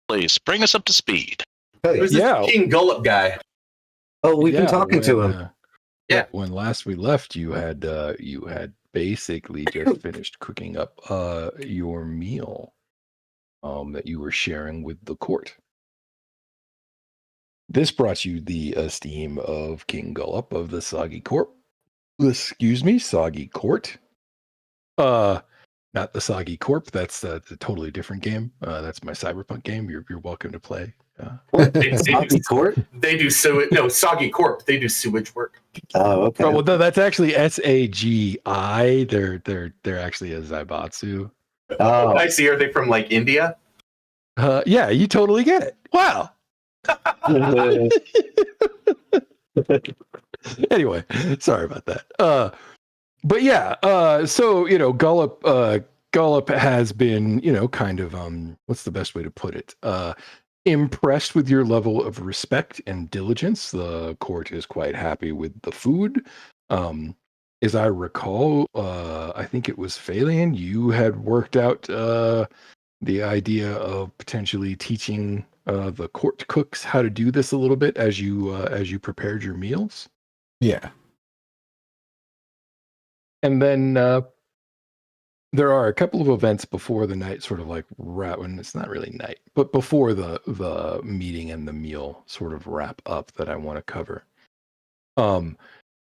Please bring us up to speed. Who's this King Gullop guy? Oh, we've been talking to him. When last we left, you had basically just finished cooking up your meal that you were sharing with the court. This brought you the esteem of King Gullop of the Soggy Court. Soggy Court. Not the Soggy Corp. That's a totally different game. That's my Cyberpunk game. You're welcome to play. Soggy Court? They do sewage. No, Soggy Corp. They do sewage work. Oh, okay. Well, that's actually SAGI. They're actually a Zaibatsu. Oh, I see. Are they from like India? Yeah, you totally get it. Wow. Anyway, sorry about that. But yeah, so Gullop has been, kind of what's the best way to put it? Impressed with your level of respect and diligence. The court is quite happy with the food. As I recall, I think it was Phalian, you had worked out the idea of potentially teaching the court cooks how to do this a little bit as you prepared your meals. Yeah. And then there are a couple of events before the night sort of like wrap, and it's not really night, but before the meeting and the meal sort of wrap up that I want to cover.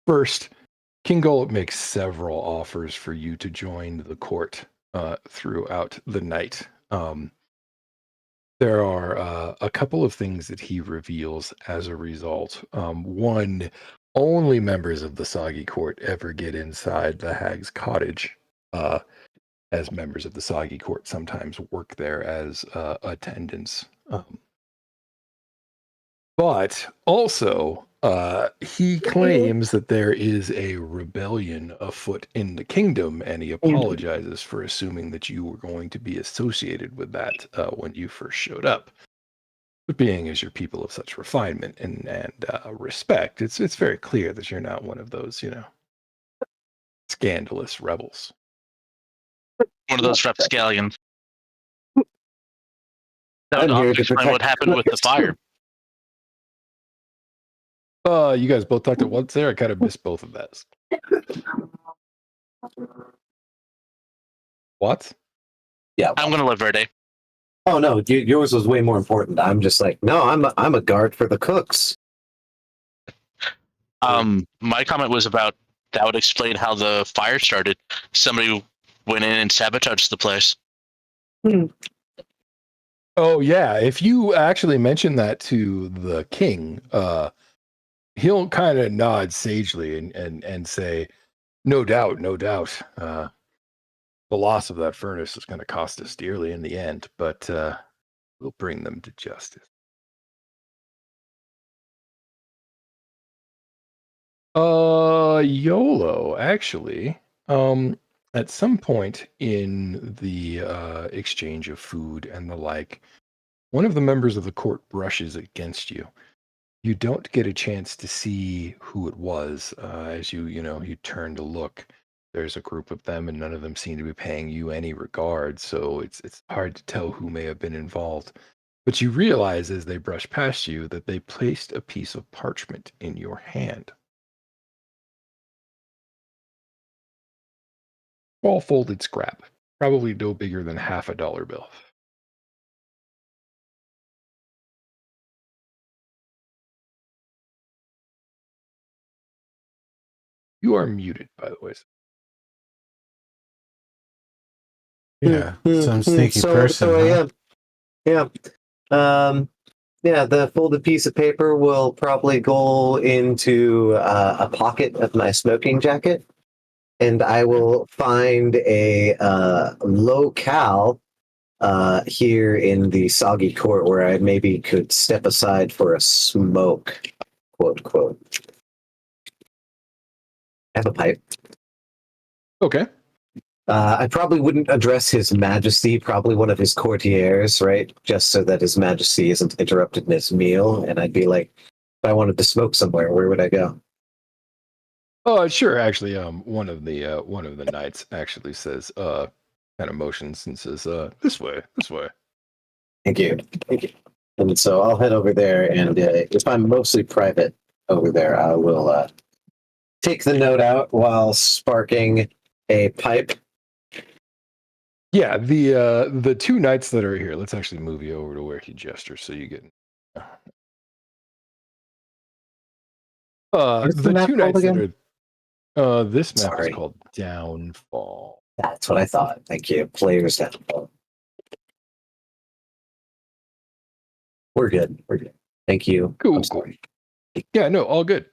First, King Gullop makes several offers for you to join the court throughout the night. There are a couple of things that he reveals as a result. One, only members of the Soggy Court ever get inside the Hag's cottage, as members of the Soggy Court sometimes work there as attendants. But also, he claims that there is a rebellion afoot in the kingdom, and he apologizes for assuming that you were going to be associated with that when you first showed up. But being as you're people of such refinement and respect, it's very clear that you're not one of those, scandalous rebels. One of those rapscallions. That I'm would here also to explain protect what happened with the fire. You guys both talked at once there. I kind of missed both of those. What? Yeah. I'm going to live Verde. Oh no, yours was way more important. I'm just like, no, I'm a guard for the cooks. My comment was about that would explain how the fire started. Somebody went in and sabotaged the place. Oh yeah, if you actually mention that to the king, he'll kind of nod sagely and say, no doubt. The loss of that furnace is going to cost us dearly in the end, but we'll bring them to justice. YOLO, actually. At some point in the exchange of food and the like, one of the members of the court brushes against you. You don't get a chance to see who it was as you turn to look. There's a group of them, and none of them seem to be paying you any regard, so it's hard to tell who may have been involved. But you realize as they brush past you that they placed a piece of parchment in your hand. Small folded scrap, probably no bigger than half a dollar bill. You are muted, by the way. Yeah, some sneaky person. So I am. Yeah. Yeah, the folded piece of paper will probably go into a pocket of my smoking jacket, and I will find a locale here in the Soggy Court where I maybe could step aside for a smoke, quote, quote. I have a pipe. Okay. I probably wouldn't address His Majesty, probably one of his courtiers, right? Just so that His Majesty isn't interrupted in his meal. And I'd be like, if I wanted to smoke somewhere, where would I go? Oh, sure. Actually, one of the knights actually says, kind of motions and says, this way. Thank you. Thank you. And so I'll head over there, and if I'm mostly private over there, I will take the note out while sparking a pipe. Yeah, the two knights that are here. Let's actually move you over to where he gestures, so you get. What's the The map two called knights that again? are. This map is Sorry. called Downfall. That's what I thought. Thank you. Players down. We're good. We're good. Thank you. Cool. I'm sorry. Yeah, no, all good.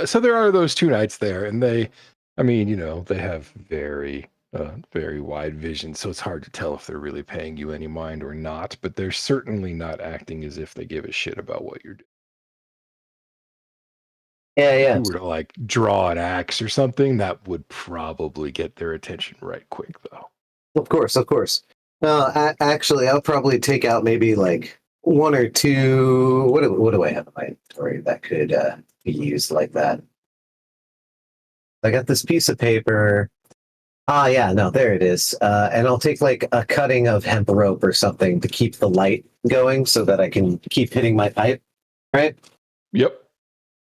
So there are those two knights there, and they have very wide vision, so it's hard to tell if they're really paying you any mind or not, but they're certainly not acting as if they give a shit about what you're doing. Yeah. If you were to like draw an axe or something, that would probably get their attention right quick, though. Of course. Actually, I'll probably take out maybe like one or two. What do I have in my inventory that could be used like that? I got this piece of paper. Ah, yeah, no, there it is. And I'll take like a cutting of hemp rope or something to keep the light going so that I can keep hitting my pipe, right? Yep.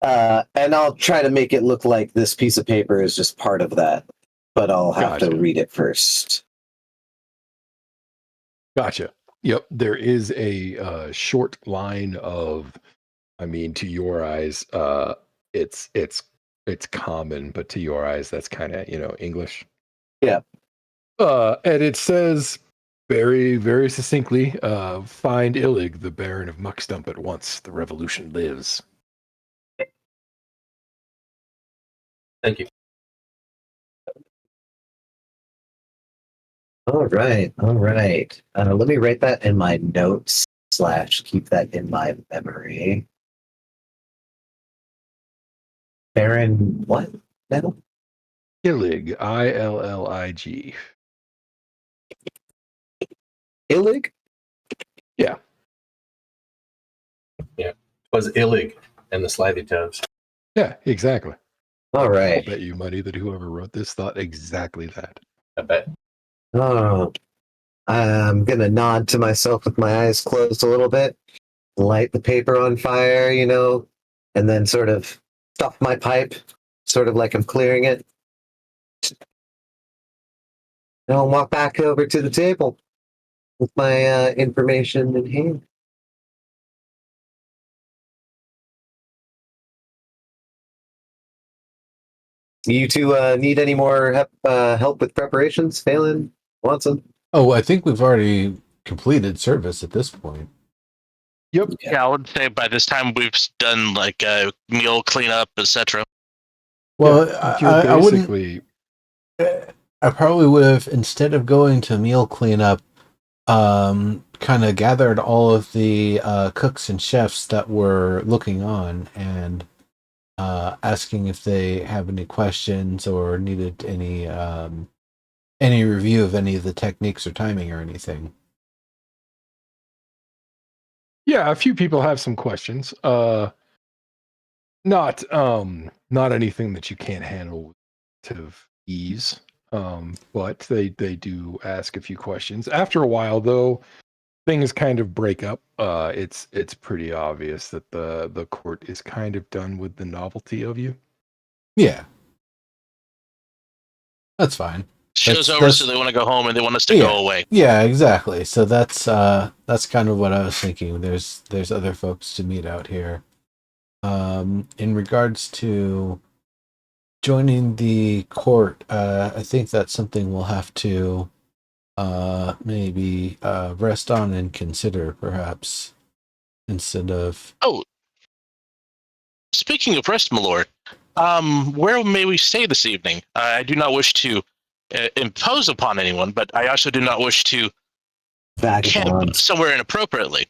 And I'll try to make it look like this piece of paper is just part of that, but I'll have to read it first. Gotcha. Yep. There is a short line of, I mean, to your eyes, it's common, but to your eyes, that's kind of English. Yeah. And it says very, very succinctly, find Illig, the Baron of Muckstump, at once. The revolution lives. Thank you. All right. Let me write that in my notes / keep that in my memory. Baron what? Metal? Illig, Illig. Illig? Yeah. Yeah. It was Illig and the Slithy Toes. Yeah, exactly. All right. I'll bet you money that whoever wrote this thought exactly that. I bet. Oh, I'm going to nod to myself with my eyes closed a little bit, light the paper on fire, and then sort of stuff my pipe, sort of like I'm clearing it. And I'll walk back over to the table with my information in hand. You two need any more help with preparations? Phelan? Watson? Oh, I think we've already completed service at this point. Yep. Yeah, I would say by this time we've done like meal cleanup, etc. Well, You're I basically. I probably would have, instead of going to meal cleanup, kind of gathered all of the cooks and chefs that were looking on and asking if they have any questions or needed any review of any of the techniques or timing or anything. Yeah, a few people have some questions. Not anything that you can't handle to ease. But they do ask a few questions. After a while, though, things kind of break up. It's pretty obvious that the court is kind of done with the novelty of you. Yeah, that's fine. Show's over, so they want to go home and they want us to go away. Yeah, exactly. So that's kind of what I was thinking. There's other folks to meet out here. In regards to joining the court, I think that's something we'll have to maybe rest on and consider, perhaps, instead of. Oh, speaking of rest, my lord, where may we stay this evening? I do not wish to impose upon anyone, but I also do not wish to camp somewhere inappropriately.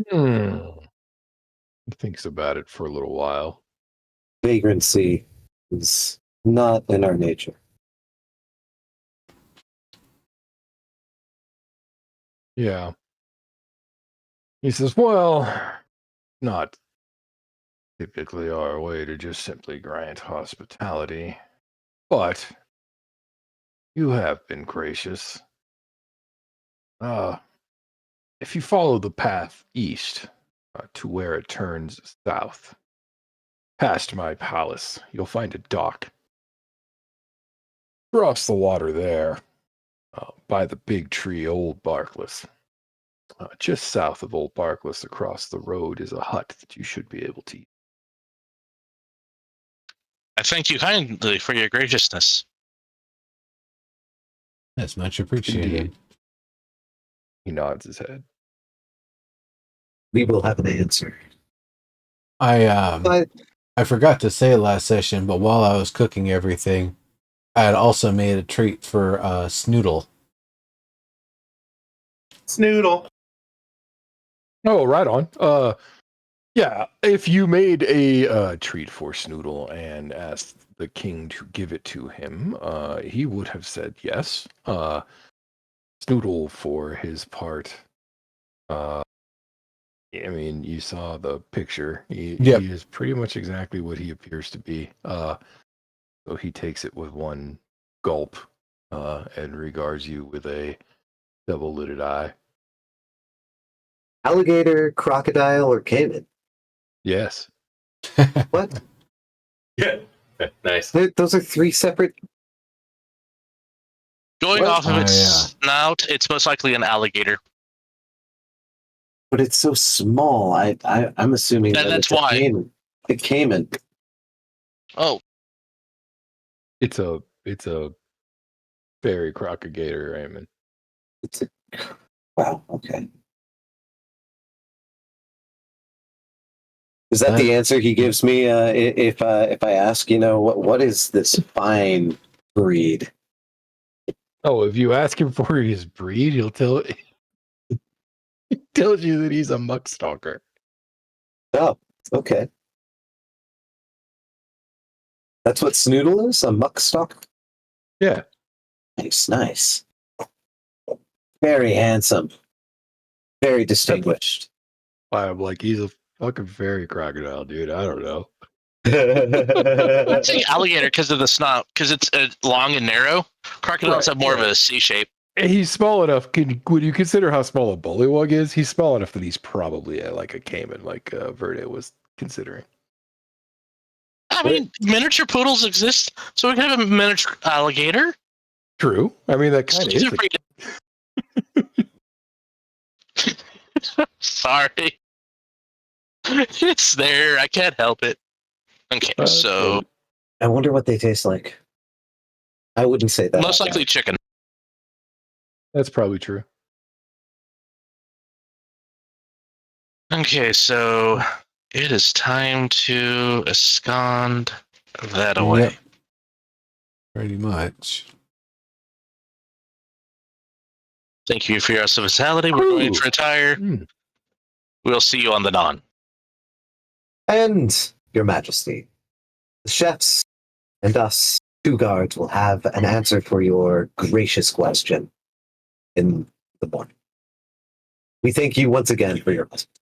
He thinks about it for a little while. Vagrancy is not in our nature. Yeah. He says, well, not typically our way to just simply grant hospitality. But You have been gracious. If you follow the path east to where it turns south, past my palace, you'll find a dock. Cross the water there, by the big tree, Old Barkless. Just south of Old Barkless, across the road, is a hut that you should be able to use. I thank you kindly for your graciousness. That's much appreciated. Indeed. He nods his head. We will have an answer. I forgot to say last session, but while I was cooking everything, I had also made a treat for Snoodle. Snoodle. Oh, right on. Yeah, if you made a treat for Snoodle and asked the king to give it to him, he would have said yes. Snoodle, for his part, I mean, you saw the picture. He is pretty much exactly what he appears to be. So he takes it with one gulp and regards you with a double-lidded eye. Alligator, crocodile, or caiman? Yes. What? Yeah. Nice. Those are three separate. Going What? off of its snout, it's most likely an alligator. But it's so small. I'm assuming that That's it's why. a caiman. A caiman. Oh, It's a fairy crocagator, Raymond. It's a, wow. Okay. Is that the answer he gives me? If I ask, what is this fine breed? Oh, if you ask him for his breed, he'll tell he tells you that he's a muck stalker. Oh, okay. That's what Snoodle is? A muck stalker? Yeah. Nice. Very handsome. Very distinguished. I'm like, he's a fucking fairy crocodile, dude. I don't know. I'd say alligator because of the snout, because it's long and narrow. Crocodiles have more of a C shape. He's small enough. Would you consider how small a bullywug is? He's small enough that he's probably like a caiman, like Verde was considering. I mean, miniature poodles exist, so we can have a miniature alligator. True. I mean, that kind of is. Sorry. It's there. I can't help it. Okay, so... I wonder what they taste like. I wouldn't say that. Most likely chicken. That's probably true. Okay, so it is time to abscond that away. Yep. Pretty much. Thank you for your hospitality. We're going to retire. We'll see you on the dawn. And, Your Majesty, the chefs and us, 2 guards, will have an answer for your gracious question in the morning. We thank you once again for your hospitality.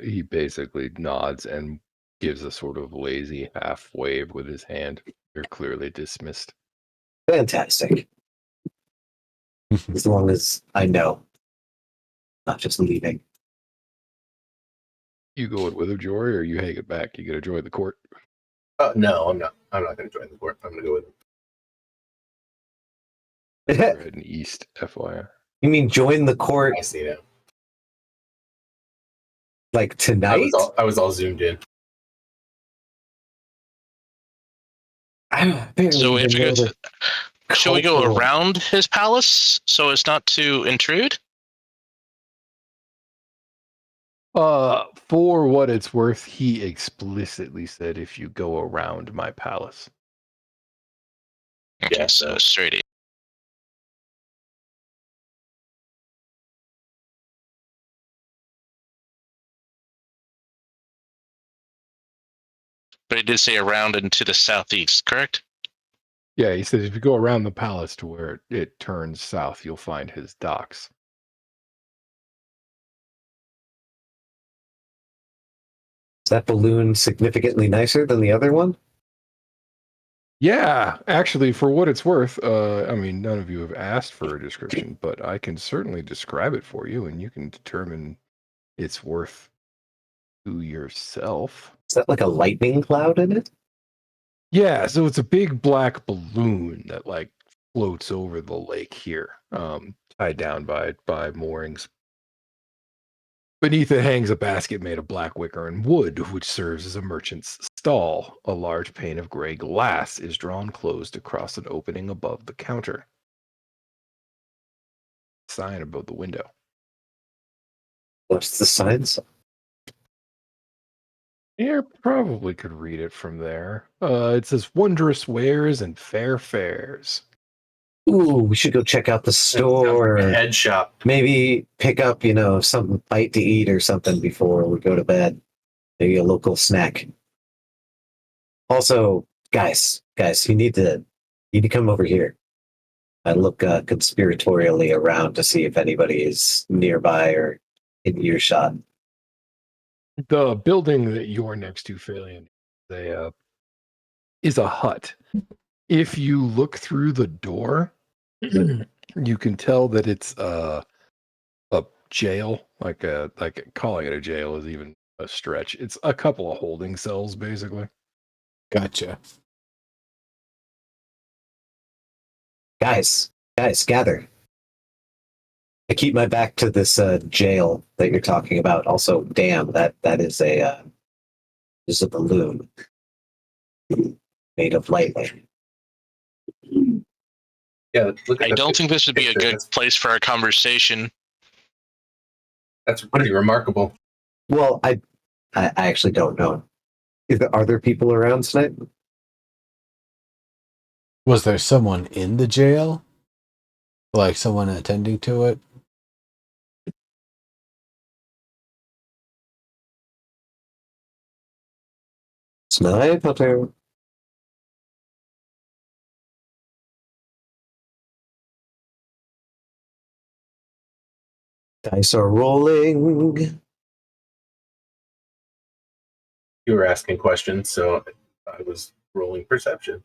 He basically nods and gives a sort of lazy half wave with his hand. They're clearly dismissed. Fantastic. As long as I know. Not just leaving. You going with him, Jory, or you hang it back? You gonna join the court? No, I'm not. I'm not going to join the court. I'm going to go with him. We're heading east, FYI. You mean join the court I see now. like tonight? I was all zoomed in. So we have to go to... Shall we go around his palace so as not to intrude? For what it's worth, he explicitly said if you go around my palace. Okay, so straight east. But he did say around and to the southeast, correct? Yeah, he says if you go around the palace to where it turns south, you'll find his docks. Is that balloon significantly nicer than the other one? Yeah, actually, for what it's worth, I mean, none of you have asked for a description, but I can certainly describe it for you, and you can determine its worth to yourself. Is that like a lightning cloud in it? Yeah, so it's a big black balloon that like floats over the lake here, tied down by moorings. Beneath it hangs a basket made of black wicker and wood, which serves as a merchant's stall. A large pane of gray glass is drawn closed across an opening above the counter. Sign above the window. What's the sign? You probably could read it from there. It says wondrous wares and fair fares. Ooh, we should go check out the store. A head shop. Maybe pick up, some bite to eat or something before we go to bed. Maybe a local snack. Also, guys, you need to come over here. I look conspiratorially around to see if anybody is nearby or in earshot. The building that you're next to, Faerly, is a hut. If you look through the door, you can tell that it's a jail. Like calling it a jail is even a stretch. It's a couple of holding cells, basically. Gotcha. Guys, gather. I keep my back to this jail that you're talking about. Also, damn, that is a balloon made of lightning. Yeah, look at I don't think this would be a good picture. place for a conversation. That's pretty remarkable. Well, I actually don't know. Are there people around tonight? Was there someone in the jail? Like someone attending to it? Sniper. Dice are rolling. You were asking questions, so I was rolling perception.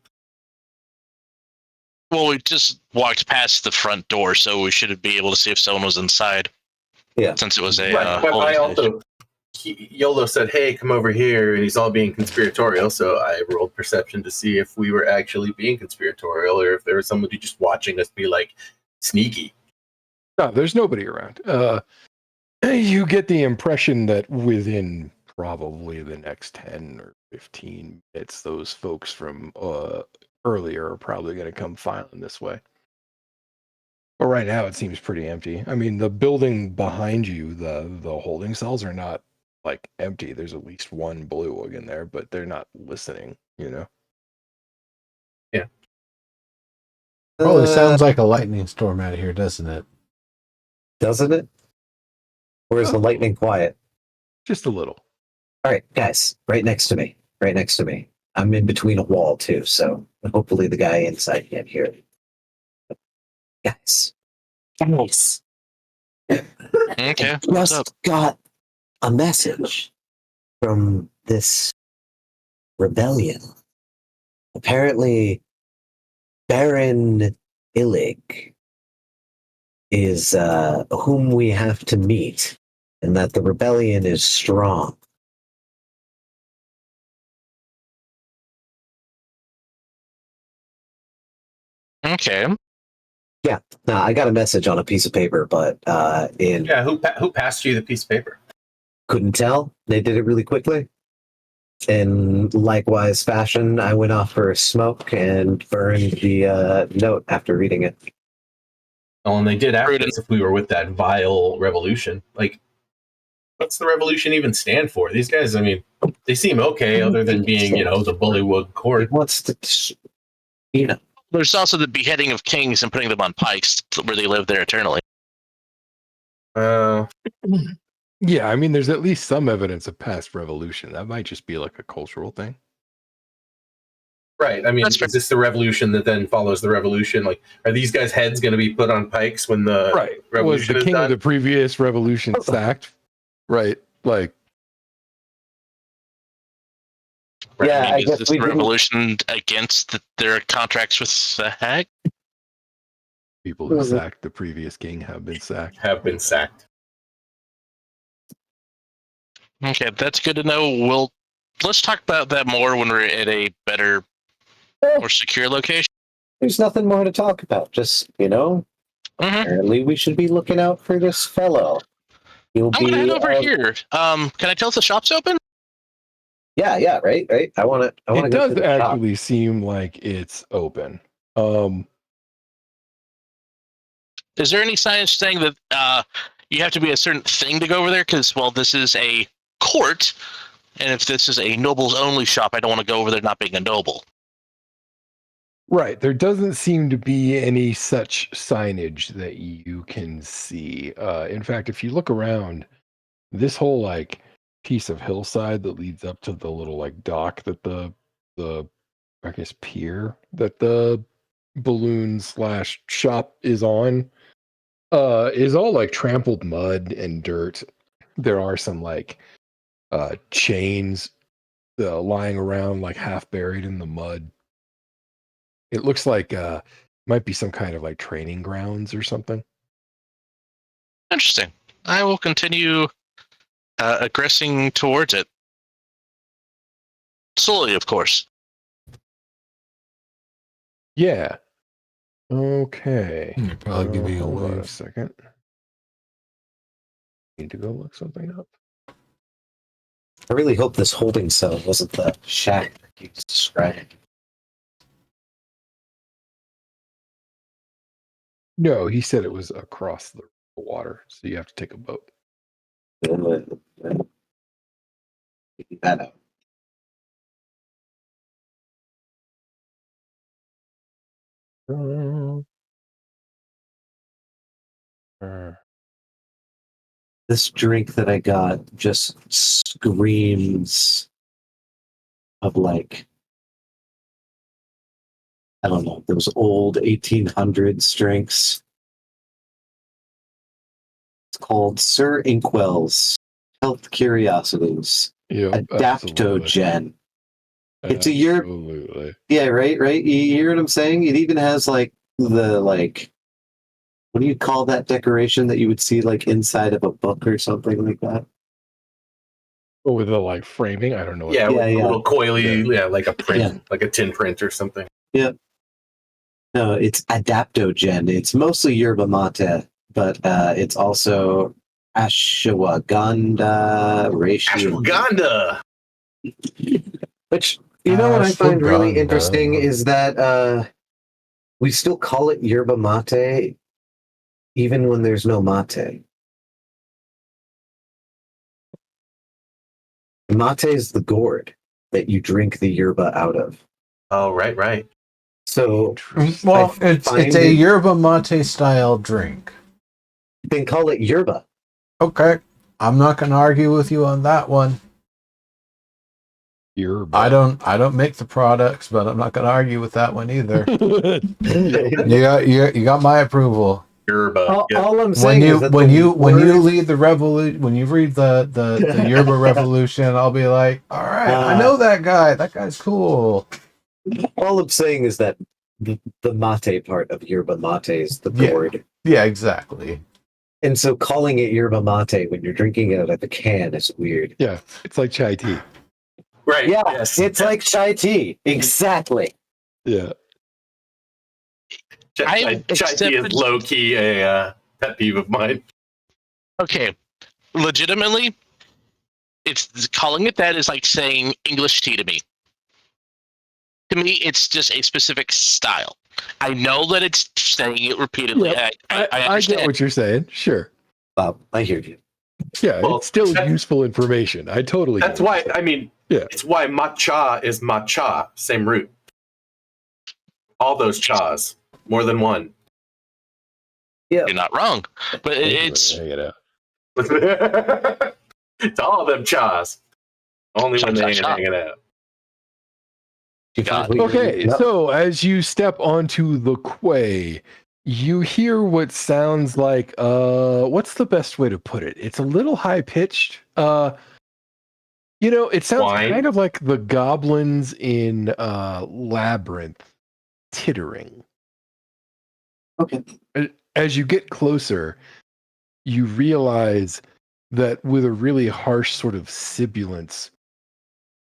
Well, we just walked past the front door, so we should be able to see if someone was inside. Yeah. Since it was a Right, but I also YOLO said, "Hey, come over here," and he's all being conspiratorial. So I rolled perception to see if we were actually being conspiratorial, or if there was somebody just watching us be like sneaky. No, there's nobody around. You get the impression that within probably the next 10 or 15 minutes, those folks from earlier are probably going to come filing this way. But right now, it seems pretty empty. I mean, the building behind you, the holding cells are not like empty. There's at least one bluewig in there, but they're not listening, Yeah. Probably sounds like a lightning storm out of here, doesn't it? Doesn't it? Or is the lightning quiet? Just a little. All right, guys, right next to me. I'm in between a wall too, so hopefully the guy inside can't hear it. Guys. Okay. I What's up? just got a message from this rebellion. Apparently, Baron Illig is whom we have to meet, and that the rebellion is strong. Okay. Yeah, no, I got a message on a piece of paper, but Yeah, who passed you the piece of paper? couldn't tell. They did it really quickly. In likewise fashion, I went off for a smoke and burned the note after reading it. Oh, and they did ask Prudent. us if we were with that vile revolution. Like, what's the revolution even stand for? These guys, I mean, they seem okay, other than being, the Bullywug He court. wants to, There's also the beheading of kings and putting them on pikes where they live there eternally. Yeah, I mean, there's at least some evidence of past revolution. That might just be like a cultural thing. Right. I mean, That's fair. is this the revolution that then follows the revolution? Like, are these guys' heads going to be put on pikes when the Was revolution the is king done? of the previous revolution sacked? Right. Like, Yeah, I is guess this we the didn't. revolution against their contracts with the Hag? People who sacked the previous king have been sacked. Have been sacked. Okay, that's good to know. Let's talk about that more when we're at a better, more secure location. There's nothing more to talk about. Just, apparently we should be looking out for this fellow. He'll I'm gonna head be. over here. Can I tell if the shop's open? Yeah, right. I want to. It go does to the shop. actually seem like it's open. Is there any science saying that you have to be a certain thing to go over there? Because, well, this is a court, and if this is a nobles only shop, I don't want to go over there not being a noble. Right. There doesn't seem to be any such signage that you can see. In fact, if you look around, this whole piece of hillside that leads up to the little dock that the I guess pier that the balloon/shop is on is all trampled mud and dirt. There are some chains lying around half buried in the mud. It looks like might be some kind of training grounds or something. Interesting. I will continue aggressing towards it. Slowly, of course. Yeah. Okay. Probably give you Hold on away. a second. Need to go look something up. I really hope this holding cell wasn't the shack that you described. No, he said it was across the water, so you have to take a boat. That out. This drink that I got just screams of I don't know, those old 1800s drinks. It's called Sir Inkwell's Health Curiosities. Yep, Adaptogen. It's a absolutely. Yeah, right. You hear what I'm saying? It even has what do you call that decoration that you would see inside of a book or something like that? Oh, with the framing, I don't know. Yeah, with a little coily, like a print, Yeah. like a tin print or something. Yeah. No, it's adaptogen. It's mostly yerba mate, but it's also ashwagandha ratio. Ashwagandha! Which, what I find really Ashwagandha. interesting is that we still call it yerba mate even when there's no mate. Mate is the gourd that you drink the yerba out of. Oh, right. So, Well, it's a yerba mate style drink. Then call it yerba. Okay, I'm not going to argue with you on that one. Yerba. I don't make the products, but I'm not going to argue with that one either. You got my approval. Yerba. All I'm saying is that when you lead the revolution, when you read the yerba revolution, I'll be like, all right, I know that guy. That guy's cool. All I'm saying is that the mate part of yerba mate is the gourd. Yeah, exactly. And so calling it yerba mate when you're drinking it out of the can is weird. Yeah, it's like chai tea. Right. Yeah, yes. it's like chai tea. Exactly. Yeah. Chai tea is low key a pet peeve of mine. Okay, legitimately, it's calling it that is like saying English tea to me. To me, it's just a specific style. I know that it's saying it repeatedly. Yep. I I get what you're saying. Sure. Bob, I hear you. Yeah, it's still useful information. I totally. That's why. I mean, it's why matcha is matcha, same root. All those chas, more than one. Yeah, You're not wrong, but it's It's all them chas. Only when they ain't hanging out. Okay, so as you step onto the quay, you hear what sounds like what's the best way to put it? It's a little high pitched. It sounds Wine? kind of like the goblins in Labyrinth tittering. Okay. As you get closer, you realize that with a really harsh sort of sibilance,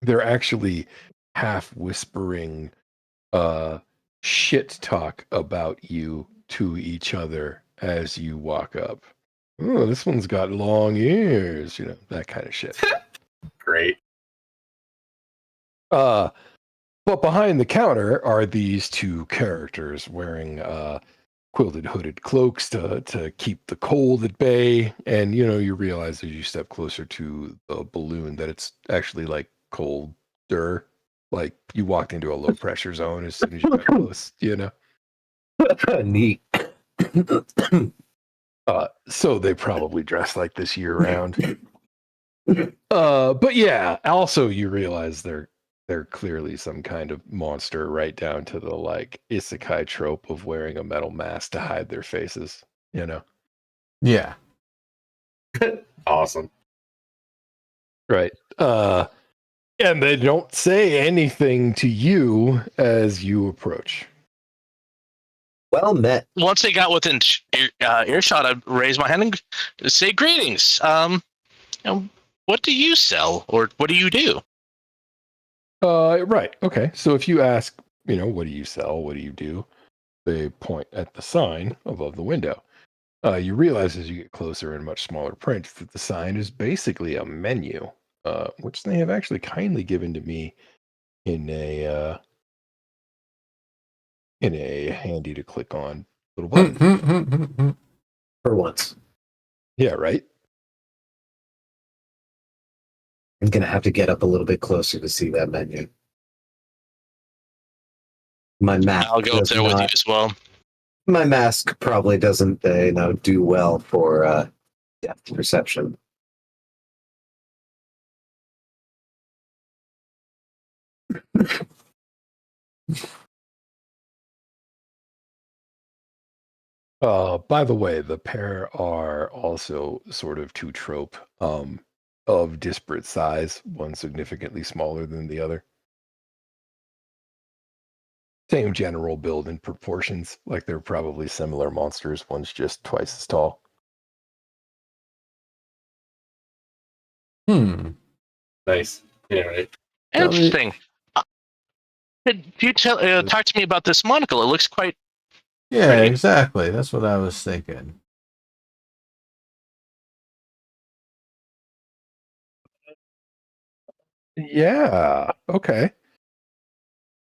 they're actually half whispering shit talk about you to each other as you walk up. Oh, this one's got long ears, that kind of shit. Great. But behind the counter are these two characters wearing quilted hooded cloaks to keep the cold at bay. And, you realize as you step closer to the balloon that it's actually like colder. Like you walked into a low pressure zone as soon as you got close, Neat. So they probably dress like this year round. But yeah, also you realize they're clearly some kind of monster, right down to the like isekai trope of wearing a metal mask to hide their faces, Yeah. Awesome. Right. And they don't say anything to you as you approach. Well met. Once they got within earshot, I'd raise my hand and say greetings. What do you sell, or what do you do? Right. Okay. So if you ask, what do you sell? What do you do? They point at the sign above the window. You realize as you get closer in much smaller print that the sign is basically a menu, which they have actually kindly given to me in a handy to click on little button. For once. Yeah, right. I'm going to have to get up a little bit closer to see that menu. My mask I'll go up there with you as well. My mask probably doesn't, do well for depth perception. By the way, the pair are also sort of two trope, of disparate size, one significantly smaller than the other. Same general build and proportions, like they're probably similar monsters. One's just twice as tall. Nice. Yeah, right. Interesting. Could you talk to me about this monocle? It looks quite Yeah, pretty. exactly. That's what I was thinking. Yeah. Okay.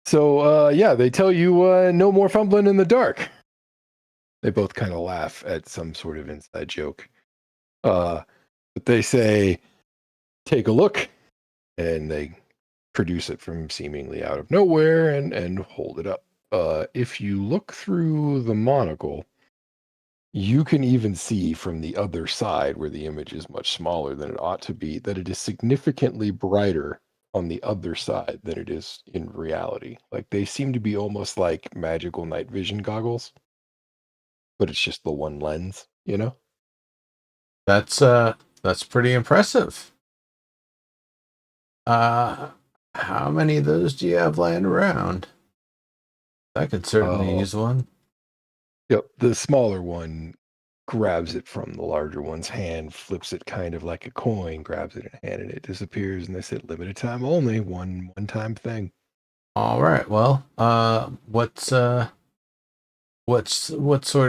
So, yeah, they tell you no more fumbling in the dark. They both kind of laugh at some sort of inside joke. But they say, take a look, and they produce it from seemingly out of nowhere and hold it up. If you look through the monocle, you can even see from the other side, where the image is much smaller than it ought to be, that it is significantly brighter on the other side than it is in reality. Like they seem to be almost like magical night vision goggles, but it's just the one lens, That's pretty impressive. How many of those do you have lying around? I could certainly use one. Yep, the smaller one grabs it from the larger one's hand, flips it kind of like a coin, grabs it in a hand, and it disappears. And they said, limited time only, one-time thing. All right. Well, what sort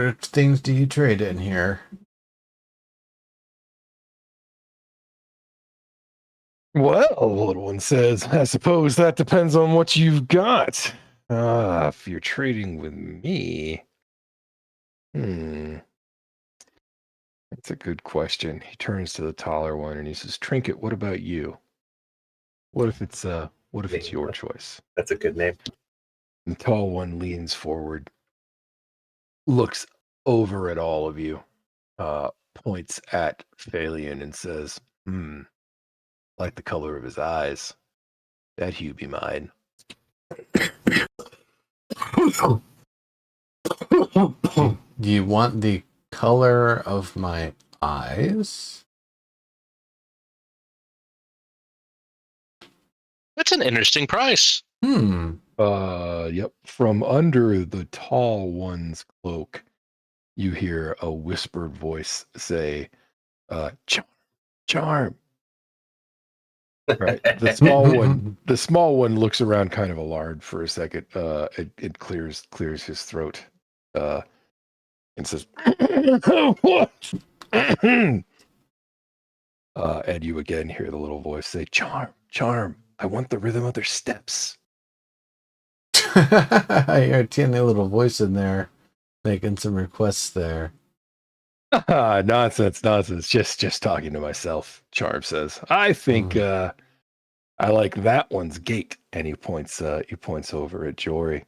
of things do you trade in here? Well, the little one says, I suppose that depends on what you've got. If you're trading with me, that's a good question. He turns to the taller one and he says, Trinket, what about you? What if it's your choice? That's a good name. The tall one leans forward, looks over at all of you, points at Phalion and says, like the color of his eyes. That hue be mine. Do you want the color of my eyes? That's an interesting price. Yep. From under the tall one's cloak, you hear a whispered voice say, charm. Right. The small one looks around kind of alarmed for a second. It clears his throat, and says, what? And you again hear the little voice say, charm, I want the rhythm of their steps. I hear a teeny little voice in there making some requests there. Nonsense. Just talking to myself, Charm says. I think I like that one's gait. And he points over at Jory.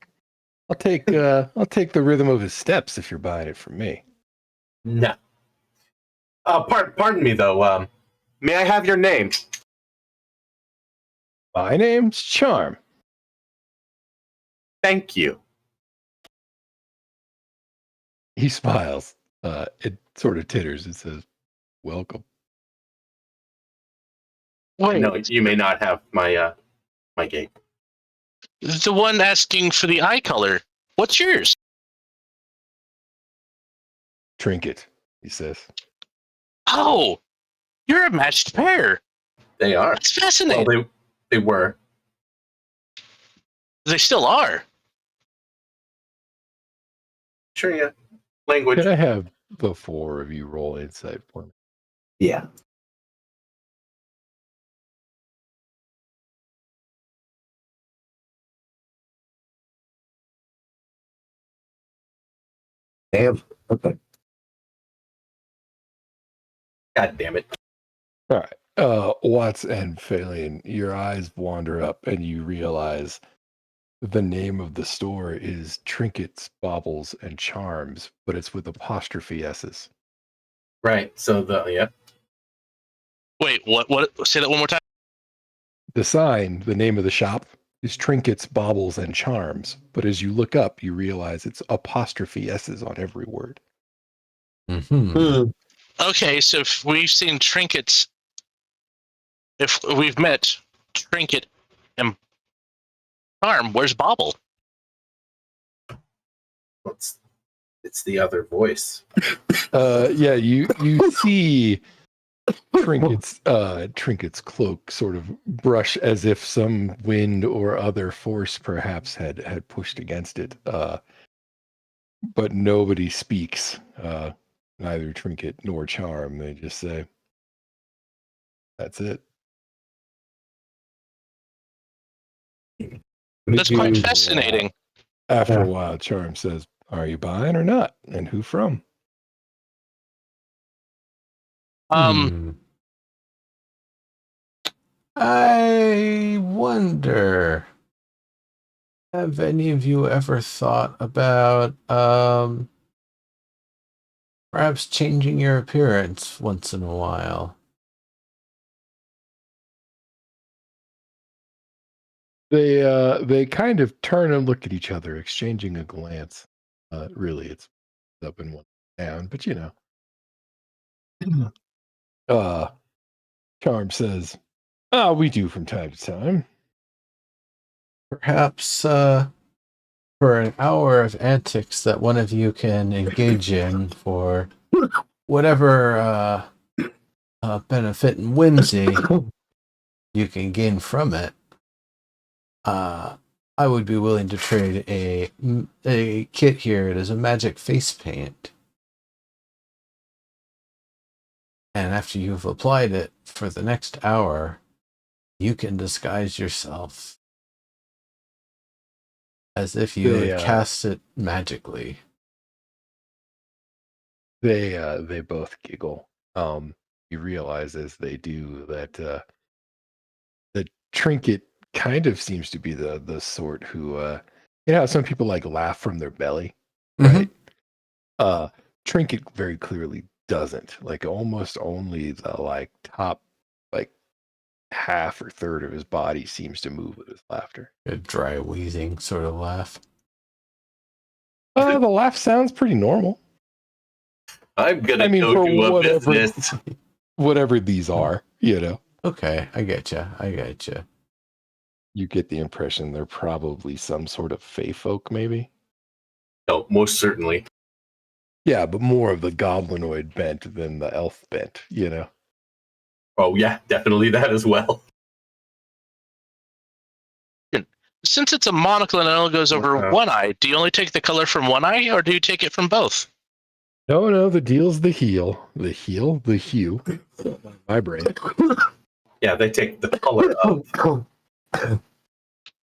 I'll take the rhythm of his steps if you're buying it from me. No. Pardon me, though. May I have your name? My name's Charm. Thank you. He smiles. It sort of titters and says, welcome. Wait, No, you may not have my gate. the one asking for the eye color. What's yours? Trinket, he says. Oh, you're a matched pair. They are. That's fascinating. Well, they were. They still are. Sure, yeah. Language. Could I have the four of you roll insight for me? Yeah. Damn. Okay. God damn it. All right. Watts and Phalian, your eyes wander up and you realize the name of the store is Trinkets, Baubles, and Charms, but it's with apostrophe S's. Right. So Wait, what? Say that one more time. The sign, the name of the shop, is Trinkets, Baubles, and Charms, but as you look up, you realize it's apostrophe S's on every word. Okay, so if we've seen trinkets, if we've met Trinket and Charm, where's Bobble? it's the other voice. Yeah, you see Trinket's cloak sort of brush as if some wind or other force perhaps had pushed against it. But nobody speaks. Neither Trinket nor Charm. They just say, "That's it." That's quite fascinating. After a while, Charm says, "Are you buying or not? And who from?" I wonder, have any of you ever thought about perhaps changing your appearance once in a while? They kind of turn and look at each other, exchanging a glance. Really, it's up and one down, but you know. Charm says, we do from time to time. Perhaps for an hour of antics that one of you can engage in for whatever benefit and whimsy you can gain from it, I would be willing to trade a kit here. It is a magic face paint. And after you've applied it for the next hour, you can disguise yourself as if you had cast it magically. They both giggle. You realize as they do that the Trinket kind of seems to be the sort who you know how some people like laugh from their belly, right? Trinket very clearly doesn't. Like almost only the like top like half or third of his body seems to move with his laughter. A dry wheezing sort of laugh. The laugh sounds pretty normal. I'm gonna go to a business. Whatever these are, you know. Okay, I get you. You get the impression they're probably some sort of fae folk, maybe. No, most certainly. Yeah, but more of the goblinoid bent than the elf bent, you know? Oh yeah, definitely that as well. Since it's a monocle and it only goes over Wow. one eye, do you only take the color from one eye, or do you take it from both? No, the deal's the heel. The hue. My brain. Yeah, they take the color of. And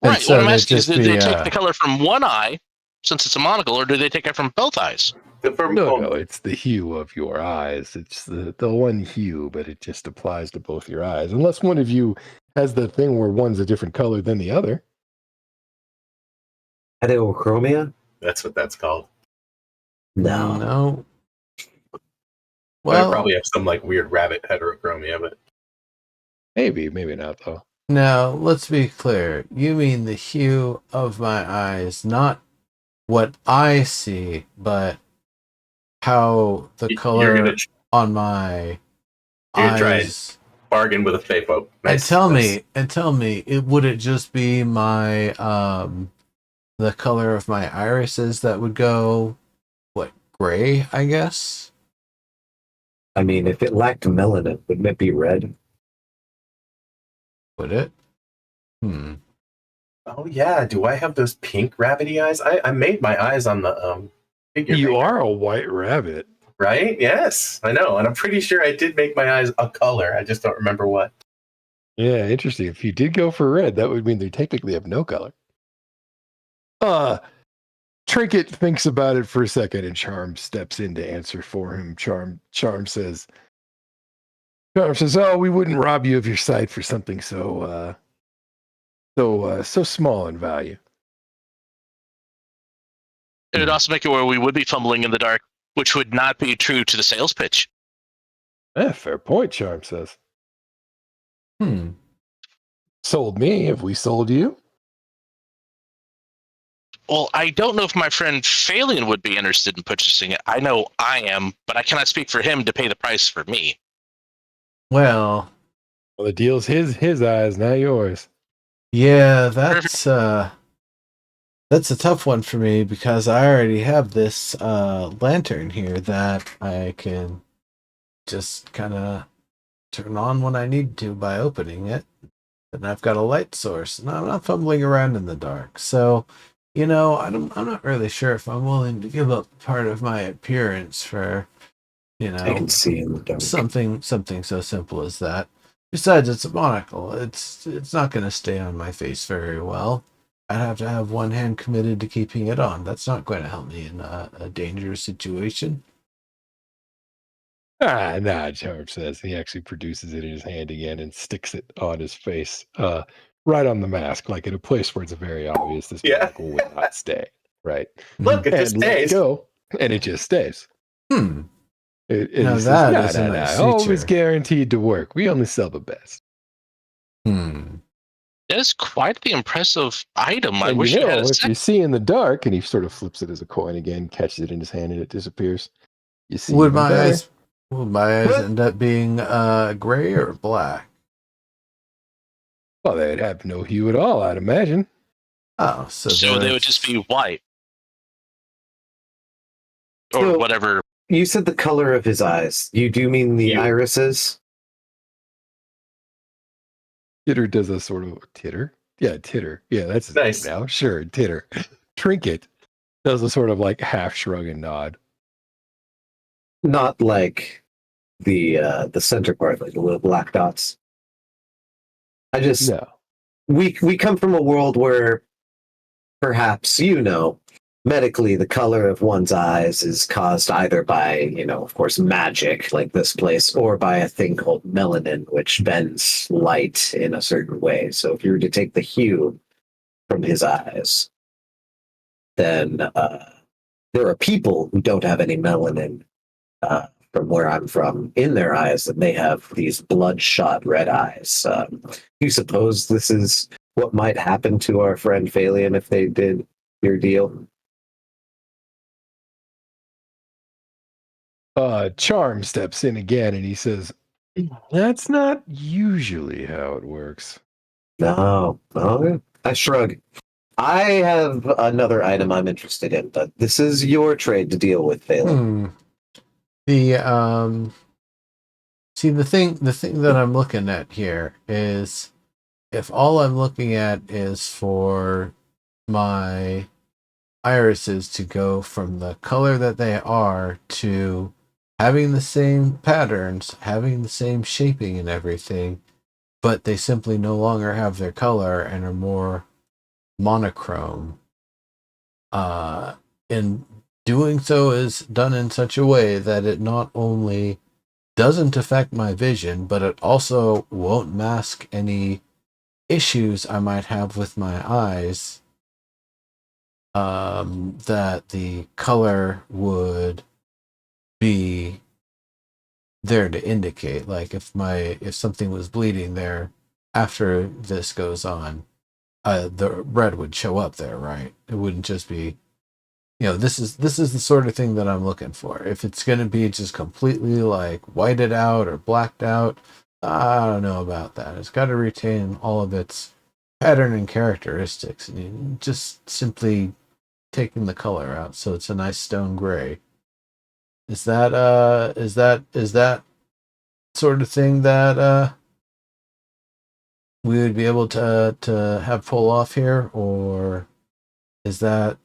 Right. so What I'm they'd asking is, just do be they take the color from one eye, since it's a monocle, or do they take it from both eyes? No, it's the hue of your eyes. It's the one hue, but it just applies to both your eyes. Unless one of you has the thing where one's a different color than the other. Heterochromia? That's what that's called. No. But I Well, probably have some like weird rabbit heterochromia, but Maybe not though. now let's be clear. You mean the hue of my eyes, not what I see, but how the you're color gonna on my try and eyes. bargain with a fae folk. And Nice. tell Nice. me, would it just be my the color of my irises that would go gray, I guess? I mean, if it lacked melanin, wouldn't it be red? Would it? Oh yeah, do I have those pink rabbity eyes? I made my eyes on the figure. You maker, are a white rabbit. right? Yes, I know, and I'm pretty sure I did make my eyes a color. I just don't remember what. Yeah, interesting. If you did go for red, that would mean they technically have no color. Trinket thinks about it for a second, and Charm steps in to answer for him. Charm says, "Oh, we wouldn't rob you of your sight for something so small in value." It would also make it where we would be fumbling in the dark, which would not be true to the sales pitch. Fair point, Charm says. Sold me if we sold you. Well, I don't know if my friend Phalian would be interested in purchasing it. I know I am, but I cannot speak for him to pay the price for me. Well, The deal's his eyes, not yours. yeah, that's a tough one for me because I already have this lantern here that I can just kind of turn on when I need to by opening it. And I've got a light source, and I'm not fumbling around in the dark. So, I'm not really sure if I'm willing to give up part of my appearance for, I can see in the dark. something so simple as that. Besides, it's a monocle. It's not going to stay on my face very well. I'd have to have one hand committed to keeping it on. That's not going to help me in a dangerous situation. Nah, Charm says. He actually produces it in his hand again and sticks it on his face, right on the mask, like in a place where it's very obvious this monocle would not stay, right? Look, it just And let stays. go, and it just stays. Now He says, that is a nice always feature. guaranteed to work. We only sell the best. That is quite the impressive item. I And wish you had a if second. you see in the dark, and he sort of flips it as a coin again, catches it in his hand, and it disappears. You see Would even my better. eyes end up being gray or black? Well, they'd have no hue at all, I'd imagine. Oh, So they would just be white. Or So- whatever. You said the color of his eyes. You do mean the Hue. irises? Titter does a sort of titter. Yeah, titter. Yeah, that's his Nice. name now. Sure, titter. Trinket does a sort of like half shrug and nod. Not like the center part, like the little black dots. No. We come from a world where perhaps medically the color of one's eyes is caused either by, of course, magic like this place, or by a thing called melanin, which bends light in a certain way. So if you were to take the hue from his eyes, then there are people who don't have any melanin from where I'm from in their eyes, and they have these bloodshot red eyes. You suppose this is what might happen to our friend Phalian if they did your deal? Charm steps in again and he says, "That's not usually how it works." No. Okay. I shrug. I have another item I'm interested in, but this is your trade to deal with, Phelan. The see the thing that I'm looking at here is if all I'm looking at is for my irises to go from the color that they are to having the same patterns, having the same shaping and everything, but they simply no longer have their color and are more monochrome. In doing so is done in such a way that it not only doesn't affect my vision, but it also won't mask any issues I might have with my eyes, that the color would be there to indicate. Like if something was bleeding there after this goes on, the red would show up there, right? It wouldn't just be, this is the sort of thing that I'm looking for. If it's going to be just completely like whited out or blacked out, I don't know about that. It's got to retain all of its pattern and characteristics, and you just simply taking the color out so it's a nice stone gray. Is that sort of thing that we would be able to have pull off here, or is that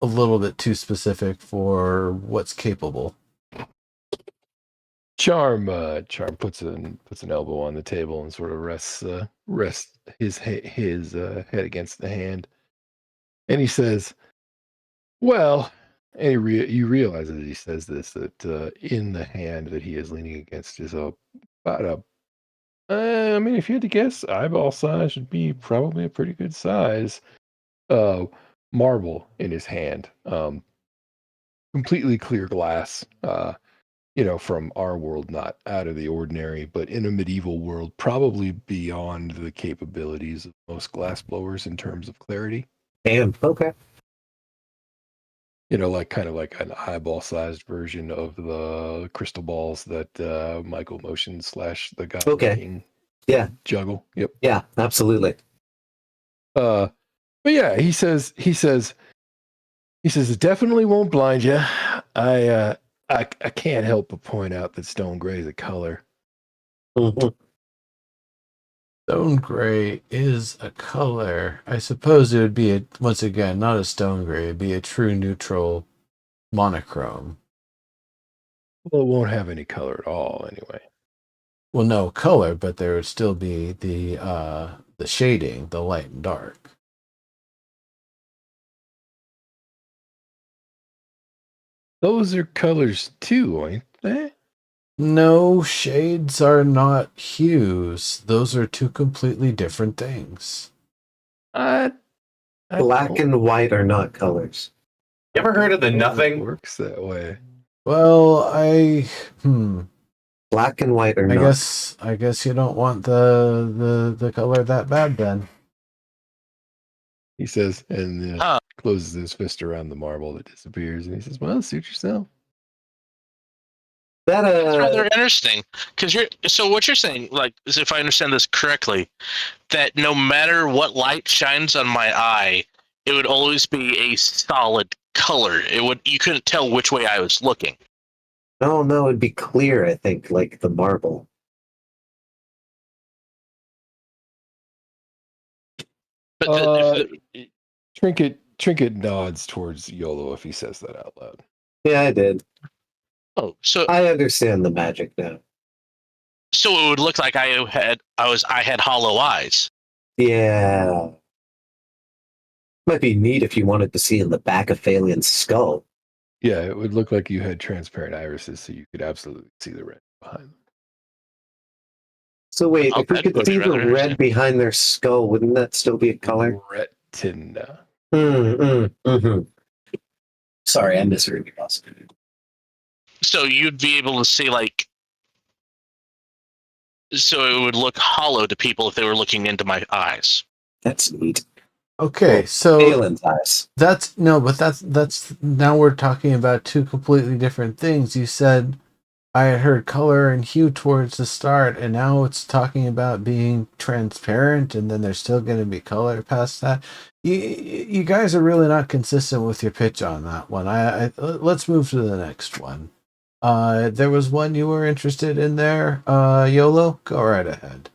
a little bit too specific for what's capable? Charm puts an elbow on the table and sort of rests his head against the hand, and he says, "Well," and you realize as he says this that in the hand that he is leaning against is about a. I mean, if you had to guess, eyeball size would be probably a pretty good size. Uh, Marble in his hand, completely clear glass. From our world, not out of the ordinary, but in a medieval world, probably beyond the capabilities of most glass blowers in terms of clarity. Damn. Okay. Like kind of like an eyeball-sized version of the crystal balls that Michael Motion / the Goblin King Yeah. juggle. Yep. Yeah, absolutely. But yeah, he says it definitely won't blind you. I can't help but point out that stone gray is a color. Mm-hmm. Stone gray is a color. I suppose it would be once again not a stone gray. It'd be a true neutral monochrome. Well, it won't have any color at all, anyway. Well, no color, but there would still be the shading, the light and dark. Those are colors too, ain't they? No, shades are not hues. Those are two completely different things. I Black don't and white are not colors. You ever heard of the know if it nothing? works that way. Well, Black and white are I not. guess you don't want the color that bad then. He says, and Huh. closes his fist around the marble that disappears, and he says, "Well, suit yourself." That That's rather interesting. Because so what you're saying, like, is if I understand this correctly, that no matter what light shines on my eye, it would always be a solid color. You couldn't tell which way I was looking. no, it'd be clear, I think, like the marble. But Trinket nods towards YOLO if he says that out loud. Yeah, I did. so I understand the magic now. it would look like I had hollow eyes. Yeah. Might be neat if you wanted to see in the back of Phalian's skull. Yeah, it would look like you had transparent irises, so you could absolutely see the red behind them. So wait, if we That could would be see the rather red interesting. behind their skull, wouldn't that still be a color? Retina. Mm-hmm. Sorry, I misheard you, boss. So you'd be able to see so it would look hollow to people if they were looking into my eyes. That's neat. Okay, so Phelan's eyes. that's now we're talking about two completely different things. You said I had heard color and hue towards the start, and now it's talking about being transparent, and then there's still going to be color past that. You guys are really not consistent with your pitch on that one. Let's move to the next one. There was one you were interested in there, YOLO. Go right ahead.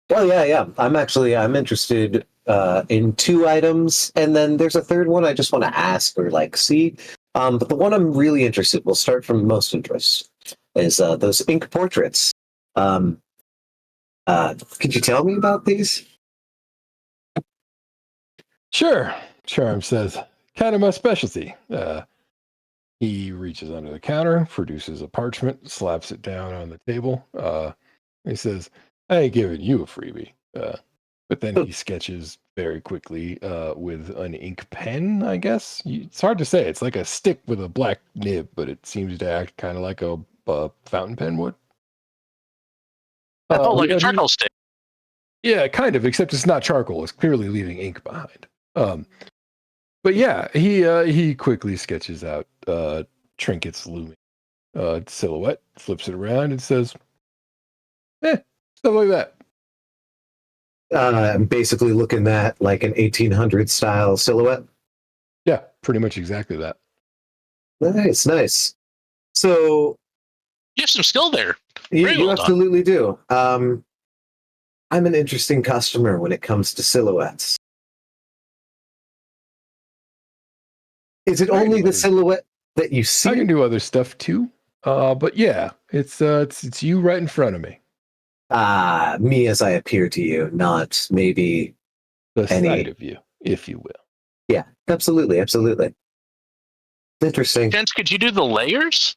Oh yeah. I'm interested in two items, and then there's a third one I just want to ask or like see. But the one I'm really interested, we'll start from most interest, is those ink portraits. Could you tell me about these? Sure, Charm says, kind of my specialty. He reaches under the counter, produces a parchment, slaps it down on the table. He says, I ain't giving you a freebie. But then he sketches very quickly with an ink pen, I guess. It's hard to say. It's like a stick with a black nib, but it seems to act kind of like a fountain pen would. Like a charcoal stick. Yeah, kind of, except it's not charcoal. It's clearly leaving ink behind. But yeah, he quickly sketches out Trinket's looming silhouette, flips it around, and says, stuff like that. I'm basically looking at like an 1800 style silhouette. Yeah, pretty much exactly that. Nice. So You have some skill there. you well done. absolutely do. I'm an interesting customer when it comes to silhouettes. Is it only the silhouette that you see? I can do other stuff too. But yeah, it's you right in front of me. Me as I appear to you, not maybe The sight of you, if you will. Yeah, absolutely. Interesting. Gents, could you do the layers?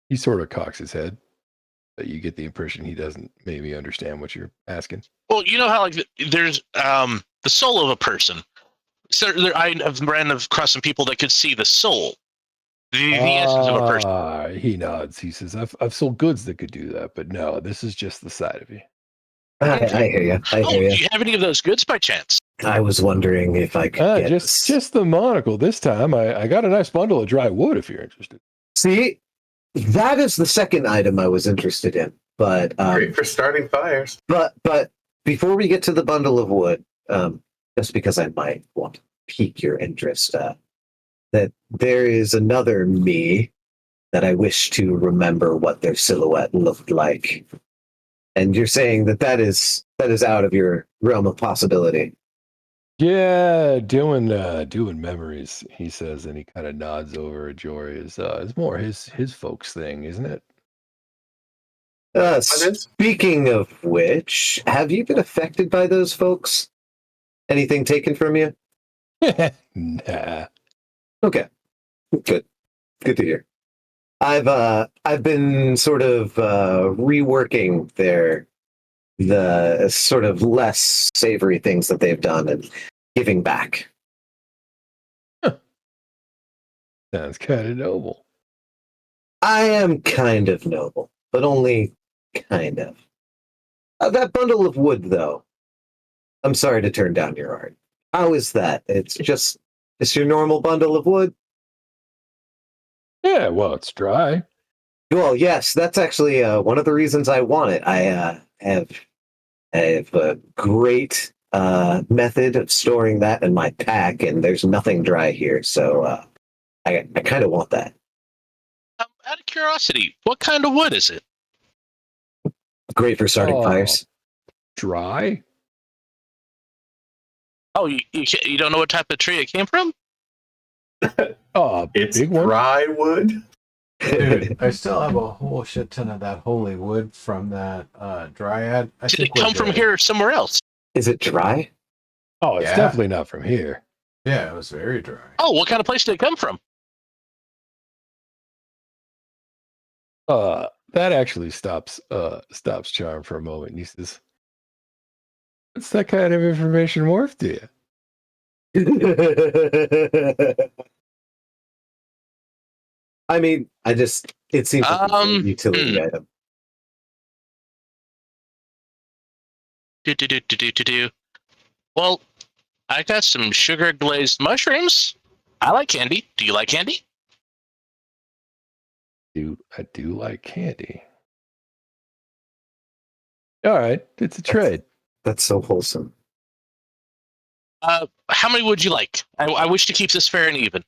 He sort of cocks his head, but you get the impression he doesn't maybe understand what you're asking. Well, you know how like there's the soul of a person. So I have ran across some people that could see the soul, the essence of a person. He nods. He says, "I've sold goods that could do that, but no, this is just the side of you." I hear you. Do you have any of those goods by chance? I was wondering if I could get just the monocle this time. I got a nice bundle of dry wood if you're interested. See, that is the second item I was interested in. But great for starting fires. But before we get to the bundle of wood, just because I might want to pique your interest, that there is another me that I wish to remember what their silhouette looked like. And you're saying that is out of your realm of possibility. Yeah, doing memories, he says, and he kind of nods over at Jory. Is more his folks thing, isn't it? Speaking of which, have you been affected by those folks? Anything taken from you? Nah. Okay. Good to hear. I've been sort of reworking the sort of less savory things that they've done and giving back. Sounds kind of noble. I am kind of noble, but only kind of. That bundle of wood, though. I'm sorry to turn down your art. How is that? It's your normal bundle of wood? Yeah, well, it's dry. Well, yes, that's actually one of the reasons I want it. I have a great method of storing that in my pack, and there's nothing dry here, so I kind of want that. Out of curiosity, what kind of wood is it? Great for starting fires. Dry? Oh, you don't know what type of tree it came from? It's big one? dry wood. Dude, I still have a whole shit ton of that holy wood from that dryad. Did it come from here or somewhere else? Is it dry? Oh, it's definitely not from here. Yeah, it was very dry. Oh, what kind of place did it come from? That actually stops Charm for a moment. And he says, "What's that kind of information worth to you?" I mean, it seems like a utility item. Well, I got some sugar glazed mushrooms. I like candy. Do you like candy? I do like candy. All right, it's a trade. That's so wholesome. How many would you like? I wish to keep this fair and even.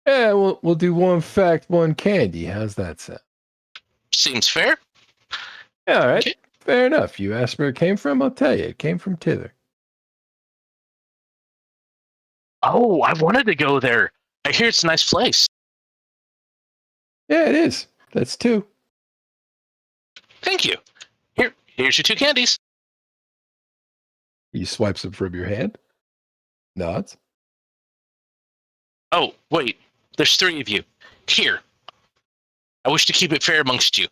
Yeah, we'll do one fact, one candy. How's that sound? Seems fair. Yeah, all right, Okay. fair enough. You asked where it came from. I'll tell you. It came from Tither. Oh, I wanted to go there. I hear it's a nice place. Yeah, it is. That's 2. Thank you. Here's your 2 candies. He swipes them from your hand. Nods. Oh, wait. There's 3 of you. Here. I wish to keep it fair amongst you.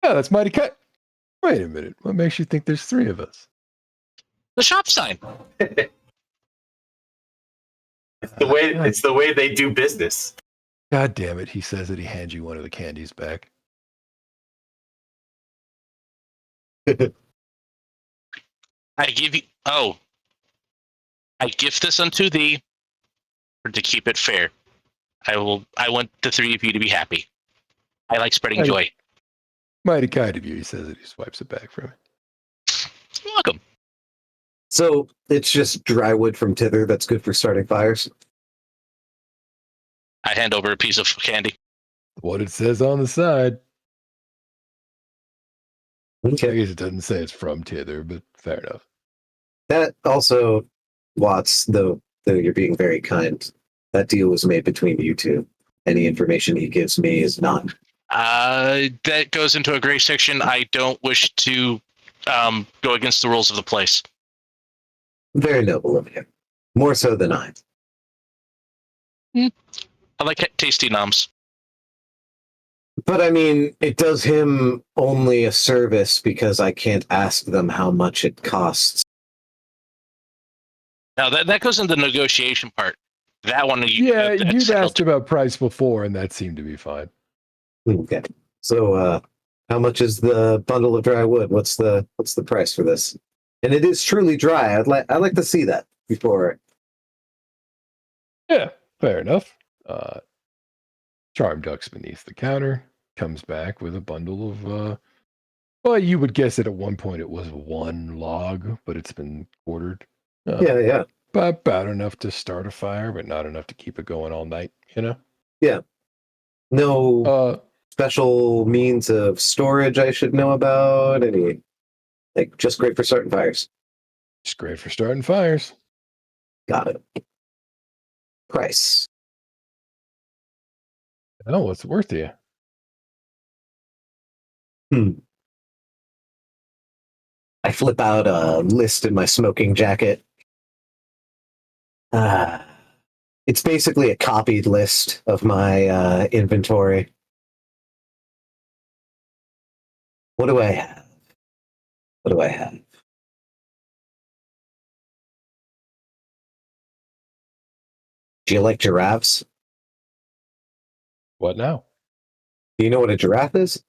Yeah, that's mighty kind. Wait a minute. What makes you think there's 3 of us? The shop sign. It's the way they do business. God damn it. He says that he hands you one of the candies back. I give you. Oh. I gift this unto thee to keep it fair. I want the 3 of you to be happy. I like spreading joy. Mighty kind of you. He says that he swipes it back from him. You're welcome. So it's just dry wood from Tither that's good for starting fires. I hand over a piece of candy. What it says on the side. I Okay. guess it doesn't say it's from Tither, but fair enough. That also, Watts, though you're being very kind, that deal was made between you two. Any information he gives me is not. That goes into a gray section. I don't wish to go against the rules of the place. Very noble of him. More so than I. I like tasty noms. But I mean, it does him only a service because I can't ask them how much it costs. Now that goes into the negotiation part. That one, Yeah, that's you've settled. asked about price before, and that seemed to be fine. Okay. So, how much is the bundle of dry wood? What's the price for this? And it is truly dry. I'd like to see that before. Yeah, fair enough. Charm ducks beneath the counter, comes back with a bundle of, well, you would guess that at one point it was 1 log, but it's been quartered. Yeah. About enough to start a fire, but not enough to keep it going all night, you know? Yeah. No special means of storage I should know about? Any, just great for starting fires. It's great for starting fires. Got it. Price. Oh, what's it worth to you? I flip out a list in my smoking jacket. It's basically a copied list of my inventory. What do I have? Do you like giraffes? What now? Do you know what a giraffe is?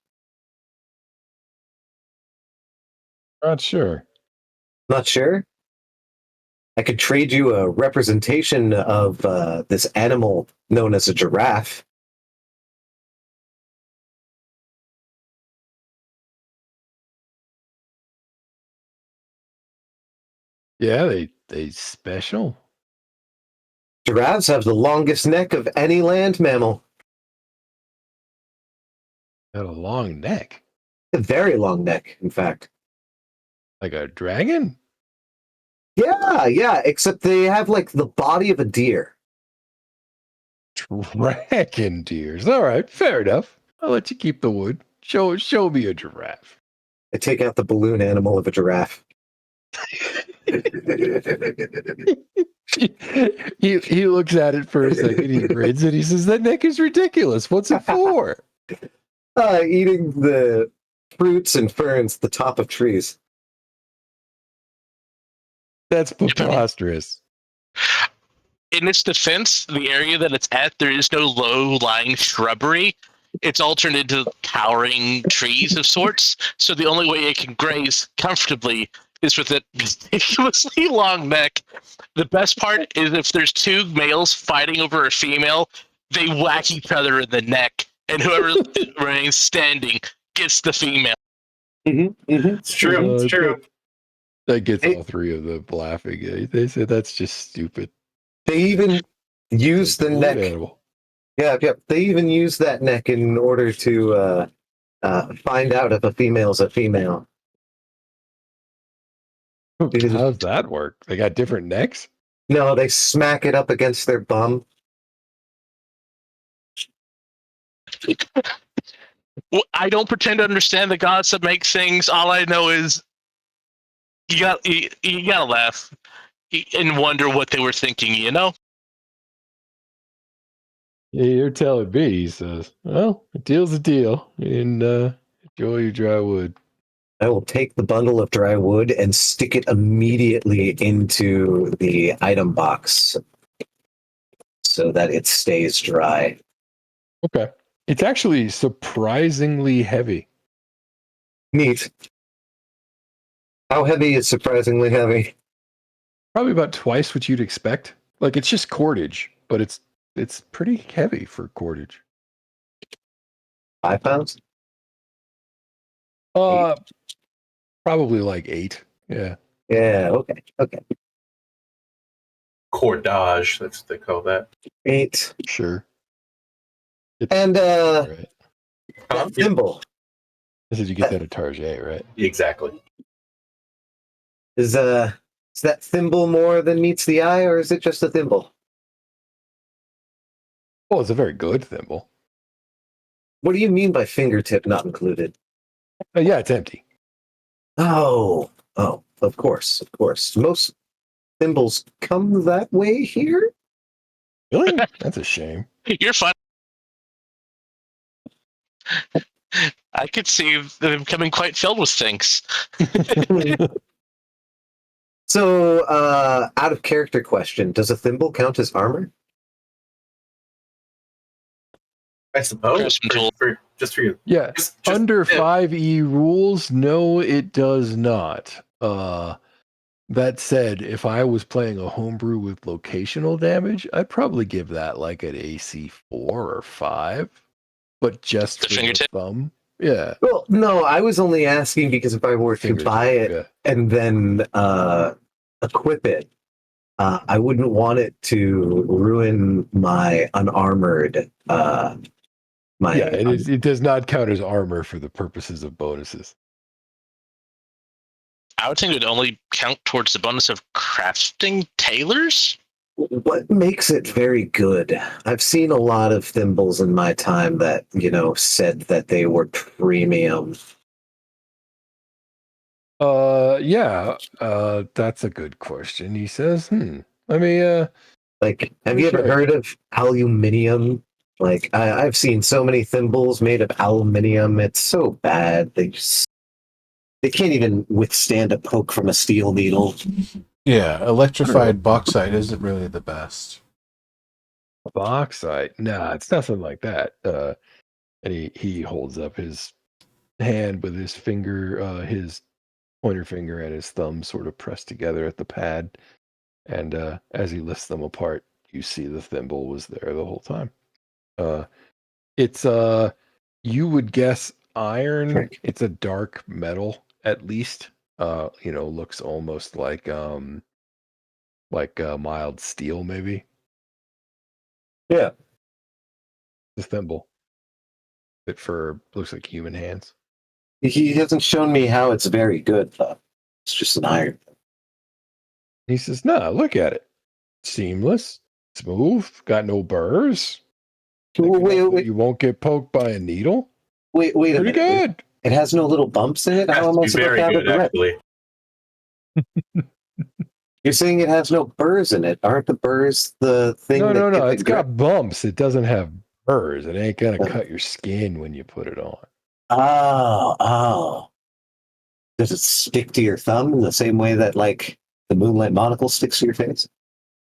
Not sure. Not sure? I could trade you a representation of this animal known as a giraffe. Yeah, they special. Giraffes have the longest neck of any land mammal. Got a long neck. A very long neck, in fact. Like a dragon? Yeah, except they have the body of a deer. Dragon deers. All right, fair enough. I'll let you keep the wood. Show me a giraffe. I take out the balloon animal of a giraffe. he looks at it for a second, he grins, and he says, "That neck is ridiculous. What's it for?" Eating the fruits and ferns at the top of trees. That's preposterous. In its defense, the area that it's at, there is no low-lying shrubbery. It's all turned into towering trees of sorts. So the only way it can graze comfortably is with a ridiculously long neck. The best part is if there's 2 males fighting over a female, they whack each other in the neck, and whoever remains standing gets the female. It's true. It's true. That gets Hey. all three of them laughing. They say that's just stupid. They even use the Balloon neck. animal. Yeah. They even use that neck in order to find out if a female's a female. Because- How's that work? They got different necks? No, they smack it up against their bum. Well, I don't pretend to understand the gods that make things. All I know is you gotta laugh and wonder what they were thinking. Yeah, you're telling me, he says. Well, a deal's a deal. And enjoy your dry wood. I will take the bundle of dry wood and stick it immediately into the item box so that it stays dry. Okay. It's actually surprisingly heavy. Neat. How heavy is surprisingly heavy? Probably about twice what you'd expect. Like it's just cordage, but it's pretty heavy for cordage. 5 pounds? Probably like 8. Yeah. Yeah, okay. Cordage, that's what they call that. 8. Sure. And Right. that thimble. This is you get that at Target, right? Exactly. Is that thimble more than meets the eye, or is it just a thimble? Well, it's a very good thimble. What do you mean by fingertip not included? Yeah, it's empty. Oh, of course. Most thimbles come that way here? Really? That's a shame. You're fine. I could see them becoming quite filled with things. So, out of character question, does a thimble count as armor? I suppose. Craftsman tool. Just for you. Yeah. Just Under 5e rules, no, it does not. That said, if I was playing a homebrew with locational damage, I'd probably give that like an AC 4 or 5, but just The for fingertip? the thumb. Yeah. Well, no, I was only asking because if I were to Fingertip, buy it yeah. and then equip it, I wouldn't want it to ruin my unarmored. It does not count as armor for the purposes of bonuses. I would think it would only count towards the bonus of crafting tailors. What makes it very good? I've seen a lot of thimbles in my time that, said that they were premium. That's a good question. He says, let me Like, have you ever heard of aluminium? Like, I've seen so many thimbles made of aluminium. It's so bad. They can't even withstand a poke from a steel needle. Yeah, electrified bauxite isn't really the best. bauxite. Nah, it's nothing like that. And he holds up his hand with his finger, his pointer finger and his thumb sort of pressed together at the pad. And as he lifts them apart, you see the thimble was there the whole time. It's you would guess iron. Frick. It's a dark metal, at least. Looks almost like mild steel, maybe. Yeah. The thimble. It looks like human hands. He hasn't shown me how it's very good, though. It's just an iron. He says, "Nah, look at it. Seamless, smooth, got no burrs. Wait, You won't get poked by a needle. wait a Pretty minute. good. It has no little bumps in it? Has How am to I be supposed very to have good, it red? actually. You're saying it has no burrs in it. Aren't the burrs the thing that No. get the It's got bumps. It doesn't have burrs. It ain't gonna cut your skin when you put it on. Oh. Does it stick to your thumb in the same way that, like, the moonlight monocle sticks to your face?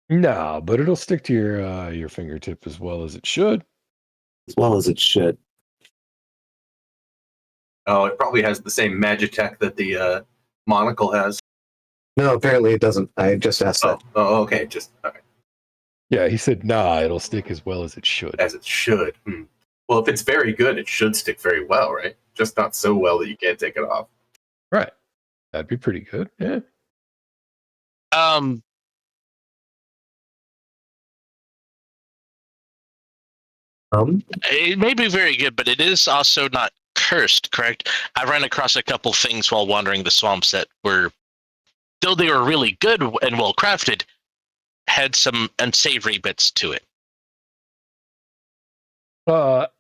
No, but it'll stick to your fingertip as well as it should. As well as it should. Oh, it probably has the same Magitech that the monocle has. No, apparently it doesn't. I just asked that. Oh, okay. Just all right. Yeah, he said, nah, it'll stick as well as it should. As it should. Well, if it's very good, it should stick very well, right? Just not so well that you can't take it off. Right. That'd be pretty good. Yeah. It may be very good, but it is also not cursed, correct? I ran across a couple things while wandering the swamps that were, though they were really good and well crafted, had some unsavory bits to it.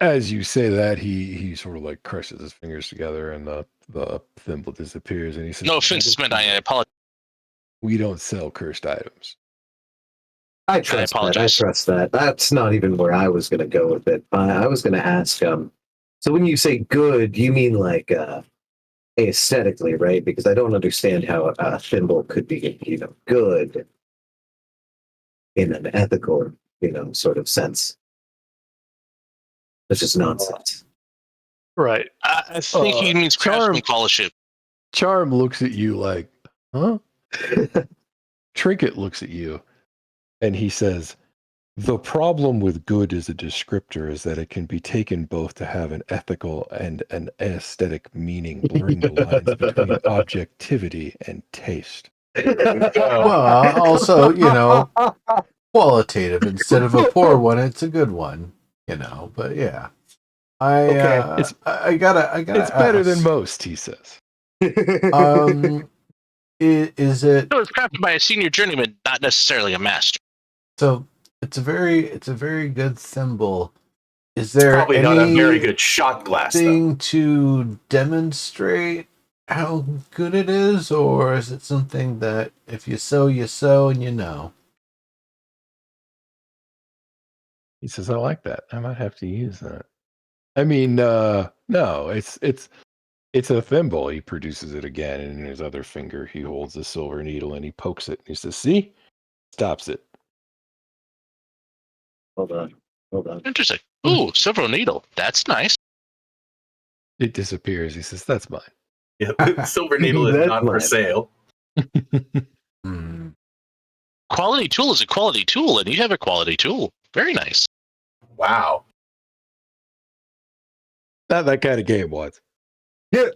As you say that, he sort of like crushes his fingers together, and the thimble disappears, and he says, No offense meant, I apologize. we don't sell cursed items. I trust that. I apologize. trust that. That's not even where I was going to go with it. I was going to ask. So when you say good, you mean like aesthetically, right? Because I don't understand how a thimble could be, good in an ethical, sort of sense. It's just nonsense. Right. I think he means craftsman scholarship. Charm looks at you like, huh? Trinket looks at you, and he says, the problem with good as a descriptor is that it can be taken both to have an ethical and an aesthetic meaning, blurring the lines between objectivity and taste. Well, also, qualitative. Instead of a poor one, it's a good one. But yeah. Okay. I gotta It's better than ask, most, he says. is it It was crafted by a senior journeyman, not necessarily a master. so it's a very good thimble. Is there Probably not a very good shot glass, though. anything to demonstrate how good it is, or is it something that if you sow, and you know? He says, I like that. I might have to use that. I mean, no, it's a thimble. He produces it again, and in his other finger, he holds a silver needle and he pokes it. And he says, see? Stops it. Hold on. Interesting. Ooh, silver needle. That's nice. It disappears. He says, that's mine. Yeah, silver needle is That's not for mine. sale. Quality tool is a quality tool, and you have a quality tool. Very nice. Wow. Not that kind of game, what? Yeah.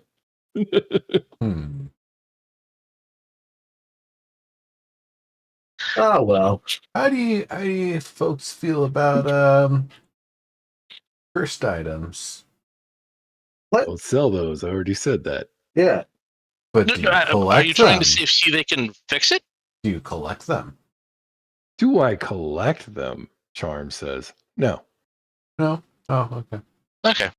Oh well. How do you folks feel about cursed items? Don't sell those. I already said that. Yeah. But do you Are collect you trying them? to see if they can fix it? Do you collect them? Do I collect them? Charm says, no. No. Oh, okay. Okay.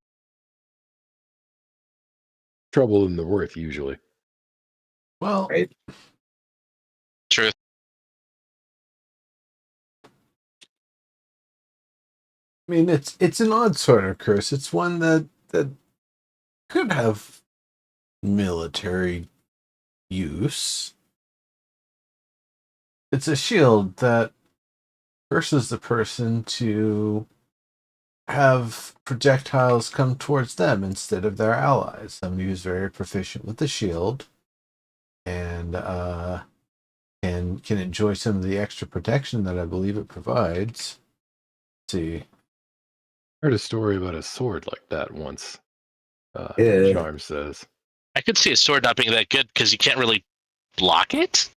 Trouble in the worth, usually. Well, Right. Truth. I mean, it's an odd sort of curse. It's one that could have military use. It's a shield that curses the person to have projectiles come towards them instead of their allies. Somebody who's very proficient with the shield and can enjoy some of the extra protection that I believe it provides. Let's see. I heard a story about a sword like that once. Yeah. Charm says. I could see a sword not being that good because you can't really block it.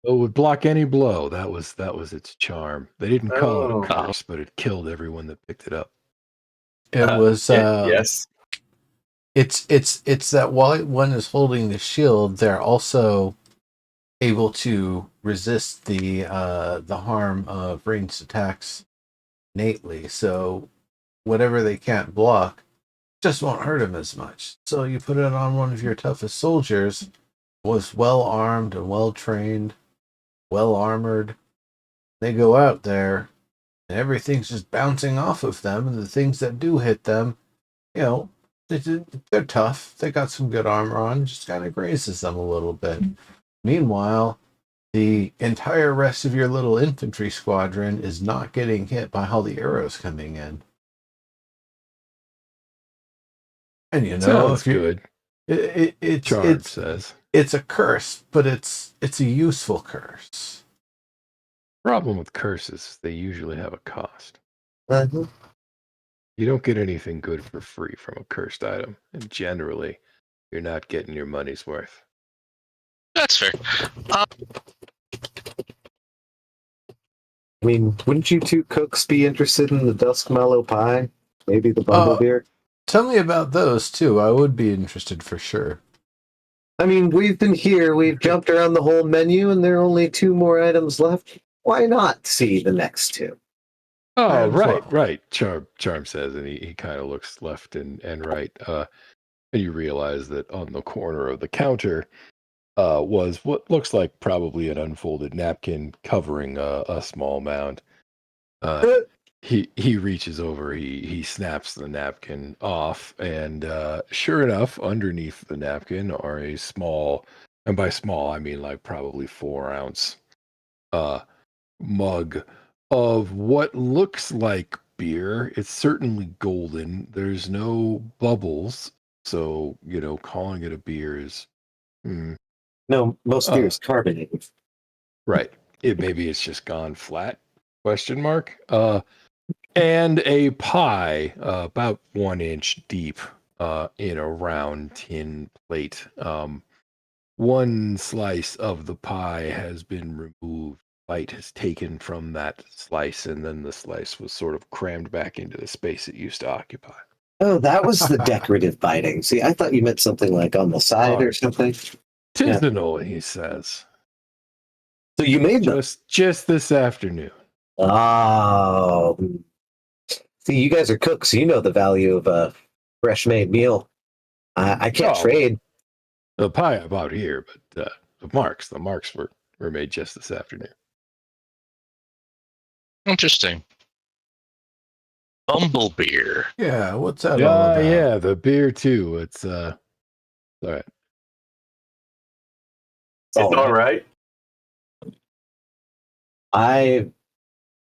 It would block any blow. That was its charm. They didn't call it Oh. a curse, but it killed everyone that picked it up. It was yes. It's that while one is holding the shield, they're also able to resist the harm of ranged attacks innately. So whatever they can't block just won't hurt them as much. So you put it on one of your toughest soldiers, was well armed and well trained, well armored. They go out there and everything's just bouncing off of them, and the things that do hit them, they're tough. They got some good armor on, just kind of grazes them a little bit. Meanwhile, the entire rest of your little infantry squadron is not getting hit by all the arrows coming in. And Sounds good. Charm says it's a curse, but it's a useful curse. Problem with curses, they usually have a cost. Uh-huh. You don't get anything good for free from a cursed item, and generally, you're not getting your money's worth. That's fair. I mean, wouldn't you two cooks be interested in the Dusk Mallow Pie? Maybe the Bumblebeer? Tell me about those too. I would be interested for sure. I mean, we've been here, we've jumped around the whole menu, and there are only 2 more items left. Why not see the next 2? Oh, Might as right, well. right. Charm says, and he kind of looks left and right. And you realize that on the corner of the counter was what looks like probably an unfolded napkin covering a small mound. He reaches over, he snaps the napkin off, and sure enough, underneath the napkin are a small, and by small I mean like probably 4-ounce mug of what looks like beer. It's certainly golden. There's no bubbles, so calling it a beer is No, most beer uh, is carbonated. right. Maybe it's just gone flat? Question mark. And a pie about 1 inch deep in a round tin plate. One slice of the pie has been removed. Light has taken from that slice, and then the slice was sort of crammed back into the space it used to occupy. Oh, that was the decorative biting. See, I thought you meant something like on the side or something. Tis the Nola, he says. So you made them? Just this afternoon. Oh. See, you guys are cooks. You know the value of a fresh-made meal. I can't Oh, trade. the pie I bought here, but the marks were made just this afternoon. Interesting. Bumblebeer. Yeah, what's that all about? Yeah, the beer too. It's all right. It's all right.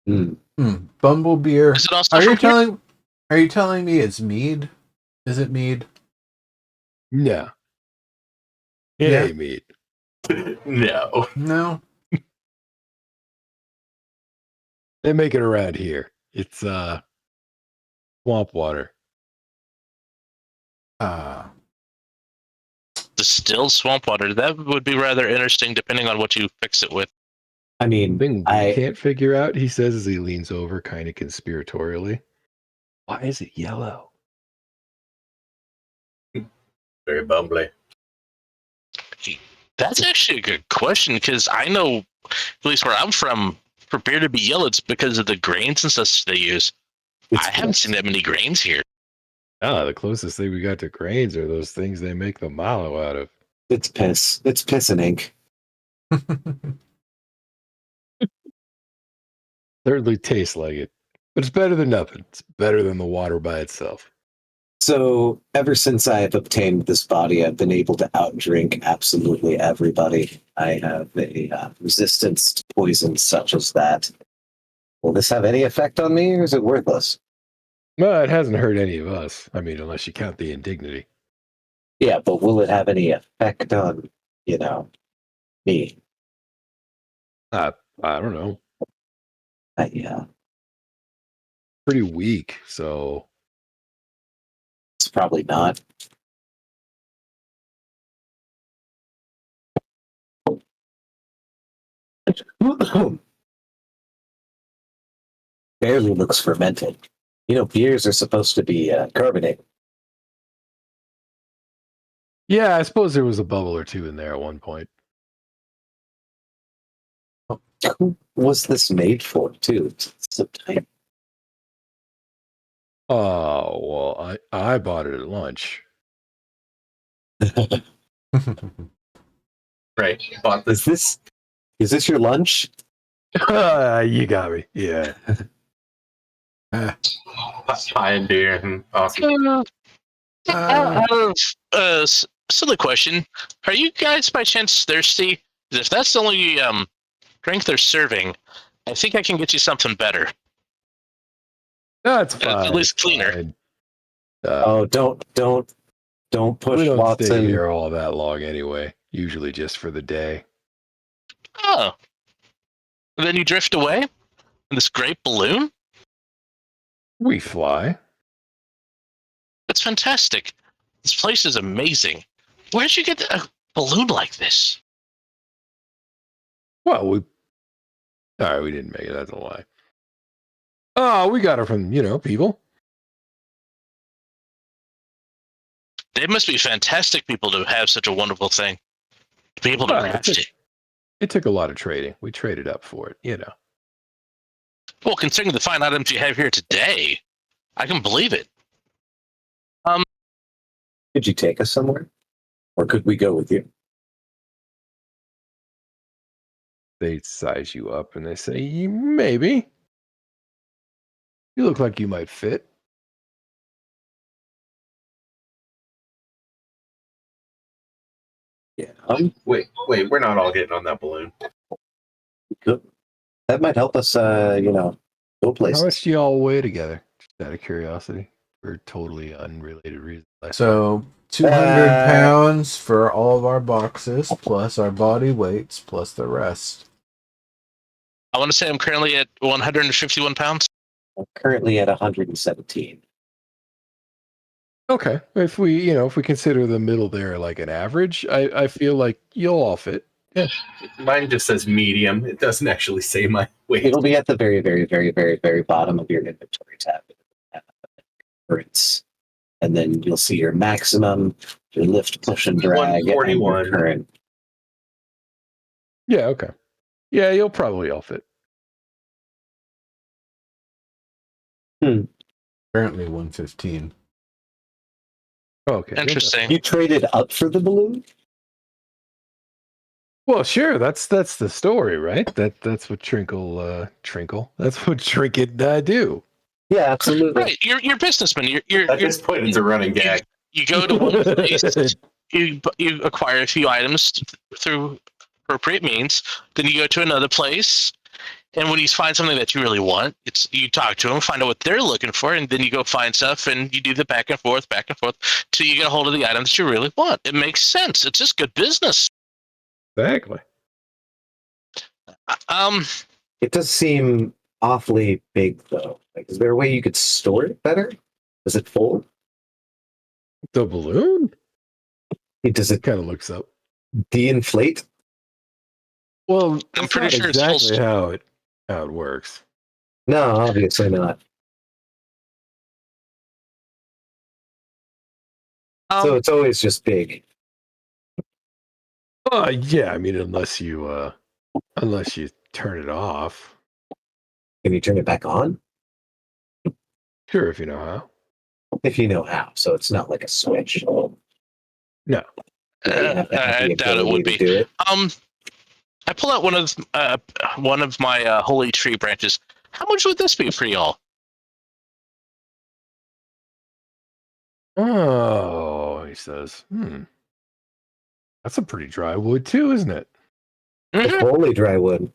Bumblebeer. Is it also Are you from here? telling me it's mead? Is it mead? No. It Yeah. ain't meat. No. No. They make it around here. It's swamp water. Distilled swamp water. That would be rather interesting depending on what you fix it with. I mean, Thing we can't figure out, he says as he leans over kind of conspiratorially. Why is it yellow? Very bumbly. That's actually a good question because I know, at least where I'm from, for beer to be yellow, it's because of the grains and stuff they use. I haven't seen that many grains here. The closest thing we got to grains are those things they make the mallow out of. It's piss. It's piss and ink. Certainly tastes like it, but it's better than nothing. It's better than the water by itself. So ever since I have obtained this body, I've been able to outdrink absolutely everybody. I have a resistance to poisons such as that. Will this have any effect on me, or is it worthless? Well, it hasn't hurt any of us. I mean, unless you count the indignity. Yeah, but will it have any effect on, me? I don't know. Yeah, Pretty weak, so it's probably not. Barely looks fermented. Beers are supposed to be carbonated. yeah, I suppose there was a bubble or two in there at one point. Who was this made for, too? It's so tiny. Oh, well, I bought it at lunch. Right. Bought this. Is this your lunch? You got me. Yeah. Pie and beer. Awesome. Silly question. Are you guys by chance thirsty? 'Cause if that's the only drink they're serving, I think I can get you something better. No, it's fine. At least it's cleaner. fine. Don't push We don't Watson. stay here all that long anyway. Usually just for the day. Oh. And then you drift away in this great balloon? We fly. That's fantastic. This place is amazing. Where'd you get a balloon like this? Well, we didn't make it. That's a lie. Oh, we got it from, people. They must be fantastic people to have such a wonderful thing. To be able to craft it. It took a lot of trading. We traded up for it, Well, considering the fine items you have here today, I can believe it. Could you take us somewhere? Or could we go with you? They size you up and they say, maybe. You look like you might fit. Yeah. Wait, we're not all getting on that balloon. That might help us, go places. How much do y'all weigh together? Just out of curiosity. For totally unrelated reasons. So 200 pounds for all of our boxes, plus our body weights, plus the rest. I want to say I'm currently at 151 pounds. I'm currently at 117. Okay. If we consider the middle there like an average, I feel like you'll all fit. Yeah. Mine just says medium. It doesn't actually say my weight. It'll be at the very, very, very, very, very bottom of your inventory tab. And then you'll see your maximum, your lift, push, and drag, and your 141. current. Yeah, okay. Yeah, you'll probably all fit. Currently 115. Okay. Interesting. You traded up for the balloon? Well, sure. That's the story, right? That's what Trinkle. That's what Trinket do. Yeah, absolutely. Right, you're businessman. You're At this point, it's a running gag. You go to one place, you acquire a few items through appropriate means. Then you go to another place, and when you find something that you really want, you talk to them, find out what they're looking for, and then you go find stuff, and you do the back and forth, till you get a hold of the items you really want. It makes sense. It's just good business. Exactly. It does seem awfully big, though. Like, is there a way you could store it better? Is it full? The balloon? Does it Kind of looks up. de-inflate? I'm Well, that's pretty not sure it's exactly full. how it works. No, obviously not. So it's always just big. Yeah. I mean, unless you turn it off. Can you turn it back on? Sure, if you know how. If you know how. So it's not like a switch. No. You have to have I the doubt it ability would to be. do it. I pull out one of my holy tree branches. How much would this be for y'all? Oh, he says. That's a pretty dry wood too, isn't it? It's holy dry wood.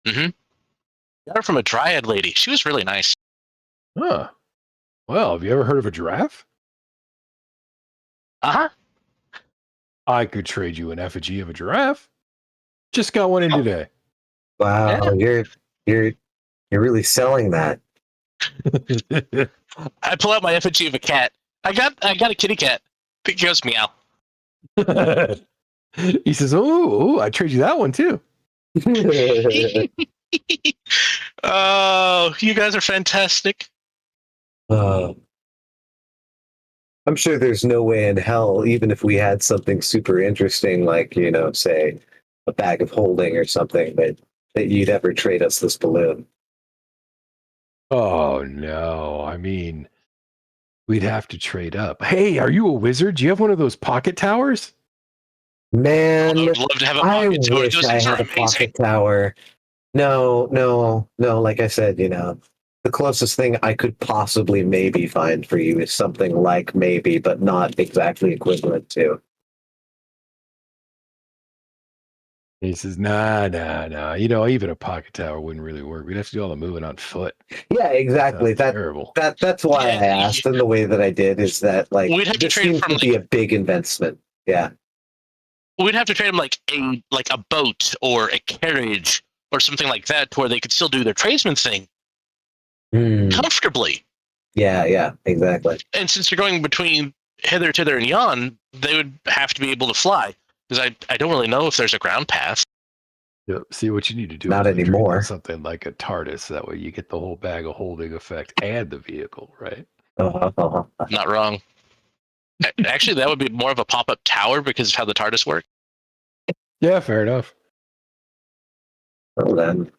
Got it from a dryad lady. She was really nice. Huh. Well, have you ever heard of a giraffe? Uh-huh. I could trade you an effigy of a giraffe. Just got one in today. Wow, Yeah. you're really selling that. I pull out my effigy of a cat. I got a kitty cat. It goes meow. He says, "Oh, I trade you that one too." Oh, you guys are fantastic. I'm sure there's no way in hell, even if we had something super interesting, like, say a bag of holding or something, that you'd ever trade us this balloon. Oh no! I mean, we'd have to trade up. Hey, are you a wizard? Do you have one of those pocket towers? Man, I would love to have a I pocket tower. wish Those I things are had a amazing. pocket tower. No. Like I said, the closest thing I could possibly maybe find for you is something like maybe, but not exactly equivalent to. He says, nah. Even a pocket tower wouldn't really work. We'd have to do all the moving on foot. Yeah, exactly. Sounds terrible. That's why I asked, and the way that I did is that, like, We'd have to this trade seems from, to be a big investment. Yeah. We'd have to trade him like a boat or a carriage or something like that, to where they could still do their tradesman thing Hmm. comfortably. Yeah, exactly. And since you're going between hither, tither, and yon, they would have to be able to fly. Because I don't really know if there's a ground path. Yep. See, what you need to do Not is like, anymore. trade in something like a TARDIS. That way you get the whole bag of holding effect and the vehicle, right? Not wrong. Actually, that would be more of a pop-up tower because of how the TARDIS works. Yeah, fair enough. Well then,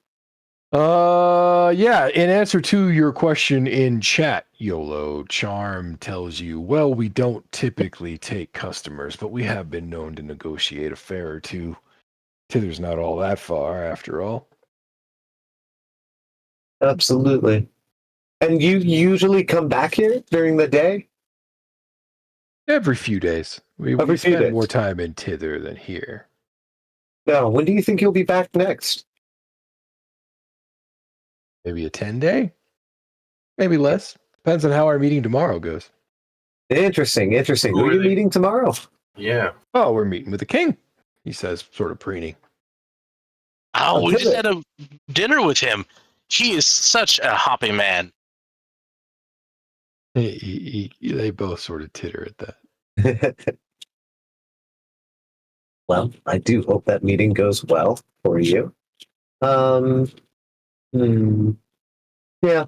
Yeah, in answer to your question in chat, YOLO, Charm tells you, well, we don't typically take customers, but we have been known to negotiate a fare or two. Tither's not all that far, after all. absolutely. And you usually come back here during the day? Every few days. We Every few spend days. more time in Tither than here. No. When do you think you'll be back next? Maybe a 10-day? Maybe less. Depends on how our meeting tomorrow goes. Interesting. Who Who are are you they? meeting tomorrow? Yeah. Oh, we're meeting with the king, he says, sort of preening. Oh, we That's just it. had a dinner with him. He is such a hoppy man. They both sort of titter at that. Well, I do hope that meeting goes well for you. Yeah.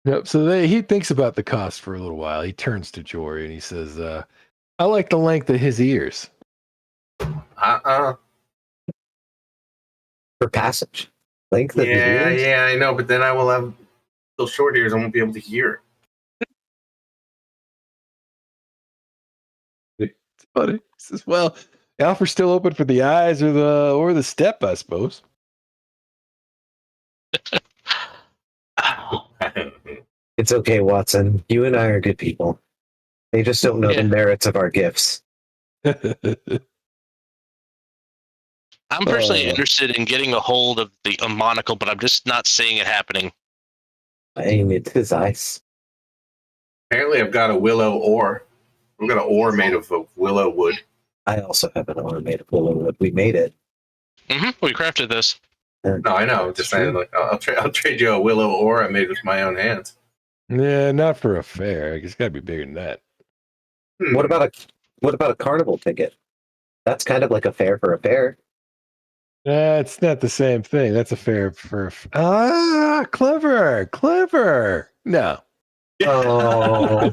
Yep. So he thinks about the cost for a little while. He turns to Jory and he says, I like the length of his ears. Uh-uh. For passage. Length of the ears? Yeah, I know, but then I will have those short ears. I won't be able to hear. It's funny. He says, well, the offer's still open for the eyes or the step, I suppose. It's okay, Watson. You and I are good people. They just don't know Yeah. the merits of our gifts. I'm personally interested in getting a hold of the monocle, but I'm just not seeing it happening. Aim it his eyes. Apparently, I've got a willow oar. I've got an oar made of willow wood. I also have an arm made of willow wood. We made it. We crafted this. No, I know. I'm just saying, like, I'll trade you a willow oar I made with my own hands. Yeah, not for a fair. It's got to be bigger than that. What about a carnival ticket? That's kind of like a fare for a fair. It's not the same thing. That's a fair for. Clever. No. Oh.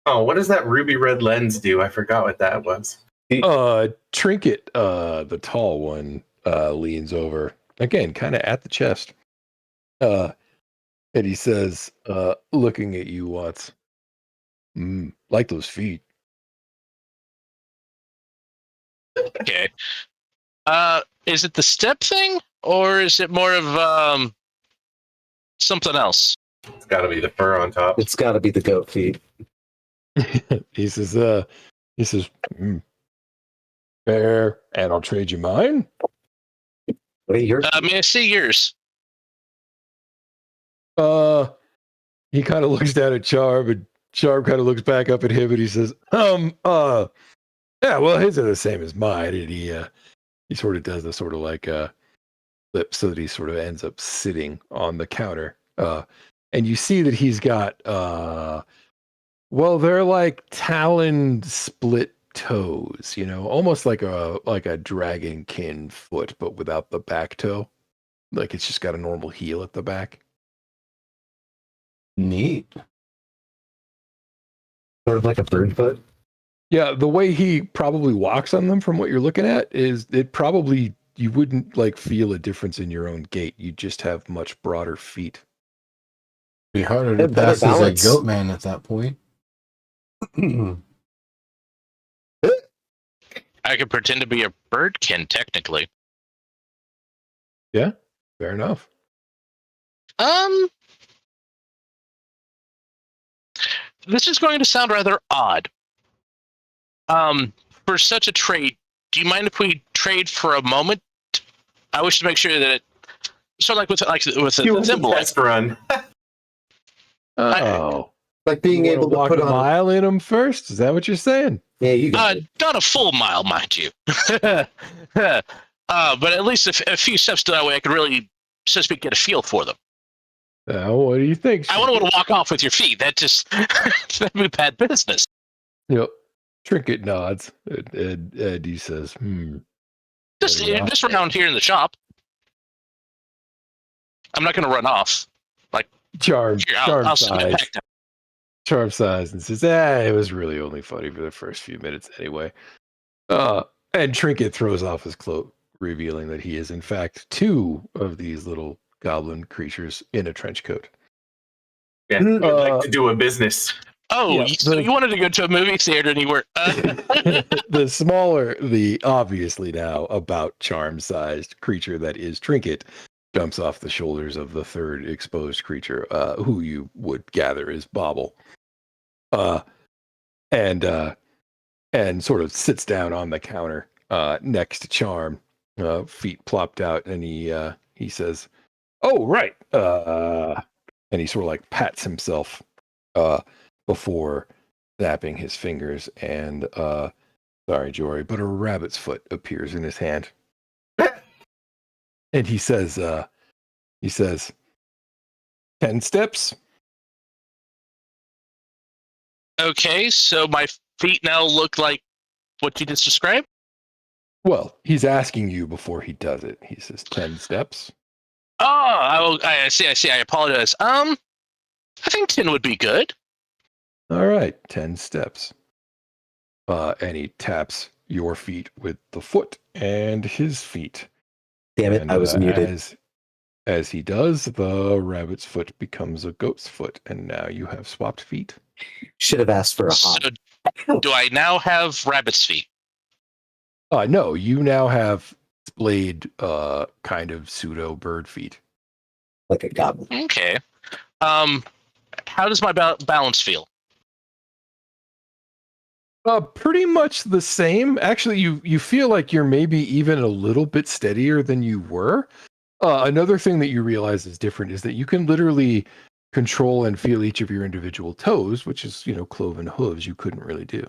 Oh, what does that ruby red lens do? I forgot what that was. Trinket, the tall one, leans over again, kind of at the chest. And he says, looking at you, Watts, like those feet. Okay. Is it the step thing, or is it more of something else? It's got to be the fur on top. It's got to be the goat feet. He says, fair, and I'll trade you mine. What are your May I see yours? He kind of looks down at Charm, and Charm kind of looks back up at him, and he says, yeah, well, his are the same as mine. And he sort of does the sort of like lip so that he sort of ends up sitting on the counter. And you see that he's got well, they're like taloned split toes, almost like a dragonkin foot, but without the back toe. Like it's just got a normal heel at the back. Neat. sort of like a bird foot? Yeah, the way he probably walks on them from what you're looking at is you wouldn't like feel a difference in your own gait. You just have much broader feet. Be harder to Yeah, better pass as a balance. goat man at that point. I could pretend to be a birdkin, technically. Yeah, fair enough. This is going to sound rather odd. For such a trade, do you mind if we trade for a moment? I wish to make sure that sort of like with the You symbol. test run. Oh, Like being You wanna able to walk put a on. mile in them first? Is that what you're saying? Yeah, you got it. Not a full mile, mind you. But at least a few steps that way I could really, so to speak, get a feel for them. What do you think? I wouldn't want to walk off with your feet. That just that'd be bad business. Yep. Trinket nods, and he says, Just Better not. just around here in the shop. I'm not going to run off. Charm Here, I'll send it size. back down. Charm size and says, it was really only funny for the first few minutes anyway. And Trinket throws off his cloak, revealing that he is in fact two of these little goblin creatures in a trench coat. Yeah, we'd like to do a business. Oh, Yeah, so you wanted to go to a movie theater and you were... The smaller, the obviously now about charm-sized creature that is Trinket jumps off the shoulders of the third exposed creature, who you would gather is Bobble, and sort of sits down on the counter next to Charm, feet plopped out, and he says, "Oh, right," and he sort of like pats himself before snapping his fingers, and sorry, Jory, but a rabbit's foot appears in his hand. And he says, 10 steps. Okay, so my feet now look like what you just described? Well, he's asking you before he does it. He says 10 steps. Oh, I see. I apologize. I think 10 would be good. All right, 10 steps. And he taps your feet with the foot and his feet. Damn it, And, I was muted. As he does, the rabbit's foot becomes a goat's foot, and now you have swapped feet. Should have asked for a hot. So, do I now have rabbit's feet? No, you now have splayed kind of pseudo bird feet. Like a goblin. Okay. How does my balance feel? Pretty much the same. Actually, you feel like you're maybe even a little bit steadier than you were. Another thing that you realize is different is that you can literally control and feel each of your individual toes, which is, cloven hooves you couldn't really do.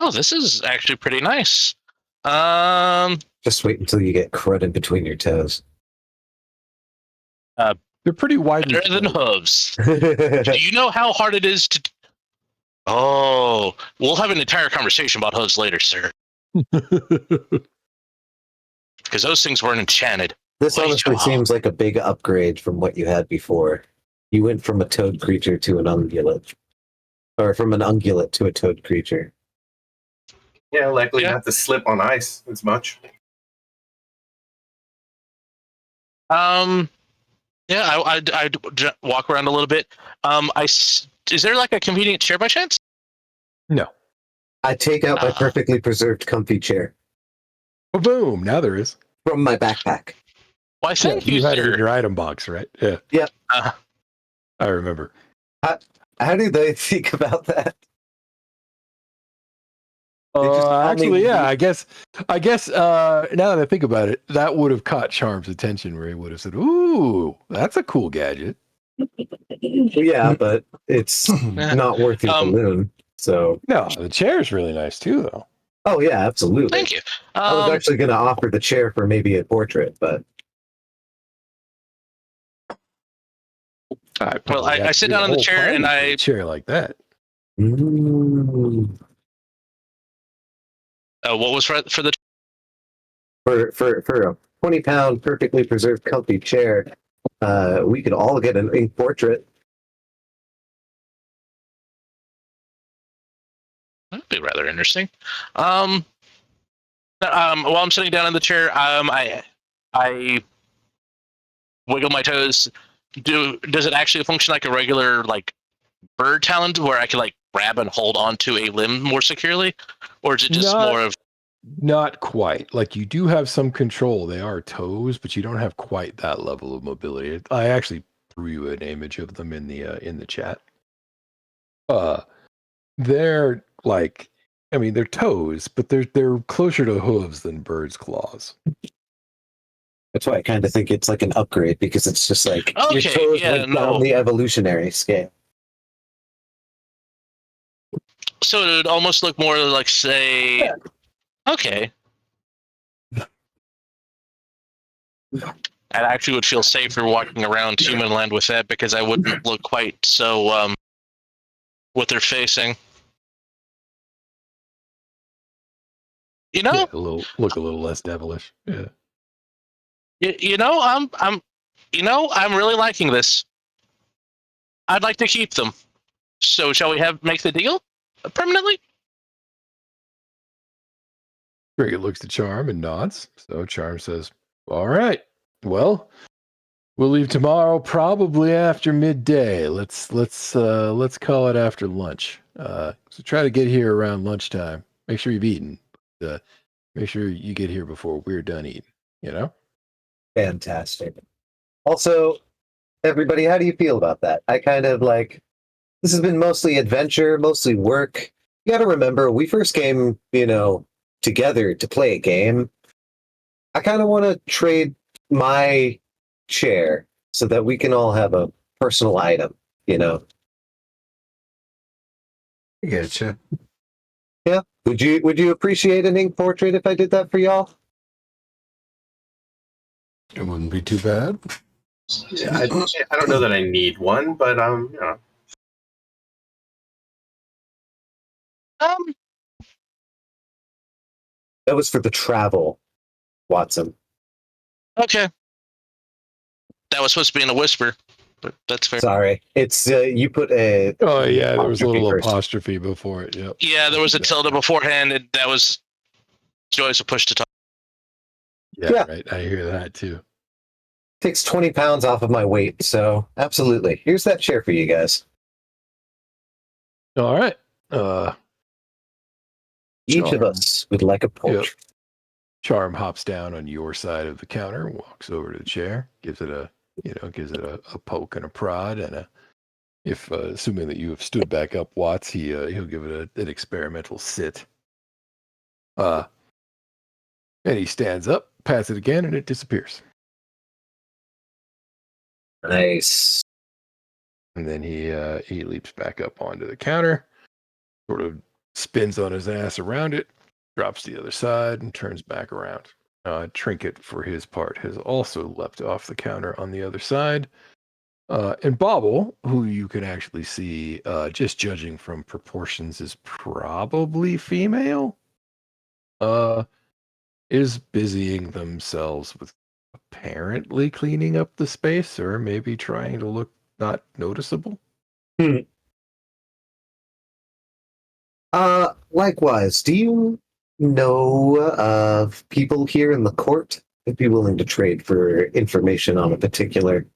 Oh, this is actually pretty nice. Just wait until you get crud in between your toes. They're pretty widely Better than spread. hooves. Do you know how hard it is to... Oh, we'll have an entire conversation about hooves later, sir. Because those things weren't enchanted. This Way honestly too hard. seems like a big upgrade from what you had before. You went from a toad creature to an ungulate. Or from an ungulate to a toad creature. Yeah, likely Yeah. not to slip on ice as much. Yeah, I'd walk around a little bit. Is there like a convenient chair by chance? No. I take out my perfectly preserved comfy chair Boom! Now there is. from my backpack. Why, thank You you, had it in sir. your item box, right? Yeah. Yep. I remember. How do they think about that? They just call me Actually, yeah. weak. I guess. Now that I think about it, that would have caught Charm's attention, where he would have said, "Ooh, that's a cool gadget." Yeah, but it's not worth your balloon. So, No, the chair's really nice too, though. oh yeah, absolutely. Thank you. I was actually going to offer the chair for maybe a portrait, but Well, I sit down in the chair and I... chair like that. mm, what was for the... for a 20-pound perfectly preserved comfy chair, we could all get an ink portrait. That'd be rather interesting. While I'm sitting down in the chair, I wiggle my toes. Does it actually function like a regular like bird talon, where I can like grab and hold onto a limb more securely, or is it just more of... Not quite. Like, you do have some control. They are toes, but you don't have quite that level of mobility. I actually threw you an image of them in the chat. They're like, I mean, they're toes, but they're closer to hooves than birds' claws. That's why I kind of think it's like an upgrade because it's just like your Okay, toes yeah, went no. down the evolutionary scale. So it would almost look more like, say, Yeah. okay. I actually would feel safer walking around human land with that because I wouldn't look quite so what they're facing. You know, Yeah, look a little less devilish. Yeah. I'm really liking this. I'd like to keep them. So shall we make the deal permanently? Cricket looks to Charm and nods. So Charm says, "All right. Well, we'll leave tomorrow, probably after midday. Let's call it after lunch. So try to get here around lunchtime. Make sure you've eaten. Make sure you get here before we're done eating. You know." Fantastic. Also, everybody, how do you feel about that? I kind of like this has been mostly adventure, mostly work. You got to remember, we first came, together to play a game. I kind of want to trade my chair so that we can all have a personal item, I getcha. Yeah. Would you appreciate an ink portrait if I did that for y'all? It wouldn't be too bad. Yeah, I don't know that I need one, but Um, That was for the travel, Watson. okay. That was supposed to be in a whisper, but that's fair. Sorry. It's you put a Oh yeah, there was a little first. apostrophe before it. Yep. Yeah, there was a tilde beforehand, and that was Joy's push to talk. Yeah, right. I hear that too. Takes 20 pounds off of my weight, so absolutely. Here's that chair for you guys. All right. Each of Charm. us would like a portrait. Charm hops down on your side of the counter, walks over to the chair, gives it a poke and a prod, and if assuming that you have stood back up, Watts, he'll give it an experimental sit. And he stands up, pats it again, and it disappears. Nice. And then he leaps back up onto the counter, sort of spins on his ass around it, drops to the other side, and turns back around. Trinket, for his part, has also leapt off the counter on the other side. And Bobble, who you can actually see, just judging from proportions, is probably female, is busying themselves with apparently cleaning up the space or maybe trying to look not noticeable. Likewise, do you know of people here in the court that'd be willing to trade for information on a particular?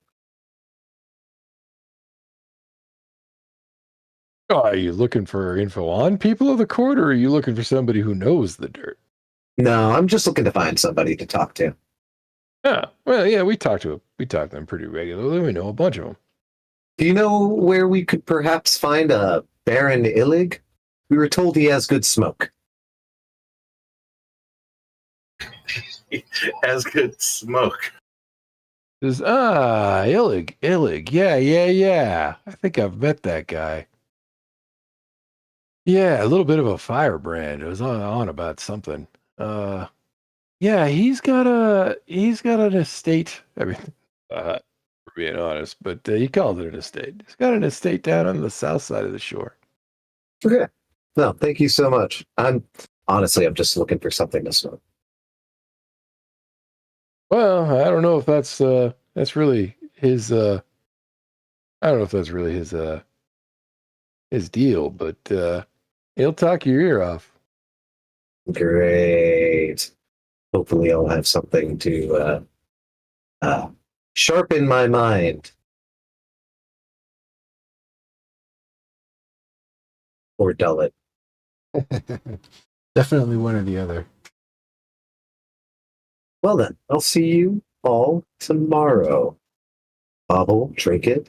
Oh, are you looking for info on people of the court, or are you looking for somebody who knows the dirt? No, I'm just looking to find somebody to talk to. Yeah, well, yeah, we talk to them pretty regularly. We know a bunch of them. Do you know where we could perhaps find a Baron Illig? We were told he has good smoke. has good smoke. Illig. Yeah. I think I've met that guy. Yeah, a little bit of a firebrand. It was on about something. Yeah, he's got an estate. I mean, for being honest, but he called it an estate. He's got an estate down on the south side of the shore. Okay. No, thank you so much. I'm just looking for something to smoke. Well, I don't know if that's really his. I don't know if that's really his deal, but he'll talk your ear off. Great. Hopefully, I'll have something to sharpen my mind. Or dull it. Definitely one or the other. Well then, I'll see you all tomorrow. Bobble, Trinket,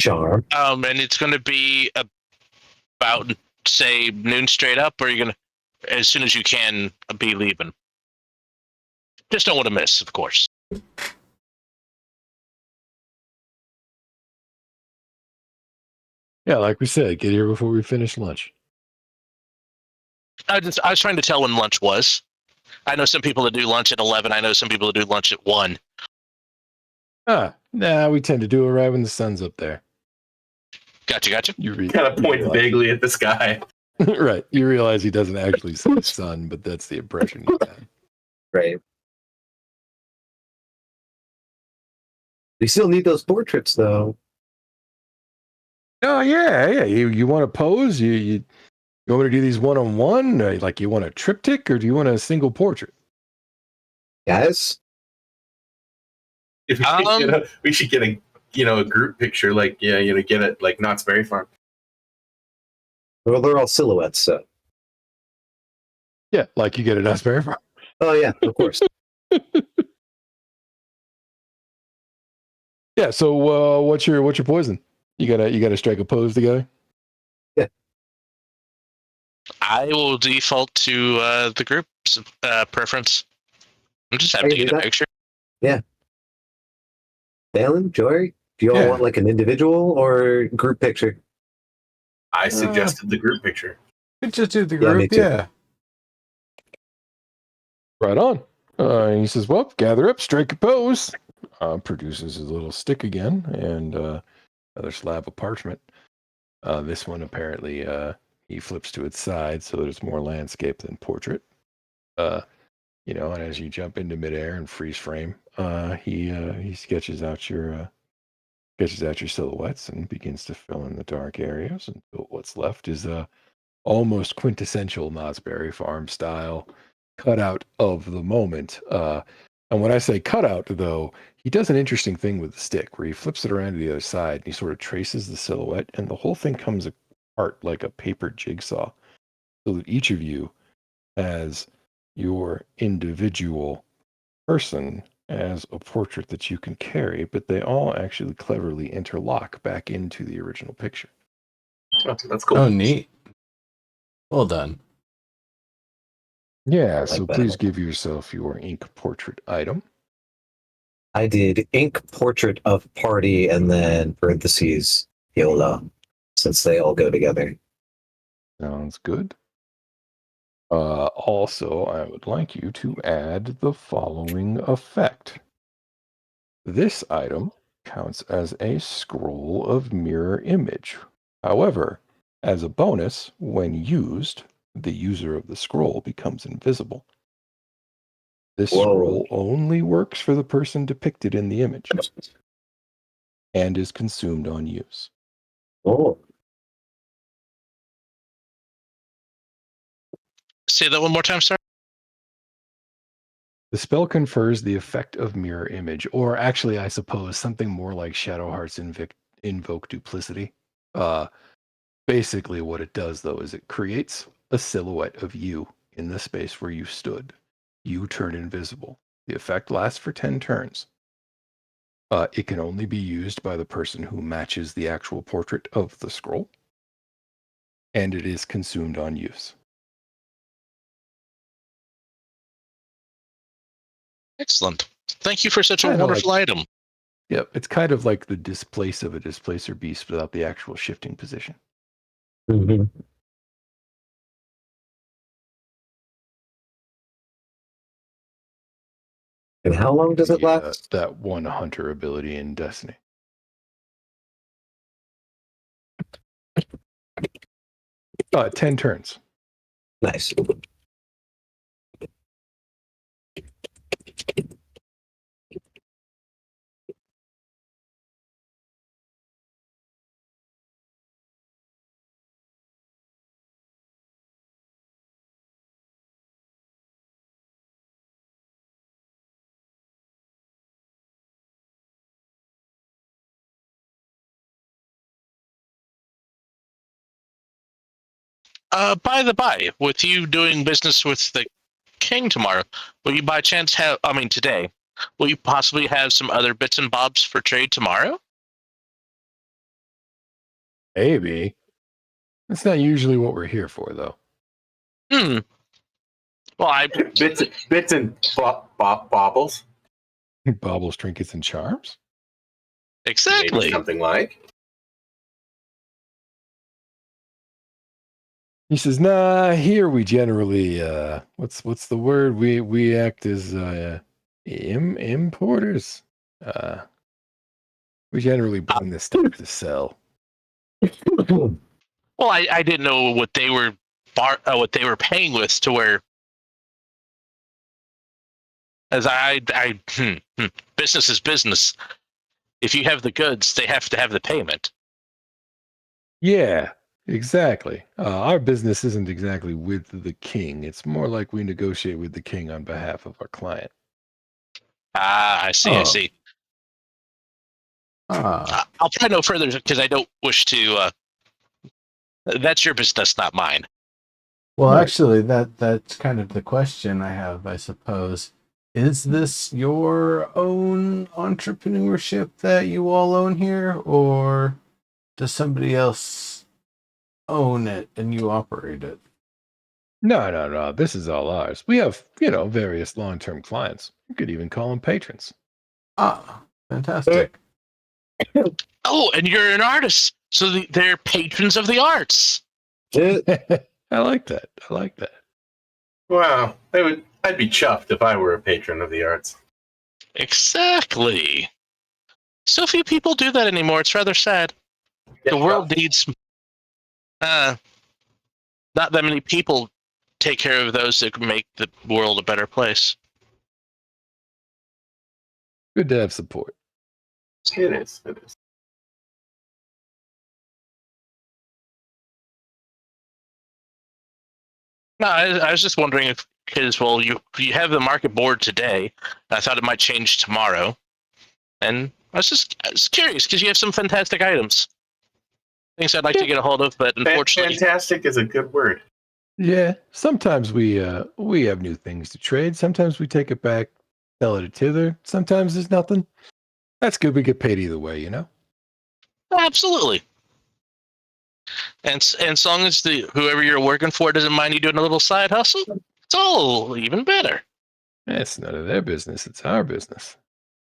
Charm. And it's going to be about, say, noon straight up, or are you going to, as soon as you can, be leaving? Just don't want to miss, of course. Yeah, like we said, get here before we finish lunch. I was trying to tell when lunch was. I know some people that do lunch at 11. I know some people that do lunch at 1. Nah, we tend to do it right when the sun's up there. Gotcha. Kind of points vaguely at the sky. Right. You realize he doesn't actually see the sun, but that's the impression you have. Right. We still need those portraits, though. Oh yeah. You want to pose? You want to do these one-on-one? Like you want a triptych, or do you want a single portrait? Guys? If we should get a a group picture, like get it like Knott's Berry Farm. Well, they're all silhouettes, so. Yeah, like you get a Raspberry Farm. Oh, yeah, of course. Yeah. So, what's your poison? You gotta strike a pose together. Yeah. I will default to the group's preference. I'm just happy to get a picture. Yeah. Dalen, Jory, do you all want like an individual or group picture? I suggested the group picture. Just do the group, me too. yeah. Right on. He says, "Well, gather up, strike a pose." Produces his little stick again and another slab of parchment. This one apparently he flips to its side so that it's more landscape than portrait. And as you jump into midair and freeze frame, he sketches out your silhouettes and begins to fill in the dark areas until what's left is a almost quintessential Knott's Berry Farm style cutout of the moment. And when I say cutout, though, he does an interesting thing with the stick where he flips it around to the other side and he sort of traces the silhouette, and the whole thing comes apart like a paper jigsaw, so that each of you has your individual person as a portrait that you can carry, but they all actually cleverly interlock back into the original picture. Oh, that's cool. Oh, neat. Well done. Yeah, so please give yourself your ink portrait item. I did ink portrait of party and then parentheses YOLO, since they all go together. Sounds good. Also, I would like you to add the following effect. This item counts as a scroll of mirror image. However, as a bonus, when used, the user of the scroll becomes invisible. This scroll only works for the person depicted in the image and is consumed on use. Oh. Say that one more time, sir. The spell confers the effect of mirror image, or actually, I suppose, something more like Shadowheart's invoke duplicity. Basically, what it does, though, is it creates a silhouette of you in the space where you stood. You turn invisible. The effect lasts for 10 turns. It can only be used by the person who matches the actual portrait of the scroll, and it is consumed on use. Excellent. Thank you for such a wonderful item. Yep, it's kind of like the displace of a displacer beast without the actual shifting position. Mm-hmm. And how long does it last? That one hunter ability in Destiny. Uh, 10 turns. Nice. By the by, with you doing business with the king tomorrow, will you by chance today, will you possibly have some other bits and bobs for trade tomorrow? Maybe. That's not usually what we're here for, though. Well, Well, bits and baubles. Baubles, trinkets, and charms. Maybe exactly. something like. He says, "Nah, here we generally what's the word? We act as importers. We generally bring this stuff to sell." Well, I didn't know what they were paying with to where, as business is business. If you have the goods, they have to have the payment. Yeah, exactly. Our business isn't exactly with the king. It's more like we negotiate with the king on behalf of our client. Ah, I see. I Oh. see. Ah, I'll try no further because I don't wish to. That's your business, not mine. well, Right. actually, that's kind of the question I have, I suppose. Is this your own entrepreneurship that you all own here, or does somebody else own it and you operate it? No. This is all ours. We have, various long-term clients. You could even call them patrons. Ah, fantastic. Oh, and you're an artist, so they're patrons of the arts. I like that. Wow, I'd be chuffed if I were a patron of the arts. Exactly. So few people do that anymore. It's rather sad. The world needs. Not that many people take care of those that can make the world a better place. Good to have support. It is. It is. No, I was just wondering if, because you have the market board today. I thought it might change tomorrow, and I was curious because you have some fantastic items. Things I'd like to get a hold of, but unfortunately, Fantastic is a good word. Yeah, sometimes we have new things to trade. Sometimes we take it back, sell it at tither. Sometimes there's nothing. That's good. We get paid either way, you know. absolutely. And as long as whoever you're working for doesn't mind you doing a little side hustle, it's all even better. It's none of their business. It's our business.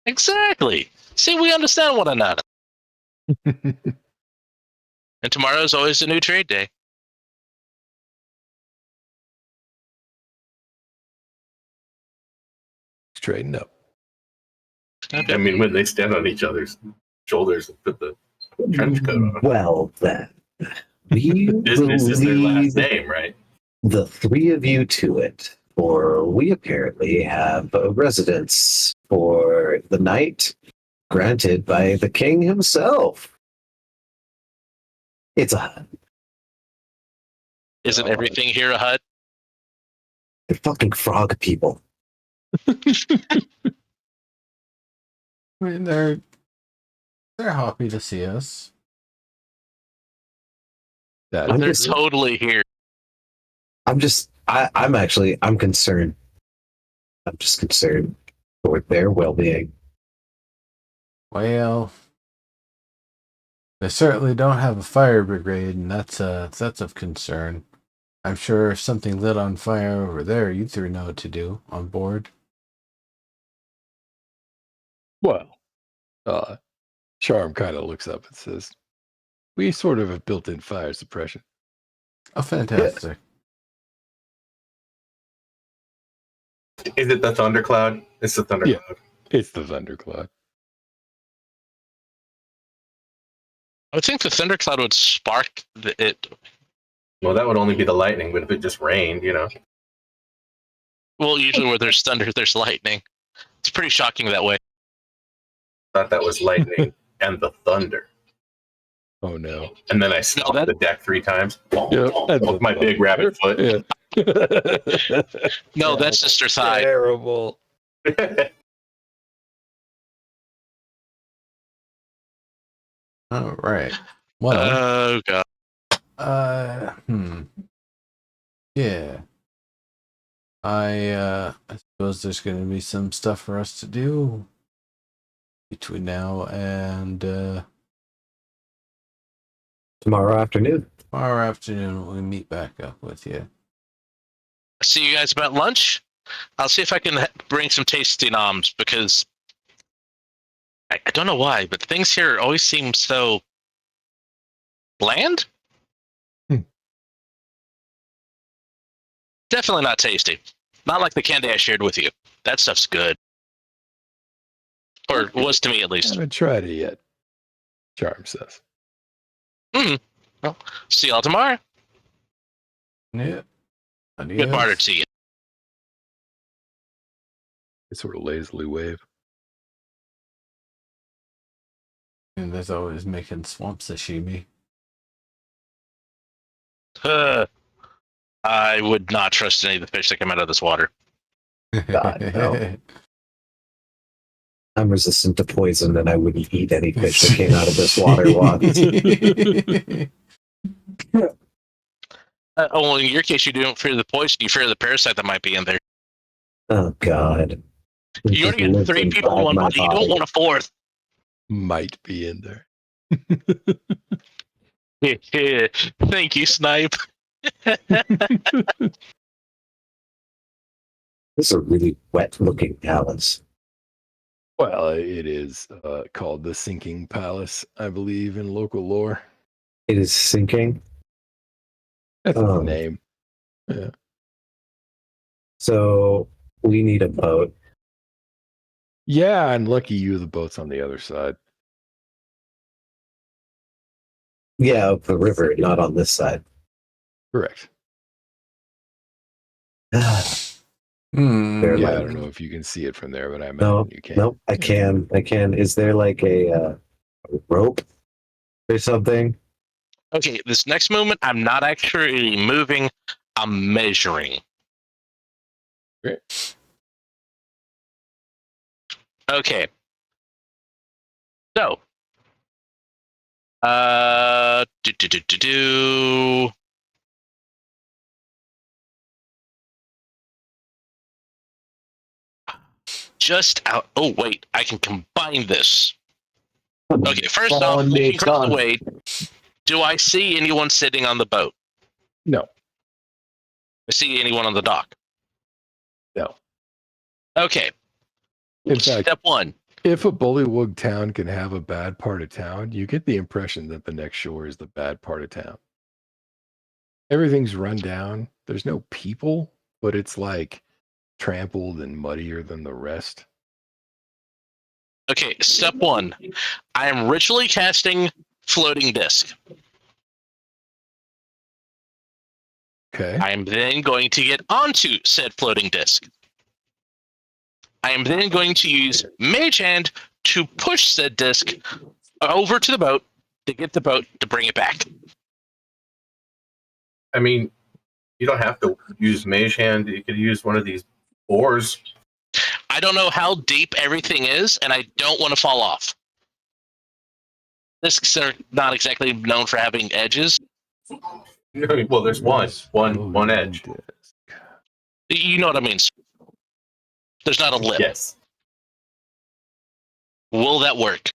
Exactly. See, we understand one another. And tomorrow's always a new trade day. Trading up. Okay. I mean, when they stand on each other's shoulders and put the trench coat on. Well, then, we Business will is their last lead name, right? the three of you to it, for we apparently have a residence for the night granted by the king himself. It's a hut. Isn't everything here a hut? They're fucking frog people. I mean, they're happy to see us. I'm They're just- totally here. I'm concerned. I'm just concerned for their well-being. Well, they certainly don't have a fire brigade, and that's of concern. I'm sure if something lit on fire over there, you three know what to do on board. Well, Charm kind of looks up and says, "We sort of have built-in fire suppression." Oh, fantastic. Is it the Thundercloud? It's the Thundercloud. Yeah. It's the Thundercloud. I would think the thundercloud would spark it. Well, that would only be the lightning, but if it just rained, Well, usually where there's thunder, there's lightning. It's pretty shocking that way. thought that was lightning and the thunder. Oh no. And then I stomped the deck 3 times. With my big rabbit foot. Yeah. No, that's just her thigh. Terrible. All right. Well, Oh god. yeah. I suppose there's going to be some stuff for us to do between now and Tomorrow afternoon. tomorrow afternoon when we meet back up with you. see you guys about lunch. I'll see if I can bring some tasty noms because I don't know why, but things here always seem so bland. Definitely not tasty. Not like the candy I shared with you. That stuff's good. Or was to me at I least. haven't tried it yet. Charm says. Well, see y'all tomorrow. Yeah. Good barter to you. They sort of lazily wave. And there's always making swamp sashimi. I would not trust any of the fish that come out of this water. God, no. I'm resistant to poison, and I wouldn't eat any fish that came out of this water once. Well, in your case, you don't fear the poison, you fear the parasite that might be in there. Oh, God. You already got 3 people in one body. You don't want a 4th. Might be in there. Thank you, Snipe. This is a really wet-looking palace. Well, it is called the Sinking Palace, I believe, in local lore. It is sinking. That's the name. Yeah. So we need a boat. Yeah, and lucky you, the boat's on the other side. Yeah, of the river, not on this side. Correct. They're Yeah, like, I don't know if you can see it from there, but I imagine no, you can. no, I can. Is there like a rope or something? Okay, this next movement, I'm not actually moving. I'm measuring. Great. Okay. So, just out. Oh wait, I can combine this. Okay, first off, looking across the way, do I see anyone sitting on the boat? No. I see anyone on the dock? No. Okay. In fact, Step 1. if a bullywug town can have a bad part of town, you get the impression that the next shore is the bad part of town. Everything's run down. There's no people, but it's like trampled and muddier than the rest. Okay, step 1. I am ritually casting floating disc. Okay. I am then going to get onto said floating disc. I am then going to use Mage Hand to push said disc over to the boat to get the boat to bring it back. I mean, you don't have to use Mage Hand. You could use one of these oars. I don't know how deep everything is, and I don't want to fall off. Discs are not exactly known for having edges. Well, there's one edge. You know what I mean. There's not a lip. Yes. Will that work?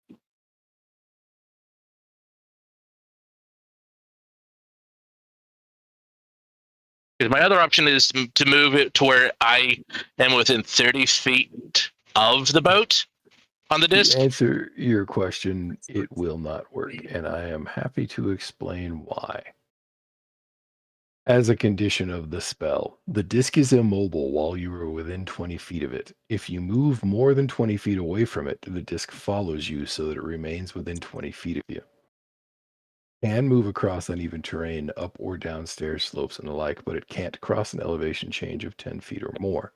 Because my other option is to move it to where I am within 30 feet of the boat on the disc. To answer your question, it will not work, and I am happy to explain why. As a condition of the spell, the disc is immobile while you are within 20 feet of it. If you move more than 20 feet away from it, the disc follows you so that it remains within 20 feet of you. It can move across uneven terrain, up or down stairs, slopes, and the like, but it can't cross an elevation change of 10 feet or more.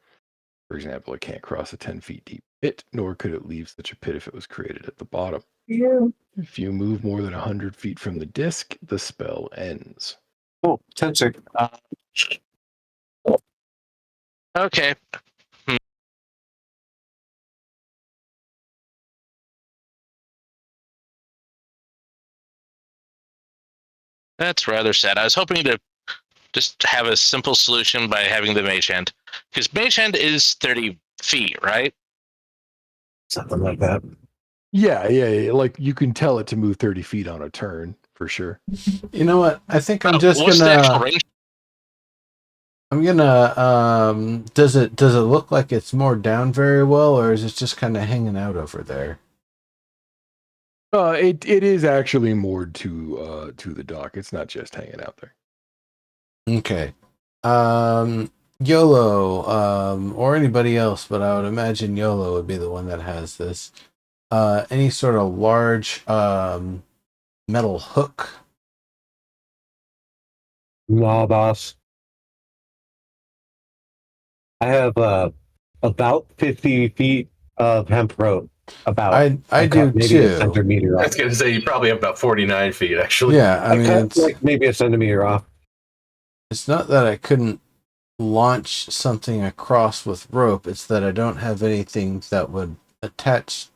For example, it can't cross a 10 feet deep pit, nor could it leave such a pit if it was created at the bottom. Yeah. If you move more than 100 feet from the disc, the spell ends. Oh, 10 seconds. Okay. That's rather sad. I was hoping to just have a simple solution by having the Mage Hand. Because Mage Hand is 30 feet, right? Something like that. Yeah. Like you can tell it to move 30 feet on a turn for sure. You know what? I think I'm What's the actual gonna. range? I'm gonna. Does it look like it's moored down very well, or is it just kind of hanging out over there? It is actually moored to the dock. It's not just hanging out there. Okay. YOLO, or anybody else, but I would imagine YOLO would be the one that has this. Any sort of large metal hook. No, boss. I have about 50 feet of hemp rope. About I do cut maybe too. a centimeter I off. was going to say you probably have about 49 feet, actually. Yeah, I mean, cut it's like maybe a centimeter off. it's not that I couldn't launch something across with rope. It's that I don't have anything that would attach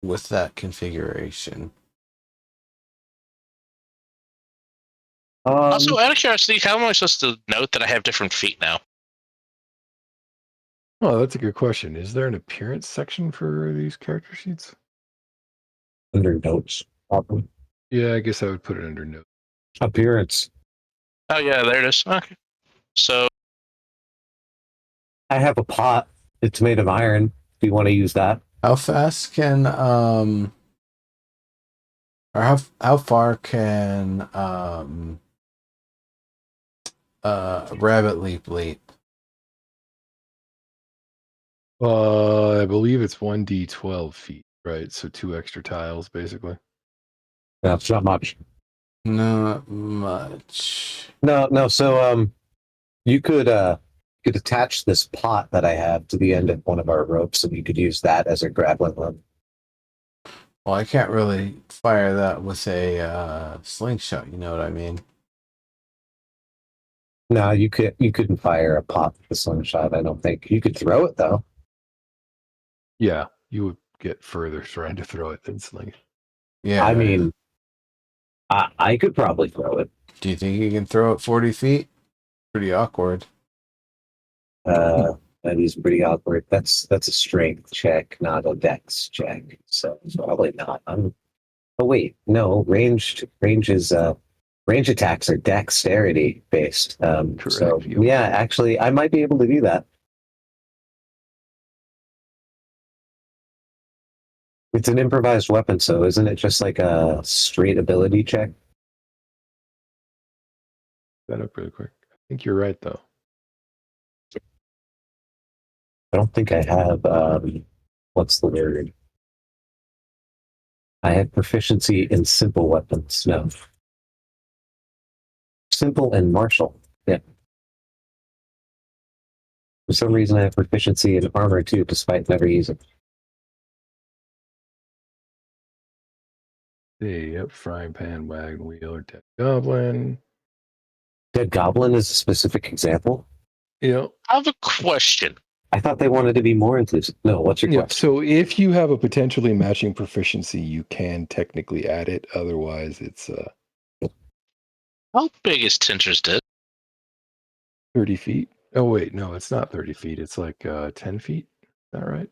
with that configuration. Also, out of curiosity, how am I supposed to note that I have different feet now? Oh, that's a good question. Is there an appearance section for these character sheets? Under notes, probably. Yeah, I guess I would put it under note. Appearance. Oh yeah, there it is. Okay. So I have a pot. It's made of iron. If you want to use that. How fast can or how far can rabbit leap? I believe it's 1d12 feet, right? So 2 extra tiles, basically. That's not much. Not much. No. So you could attach this pot that I have to the end of one of our ropes, and you could use that as a grappling hook. Well, I can't really fire that with a slingshot. You know what I mean? No, you couldn't fire a pot with a slingshot. I don't think you could throw it though. Yeah, you would get further trying to throw it than sling. Yeah. I mean, I could probably throw it. Do you think you can throw it 40 feet? Pretty awkward. That is pretty awkward. That's a strength check, not a dex check. So it's probably not. Oh wait, no. Range attacks are dexterity based. So Correct. yeah, actually, I might be able to do that. It's an improvised weapon, so isn't it just like a straight ability check? That up really quick. I think you're right, though. I don't think I have. What's the word? I have proficiency in simple weapons. No. Simple and martial. Yeah. For some reason, I have proficiency in armor too, despite never using. Hey, yep, frying pan, wagon wheel, or dead goblin. Dead Goblin is a specific example. Yep. I have a question. I thought they wanted to be more inclusive. No, what's your Yeah. question? So if you have a potentially matching proficiency, you can technically add it. Otherwise, it's How big is Tinter's disc? 30 feet. Oh wait, no, it's not 30 feet. It's like 10 feet. Is that right?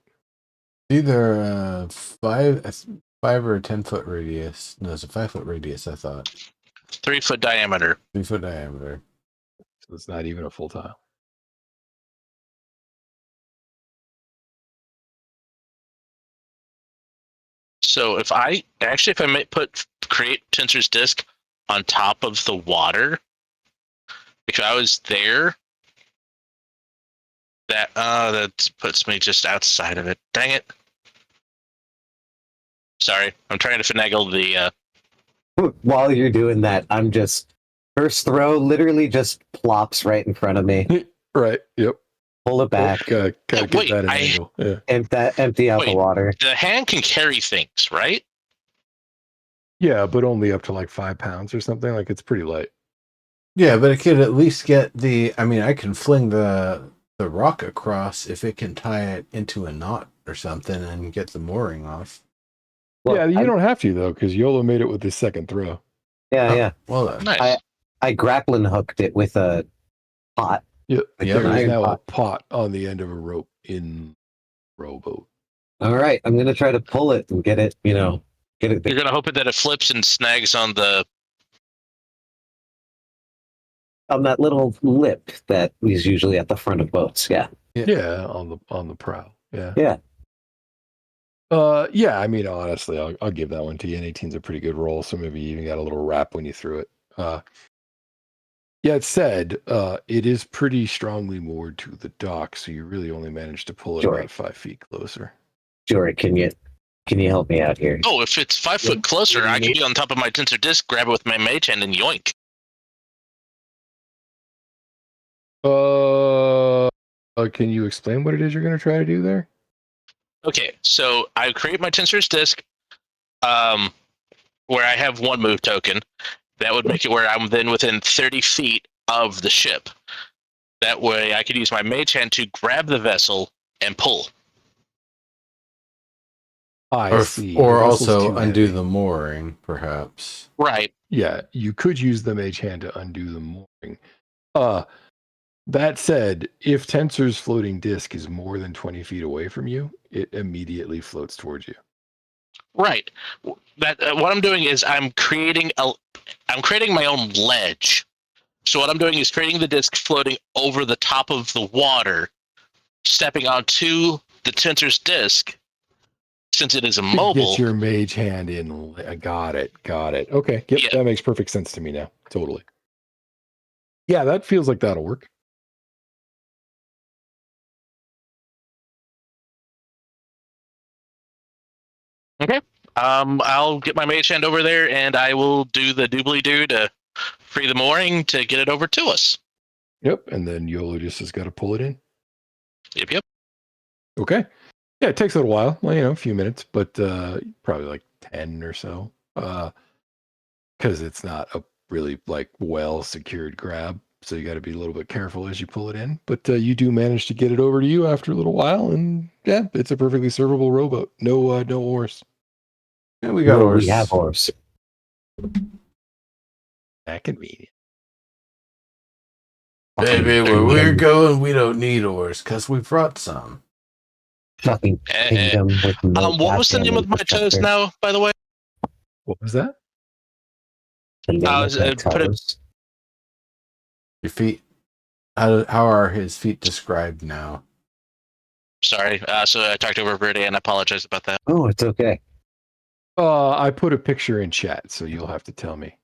Either 5 or 10 foot radius. No, it's a 5 foot radius, I thought. 3 foot diameter. 3 foot diameter. So it's not even a full tile. So if I might create Tinter's disc on top of the water, if I was there, that puts me just outside of it. Dang it. Sorry, I'm trying to finagle the While you're doing that, I'm just first throw literally just plops right in front of me. Right. Yep. Pull it back, Gotta get wait, that at an angle. Yeah. empty out the Wait. water. the hand can carry things, right? Yeah, but only up to like 5 pounds or something. Like it's pretty light. Yeah, but it could at least get the. I mean, I can fling the rock across if it can tie it into a knot or something and get the mooring off. Well, yeah, you don't have to though, because YOLO made it with his second throw. Yeah. Well then. Nice. I grappling hooked it with a pot. Yep. Like Yeah, an There is iron now a pot. pot on the end of a rope in rowboat. All right, I'm gonna try to pull it and get it. Get it. You're gonna hope that it flips and snags on the On that little lip that is usually at the front of boats. Yeah. Yeah, on the prow. Yeah. Yeah. Yeah. I mean, honestly, I'll give that one to you. An 18's a pretty good roll, so maybe you even got a little wrap when you threw it. Yeah, it said it is pretty strongly moored to the dock, so you really only managed to pull it Sure. about 5 feet closer. Jory, can you help me out here? Oh, if it's 5 foot closer, I can be on top of my tensor disc, grab it with my mage hand, and yoink. Can you explain what it is you're going to try to do there? Okay, so I create my tensor's disc, where I have one move token. That would make it where I'm then within 30 feet of the ship. That way, I could use my mage hand to grab the vessel and pull. I see. Or The vessel's also too undo heavy. the mooring, perhaps. Right. Yeah, you could use the mage hand to undo the mooring. That said, if Tensor's floating disc is more than 20 feet away from you, it immediately floats towards you. Right. That what I'm doing is I'm creating my own ledge. So what I'm doing is creating the disc floating over the top of the water, stepping onto the tensor's disc. Since it is immobile, Get your mage hand in. Got it. Okay. Yep, Yeah. that makes perfect sense to me now. Totally. Yeah, that feels like that'll work. I'll get my mage hand over there, and I will do the doobly-doo to free the mooring to get it over to us. Yep, and then Yolo just has got to pull it in. Yep. Okay. Yeah, it takes a little while, well, a few minutes, but probably like 10 or so. Because it's not a really like well secured grab, so you got to be a little bit careful as you pull it in. But you do manage to get it over to you after a little while, and yeah, it's a perfectly servable rowboat. No oars. Yeah, we got oars. We have oars. That convenient. Baby, where we're going, we don't need oars because we brought some. Fucking kingdom with no What was the name goddamn of my toes infrastructure. now, by the way? What was that? The name of my put it- toes. Your feet. How are his feet described now? Sorry. So I talked over Verde, and I apologize about that. Oh, it's okay. I put a picture in chat, so you'll have to tell me.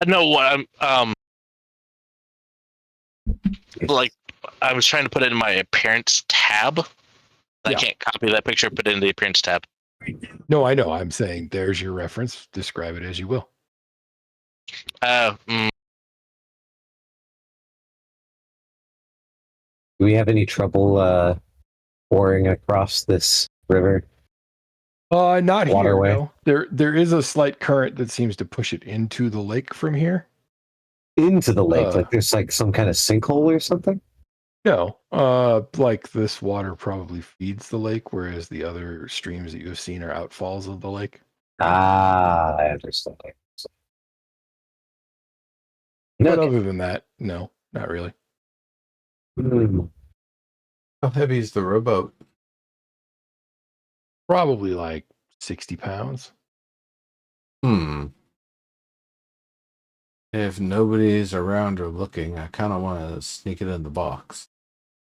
No, what I'm like I was trying to put it in my appearance tab. I Yeah. can't copy that picture, put it in the appearance tab. No, I know. I'm saying there's your reference. Describe it as you will. Do we have any trouble oaring across this river? Not Waterway. here. No. There is a slight current that seems to push it into the lake from here. Into the lake? Uh. Like there's like some kind of sinkhole or something? No, like this water probably feeds the lake, whereas the other streams that you've seen are outfalls of the lake. Ah, I understand. But Okay. other than that, no, not really. Hmm. How heavy is the rowboat? Probably like 60 pounds. If nobody's around or looking, I kind of want to sneak it in the box.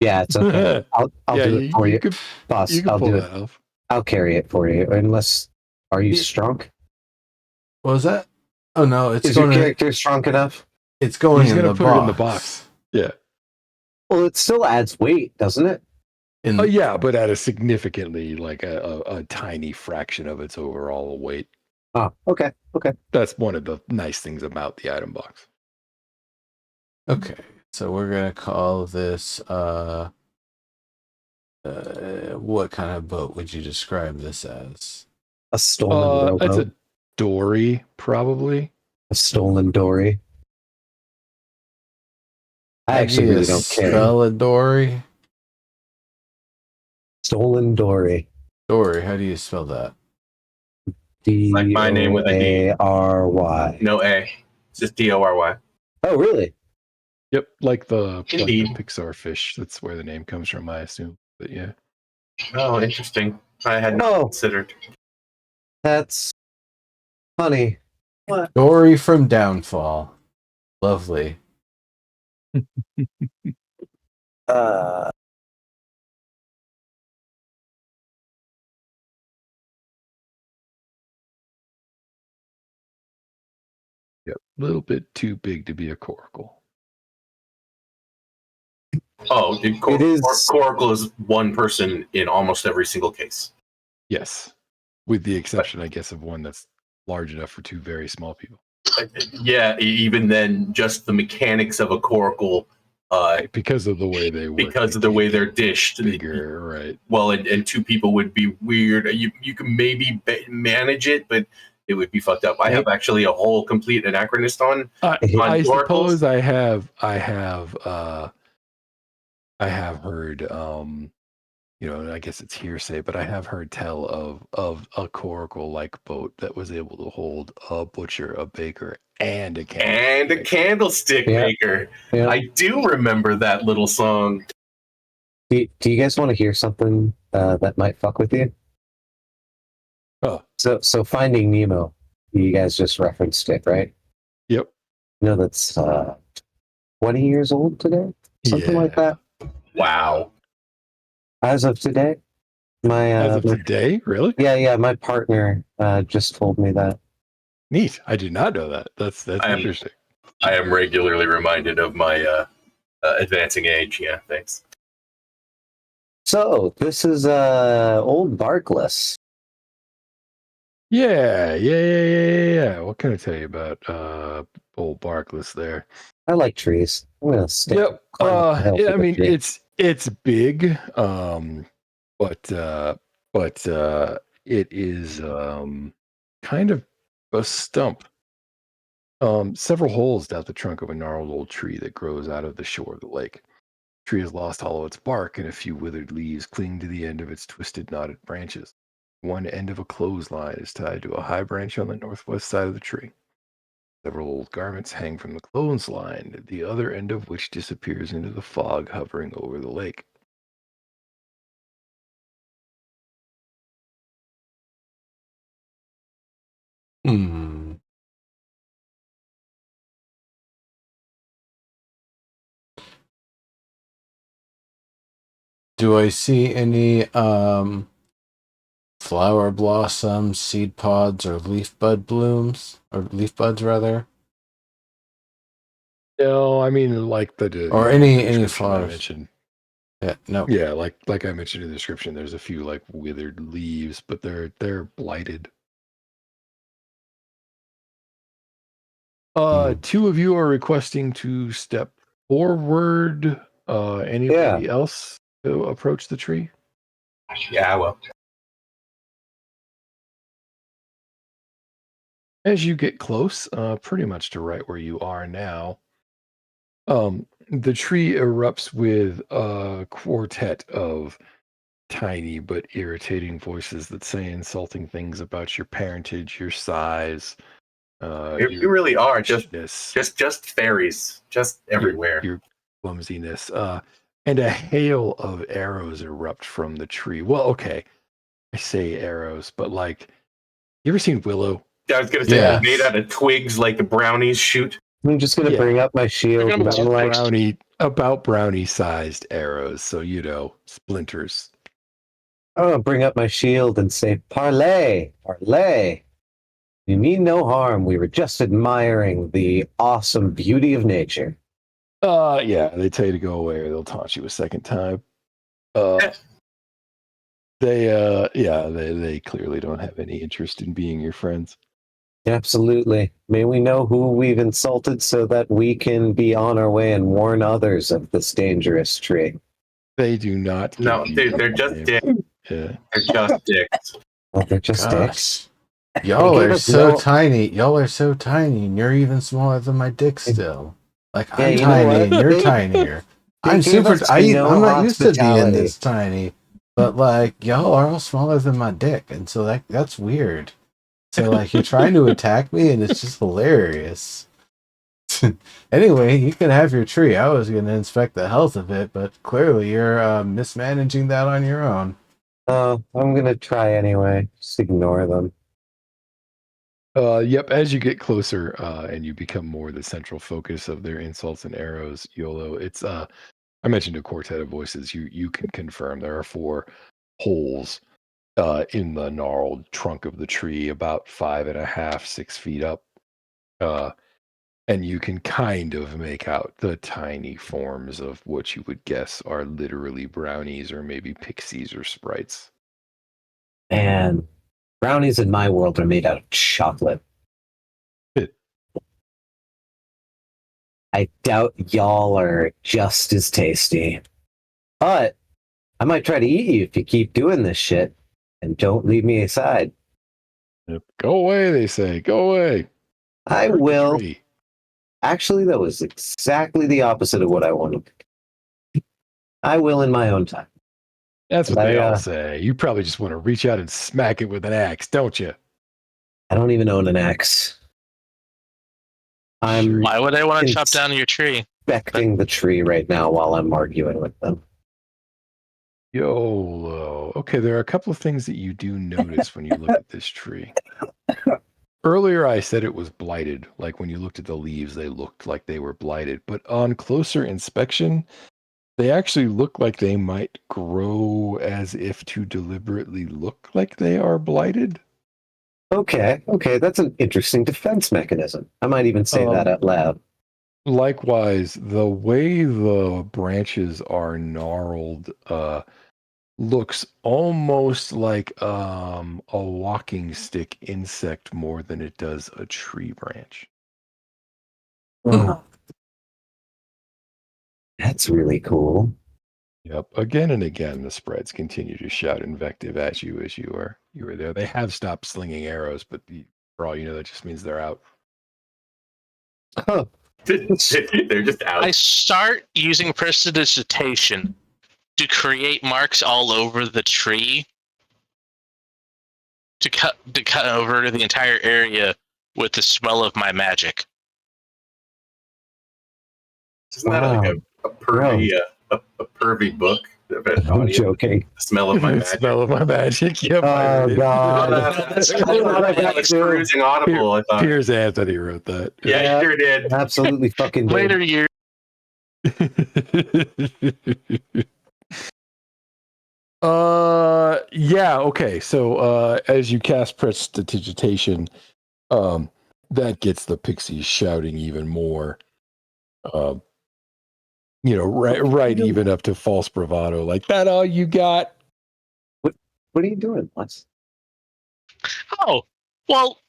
Yeah, it's okay. I'll Yeah, do it for you, could, boss. you could I'll pull do that it. off. I'll carry it for you. Unless, are you Yeah. strong? What was that? Oh no, it's Is your going. character strong enough? It's going He's in gonna the put box. it in the box. Yeah. Well, it still adds weight, doesn't it? Yeah, but at a significantly like a tiny fraction of its overall weight. Oh, okay. That's one of the nice things about the item box. Okay, so we're gonna call this. What kind of boat would you describe this as? A stolen rowboat. It's a dory, probably. A stolen dory. I How do actually you really don't care. spell a dory? Stolen dory. Dory. How do you spell that? Like my name with a D. D-O-A-R-Y. No A. It's just D-O-R-Y. Oh, really? Yep, like the Indeed. Pixar fish. That's where the name comes from, I assume. But yeah. Oh, interesting. I had not Oh, considered. that's funny. Story from Downfall. Lovely. Uh, Yep. A little bit too big to be a coracle. Oh, It is- Coracle is one person in almost every single case. Yes. With the exception, I guess, of one that's large enough for two very small people. Yeah, even then, just the mechanics of a Coracle, Because of the way they work. because of the way they're dished. Bigger, right. Well, and two people would be weird. You can maybe manage it, but it would be fucked up. I have actually a whole complete anachronist on I oracles. suppose I have heard I guess it's hearsay, but I have heard tell of a coracle like boat that was able to hold a butcher, a baker, and a candlestick Yeah. maker. yeah. I do remember that little song. Do you guys want to hear something that might fuck with you? Oh. So Finding Nemo, you guys just referenced it, right? Yep. No, that's 20 years old today, something like that. Wow. As of today, As of today, really? Yeah, my partner just told me that. Neat. I did not know that. That's interesting. I am regularly reminded of my advancing age. Yeah, thanks. So this is old Barkless. Yeah. What can I tell you about old Barkless there? I like trees. I'm gonna stick. Yep. I mean, tree. it's big, but it is kind of a stump. Several holes down the trunk of a gnarled old tree that grows out of the shore of the lake. The tree has lost all of its bark, and a few withered leaves cling to the end of its twisted, knotted branches. One end of a clothesline is tied to a high branch on the northwest side of the tree. Several old garments hang from the clothesline, the other end of which disappears into the fog hovering over the lake. Hmm. Do I see any flower blossoms, seed pods, or leaf bud blooms, or leaf buds rather? No, I mean like the Or the any description I flowers. mentioned. Yeah, no. Yeah, like I mentioned in the description, there's a few like withered leaves, but they're blighted. Two of you are requesting to step forward. Anybody else to approach the tree? Yeah, well, As you get close, pretty much to right where you are now, the tree erupts with a quartet of tiny but irritating voices that say insulting things about your parentage, your size, you really are clumsiness, just fairies, just everywhere. your clumsiness, and a hail of arrows erupt from the tree. Well, okay, I say arrows, but like, you ever seen Willow? I was gonna say Yes. made out of twigs like the brownies shoot. I'm just gonna bring up my shield. They're gonna And I'm like, Brownie-sized arrows, so splinters. I'm gonna bring up my shield and say, "Parley, parley. You mean no harm. We were just admiring the awesome beauty of nature." Yeah, they tell you to go away or they'll taunt you a second time. They clearly don't have any interest in being your friends. Absolutely. May we know who we've insulted so that we can be on our way and warn others of this dangerous tree. They do not. No, give you dude, they're a just name. dicks. Yeah. They're just dicks. Oh, they're just Gosh. dicks. Y'all They gave are us so no- tiny. Y'all are so tiny, and you're even smaller than my dick still. Like, Yeah, I'm you know tiny what? and you're They- tinier. they I'm gave super. us I'm no not used to being hospitality. this tiny, but like y'all are all smaller than my dick, and so that's weird. So like you're trying to attack me, and it's just hilarious. Anyway, you can have your tree. I was going to inspect the health of it, but clearly you're mismanaging that on your own. I'm gonna try anyway. Just ignore them. Yep. As you get closer, and you become more the central focus of their insults and arrows, YOLO. It's I mentioned a quartet of voices. You can confirm there are 4 holes in the gnarled trunk of the tree, about 5.5, 6 feet up. And you can kind of make out the tiny forms of what you would guess are literally brownies or maybe pixies or sprites. And brownies in my world are made out of chocolate. I doubt y'all are just as tasty. But I might try to eat you if you keep doing this shit and don't leave me aside. Yep. Go away, they say. Go away. I Hurt the will. tree. Actually, that was exactly the opposite of what I wanted. I will in my own time. That's what But they all say. You probably just want to reach out and smack it with an axe, don't you? I don't even own an axe. I'm Why would I want to chop down your tree? inspecting the tree right now while I'm arguing with them. YOLO. Okay, there are a couple of things that you do notice when you look at this tree. Earlier, I said it was blighted. Like when you looked at the leaves, they looked like they were blighted. But on closer inspection, they actually look like they might grow as if to deliberately look like they are blighted. Okay, that's an interesting defense mechanism. I might even say that out loud. Likewise, the way the branches are gnarled looks almost like a walking stick insect more than it does a tree branch. Oh, that's really cool. Yep. Again and again, the spreads continue to shout invective at you as you were there. They have stopped slinging arrows, but for all you know, that just means they're out. Huh. They're just out. I start using prestidigitation to create marks all over the tree to cut over the entire area with the smell of my magic. Isn't that like a pervy a pervy book? I'm joking. The smell of my The magic. smell of my magic. Yep. I heard Oh it. God! That's That's perusing Audible. I thought. Piers Anthony wrote that. Yeah, you sure did. Absolutely fucking did. Later years. Yeah, okay. So as you cast prestidigitation, that gets the pixies shouting even more. Right even up to false bravado, like that all you got? What are you doing, Les? Oh, well,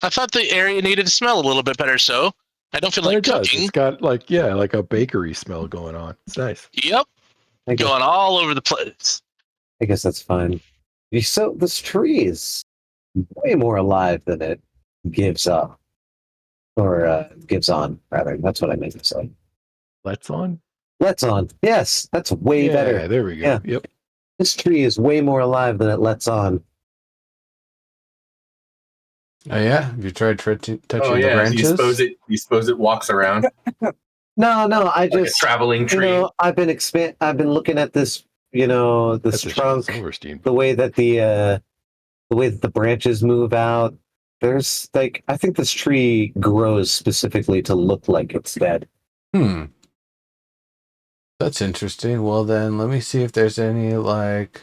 I thought the area needed to smell a little bit better, so I don't feel like It does. cooking. It's got like a bakery smell going on. It's nice. Yep, going all over the place. I guess that's fine. So this tree is way more alive than it gives up. Or gives on, rather. That's what I meant to say. Let's on? Let's on. Yes, that's way better. Yeah, there we go. Yeah. Yep. This tree is way more alive than it lets on. Oh yeah, have you tried touching the So branches? you suppose it walks around No, I like a just traveling tree. I've been looking at this, this That's a trunk, Silverstein. the way that the branches move out. There's I think this tree grows specifically to look like it's dead. That's interesting. Well then, let me see if there's any like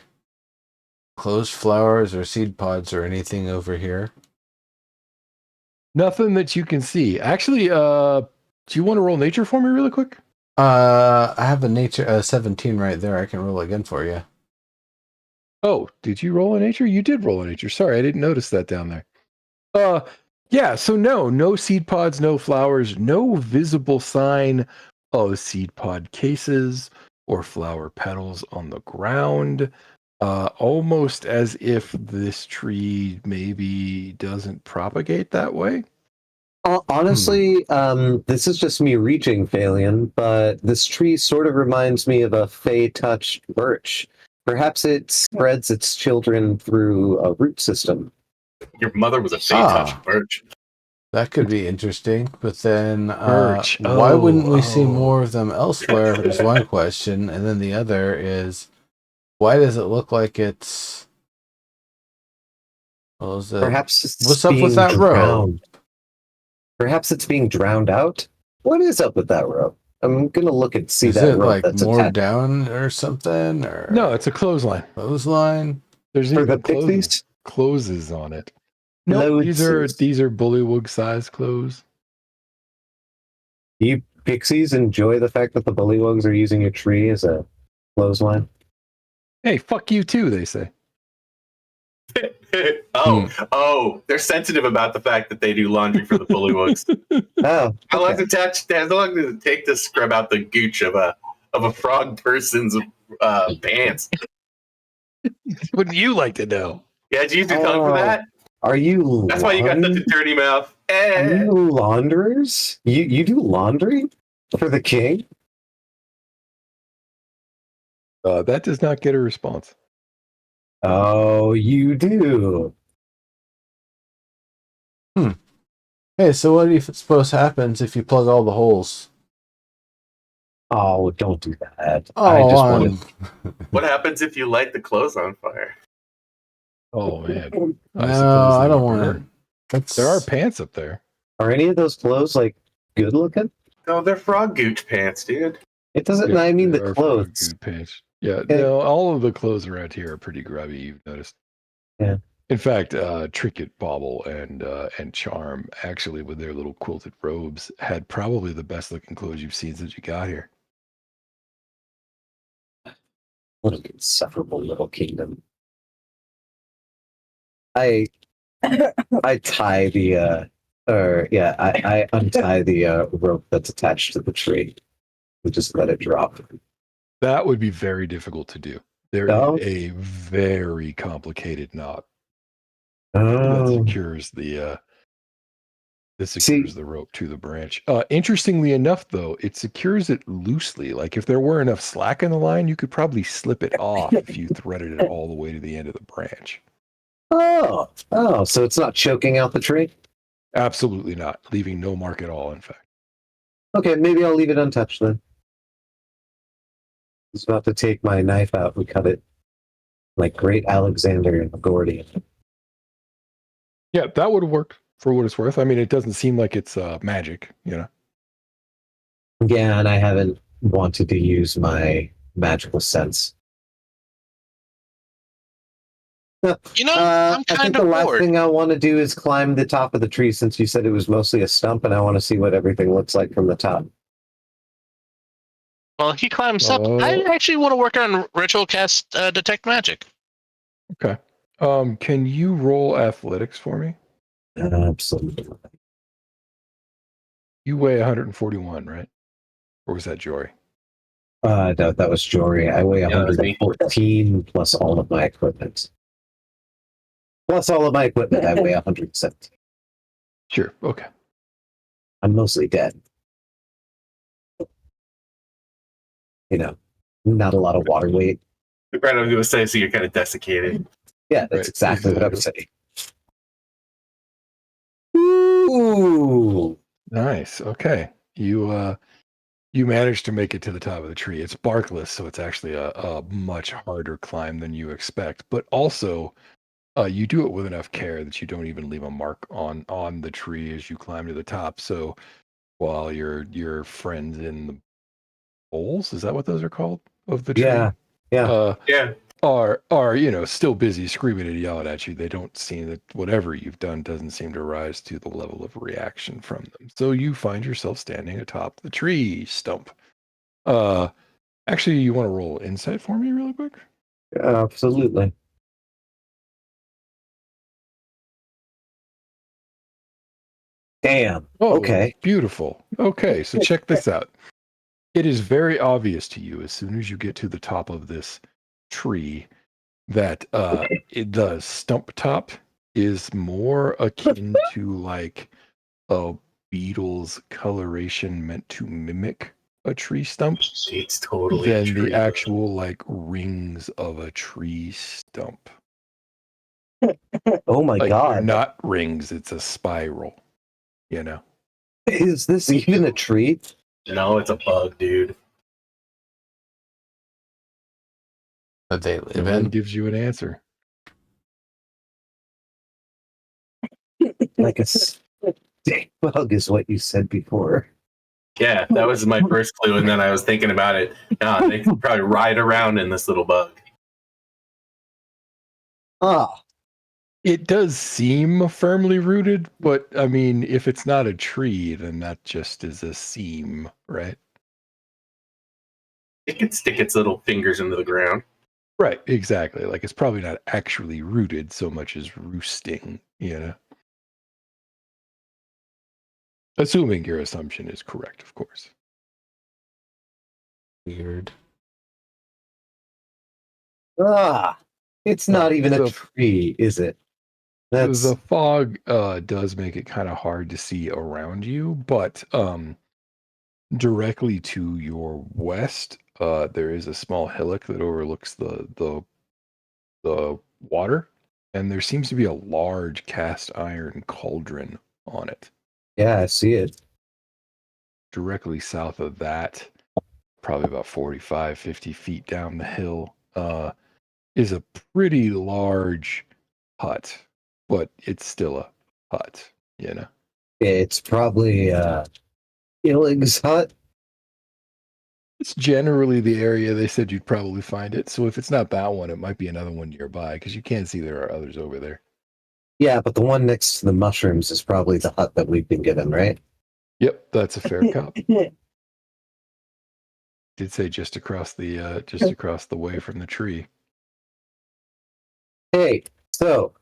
closed flowers or seed pods or anything over here. Nothing that you can see. Actually, do you want to roll nature for me really quick? I have a nature 17 right there. I can roll again for you. Oh, did you roll a nature? You did roll a nature. Sorry, I didn't notice that down there. Yeah, so no seed pods, no flowers, no visible sign of seed pod cases or flower petals on the ground. Almost as if this tree maybe doesn't propagate that way. Honestly, this is just me reaching, Phalian, but this tree sort of reminds me of a Fey-touched birch. Perhaps it spreads its children through a root system. Your mother was a Fey-touched birch. That could be interesting, but then Birch. why wouldn't we see more of them elsewhere is one question, and then the other is why does it look like it's Well, is it, Perhaps it's what's up with being that rope? drowned. Perhaps it's being drowned out. What is up with that rope? I'm gonna look and see Is that it rope like that's more attached down or something? Or No, it's a clothesline. clothesline? There's for even the pixies. closes on it. No, these are bullywug size clothes. Do you pixies enjoy the fact that the bullywugs are using your tree as a clothesline? Hey, fuck you too, they say. Oh, they're sensitive about the fact that they do laundry for the bullywugs. Oh, How long okay. does it take to scrub out the gooch of a frog person's pants? Wouldn't you like to know? Yeah, did you use your tongue for that? Are you? That's why you got such a dirty mouth. Are you launderers? You do laundry for the king? That does not get a response. Oh, you do. Hey, so what do you suppose happens if you plug all the holes? Oh, don't do that. Oh, I just wanted. What happens if you light the clothes on fire? Oh man. No, suppose I they don't would want burn. it. There are pants up there. Are any of those clothes like good looking? No, they're frog gooch pants, dude. It doesn't. Yeah, I mean the there are frog clothes. good pants. Yeah, Okay. no, all of the clothes around here are pretty grubby. You've noticed. Yeah. In fact, Trinket, Bauble, and Charm, actually, with their little quilted robes, had probably the best looking clothes you've seen since you got here. What an insufferable little kingdom. I tie the I untie the rope that's attached to the tree and just let it drop. That would be very difficult to do. There Oh. is a very complicated knot that Oh, secures the rope to the branch. Interestingly enough, though, it secures it loosely. Like if there were enough slack in the line, you could probably slip it off if you threaded it all the way to the end of the branch. oh, so it's not choking out the tree? Absolutely not, leaving no mark at all, in fact. Okay, maybe I'll leave it untouched then. I was about to take my knife out and cut it like great Alexander Gordian. Yeah, that would work for what it's worth. I mean, it doesn't seem like it's magic, you know. Yeah, and I haven't wanted to use my magical sense. You know, I'm I think kind the of last bored. thing I want to do is climb the top of the tree since you said it was mostly a stump, and I want to see what everything looks like from the top. Well, he climbs up. I actually want to work on ritual cast detect magic. Okay. Can you roll athletics for me? Absolutely. You weigh 141, right? Or was that Jory? No, that was Jory. I weigh that was me. 114 plus all of my equipment. Plus all of my equipment, I weigh 117. Sure. Okay. I'm mostly dead. You know, not a lot of water weight. Right, I was going to say, so you're kind of desiccated. Yeah, that's Right, exactly what I was saying. Ooh. Nice. Okay. You managed to make it to the top of the tree. It's barkless, so it's actually a much harder climb than you expect. But also, you do it with enough care that you don't even leave a mark on the tree as you climb to the top. So while your friends in the bowls, is that what those are called, of the tree? Yeah. Yeah. Are still busy screaming and yelling at you. They don't seem that whatever you've done doesn't seem to rise to the level of reaction from them. So you find yourself standing atop the tree stump. Actually, you want to roll insight for me really quick? Absolutely. Damn. Oh, Okay. beautiful. Okay, so check this out. It is very obvious to you as soon as you get to the top of this tree that the stump top is more akin to like a beetle's coloration meant to mimic a tree stump It's totally than true. the actual like rings of a tree stump. Oh my Like they're god. not rings, it's a spiral, you know. Is this even a tree? No, it's a bug, dude. That they No live one in. gives you an answer. Like a stick bug is what you said before. Yeah, that was my first clue, and then I was thinking about it. They could probably ride around in this little bug. Ah, It does seem firmly rooted, but I mean, if it's not a tree, then that just is a seam, right? It could stick its little fingers into the ground. Right, exactly. Like it's probably not actually rooted so much as roosting, you know? Assuming your assumption is correct, of course. Weird. it's not even a the- tree, is it? That's The fog does make it kind of hard to see around you, but directly to your west, there is a small hillock that overlooks the water, and there seems to be a large cast iron cauldron on it. yeah, I see it. Directly south of that, probably about 45, 50 feet down the hill, is a pretty large hut, but it's still a hut, you know? It's probably Illig's hut. It's generally the area they said you'd probably find it. So if it's not that one, it might be another one nearby because you can see there are others over there. Yeah, but the one next to the mushrooms is probably the hut that we've been given, right? Yep, that's a fair cop. Did say just across the way from the tree. Hey, so,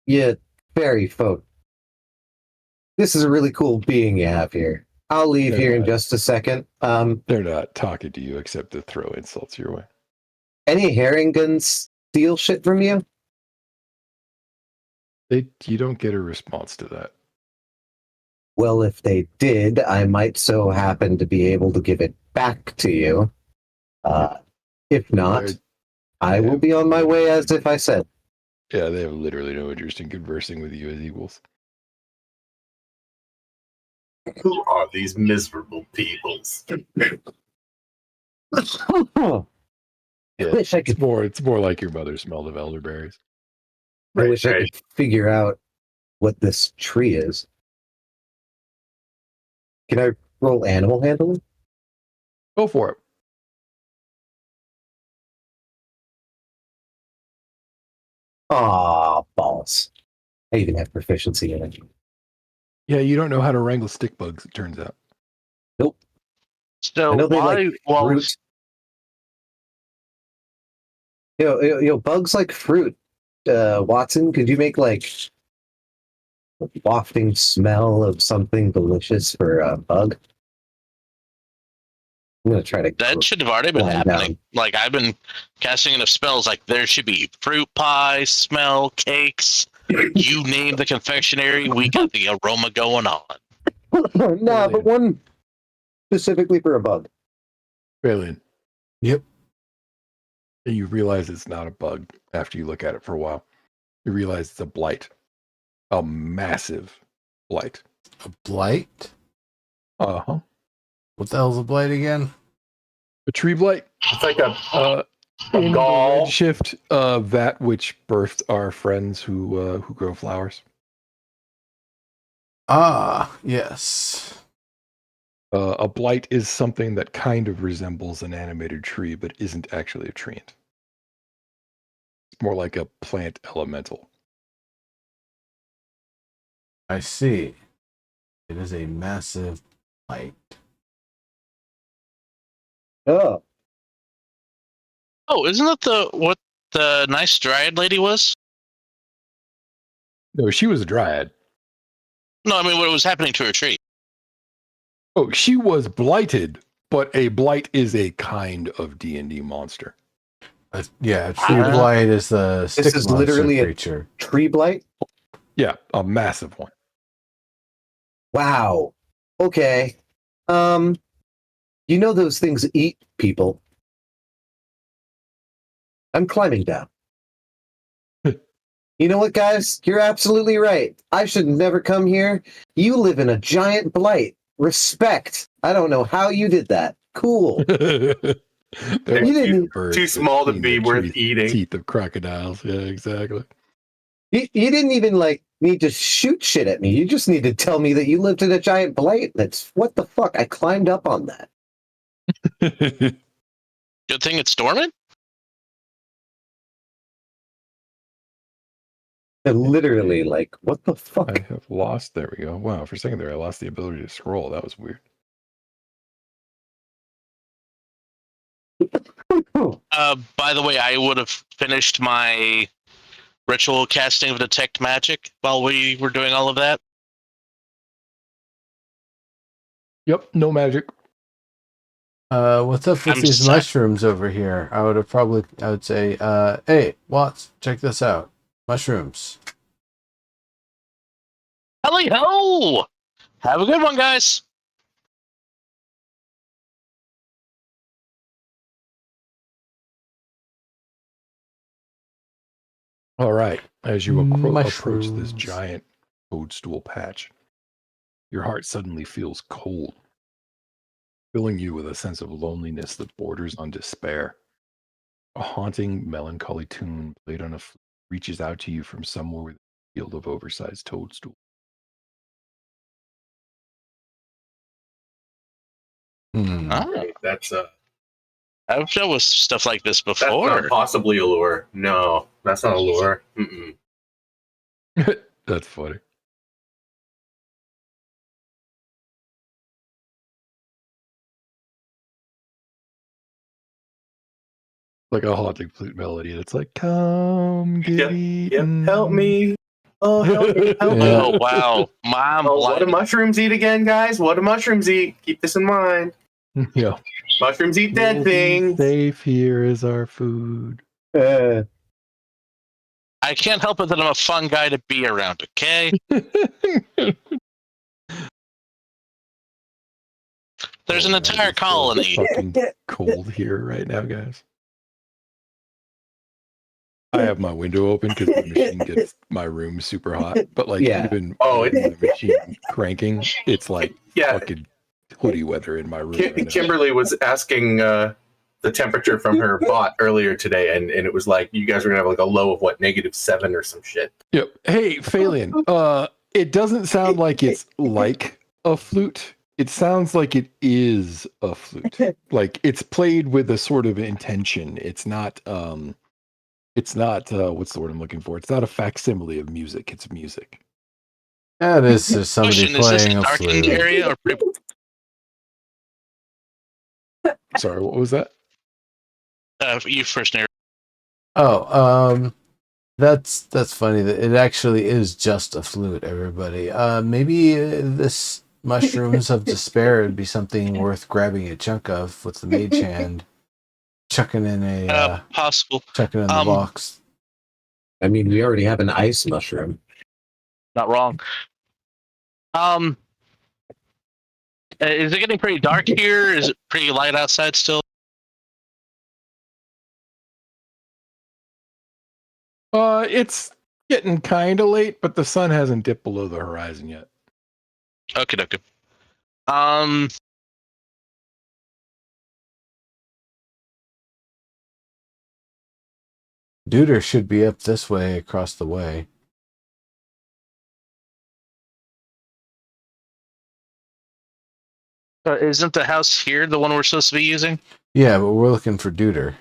yeah, fairy folk. This is a really cool being you have here. I'll leave They're here in not- just a second. They're not talking to you except to throw insults your way. Any herring guns steal shit from you? You don't get a response to that. Well, if they did, I might so happen to be able to give it back to you. If not, They're- I will be on my way as if I said. Yeah, they have literally no interest in conversing with you as equals. Who are these miserable peoples? I wish I could. It's more like your mother smelled of elderberries. I wish I Right. could figure out what this tree is. Can I roll animal handling? Go for it. Aw, balls. I even have proficiency in it. Yeah, you don't know how to wrangle stick bugs, it turns out. Nope. So I know they why? like Well, fruit. Bugs like fruit. Watson, could you make like a wafting smell of something delicious for a bug? I'm gonna try to. that should have already been Lying happening. down. Like I've been casting enough spells. Like there should be fruit pie, smell, cakes. You name the confectionery, we got the aroma going on. No, but one specifically for a bug. Faerly. Yep. You realize it's not a bug after you look at it for a while. You realize it's a blight. A massive blight. A blight? Uh-huh. What the hell's a blight again? A tree blight. It's like a In gall. the redshift of that which birthed our friends who grow flowers. Ah, yes. A blight is something that kind of resembles an animated tree, but isn't actually a tree. It's more like a plant elemental. I see. It is a massive blight. Oh, Oh, isn't that what the nice dryad lady was? No, she was a dryad. No, I mean what was happening to her tree. Oh, she was blighted, but a blight is a kind of D&D monster. Yeah, a tree Ah. blight is the stick is monster literally a- creature. tree blight? Yeah, a massive one. Wow. Okay. You know those things eat people. I'm climbing down. You know what, guys? You're absolutely right. I should never come here. You live in a giant blight. Respect. I don't know how you did that. Cool. They're They're You didn't- birds too that small to eat be the worth eating. Teeth of crocodiles. Yeah, exactly. You didn't even like need to shoot shit at me. You just need to tell me that you lived in a giant blight. That's what the fuck. I climbed up on that. Good thing it's dormant. And literally, like, what the fuck? I have lost. There we go. Wow, for a second there, I lost the ability to scroll. That was weird. By the way, I would have finished my ritual casting of detect magic while we were doing all of that. Yep, no magic. What's up with I'm these set. mushrooms over here? I would say, hey, Watts, check this out. Mushrooms. Helly ho! Have a good one, guys. All right. As you approach this Mushrooms. giant toadstool patch, your heart suddenly feels cold, filling you with a sense of loneliness that borders on despair. A haunting, melancholy tune played on a flute reaches out to you from somewhere with a field of oversized toadstool. Oh, That's I've dealt with stuff like this that's before. not possibly a lure. No, that's not a lure. Mm-mm. That's funny. Like a haunting flute melody. And it's like, come get eaten. Help me. Oh, help me. Help me. Yeah. Oh wow, mom! Oh, what do mushrooms eat again, guys? What do mushrooms eat? Keep this in mind. Yeah. Mushrooms eat dead We'll be things. safe here is our food. Uh, I can't help it that I'm a fun guy to be around. Okay, there's an Oh, man, entire it feels colony. fucking cold here right now, guys. I have my window open because the machine gets my room super hot. But like Yeah. even Oh, with the machine cranking, it's like Yeah. fucking hoodie weather in my room. Right now. Kimberly was asking the temperature from her bot earlier today, and it was like you guys were gonna have like a low of what, -7 or some shit. Yep. Hey, Faerly, it doesn't sound like it's like a flute. It sounds like it is a flute. Like it's played with a sort of intention. It's not what's the word I'm looking for? It's not a facsimile of music. It's music. That is just somebody Question: Is this playing a a darkened flute. area or? Sorry, what was that? You first, Nary. Oh, that's funny. That it actually is just a flute. Everybody, maybe this mushrooms of despair would be something worth grabbing a chunk of with the mage hand, chucking in Possible. chucking in the box. I mean, we already have an ice mushroom. Not wrong. Is it getting pretty dark here? Is it pretty light outside still? It's getting kind of late, but the sun hasn't dipped below the horizon yet. Okay. Duder should be up this way across the way. Isn't the house here the one we're supposed to be using? Yeah, but we're looking for Duder.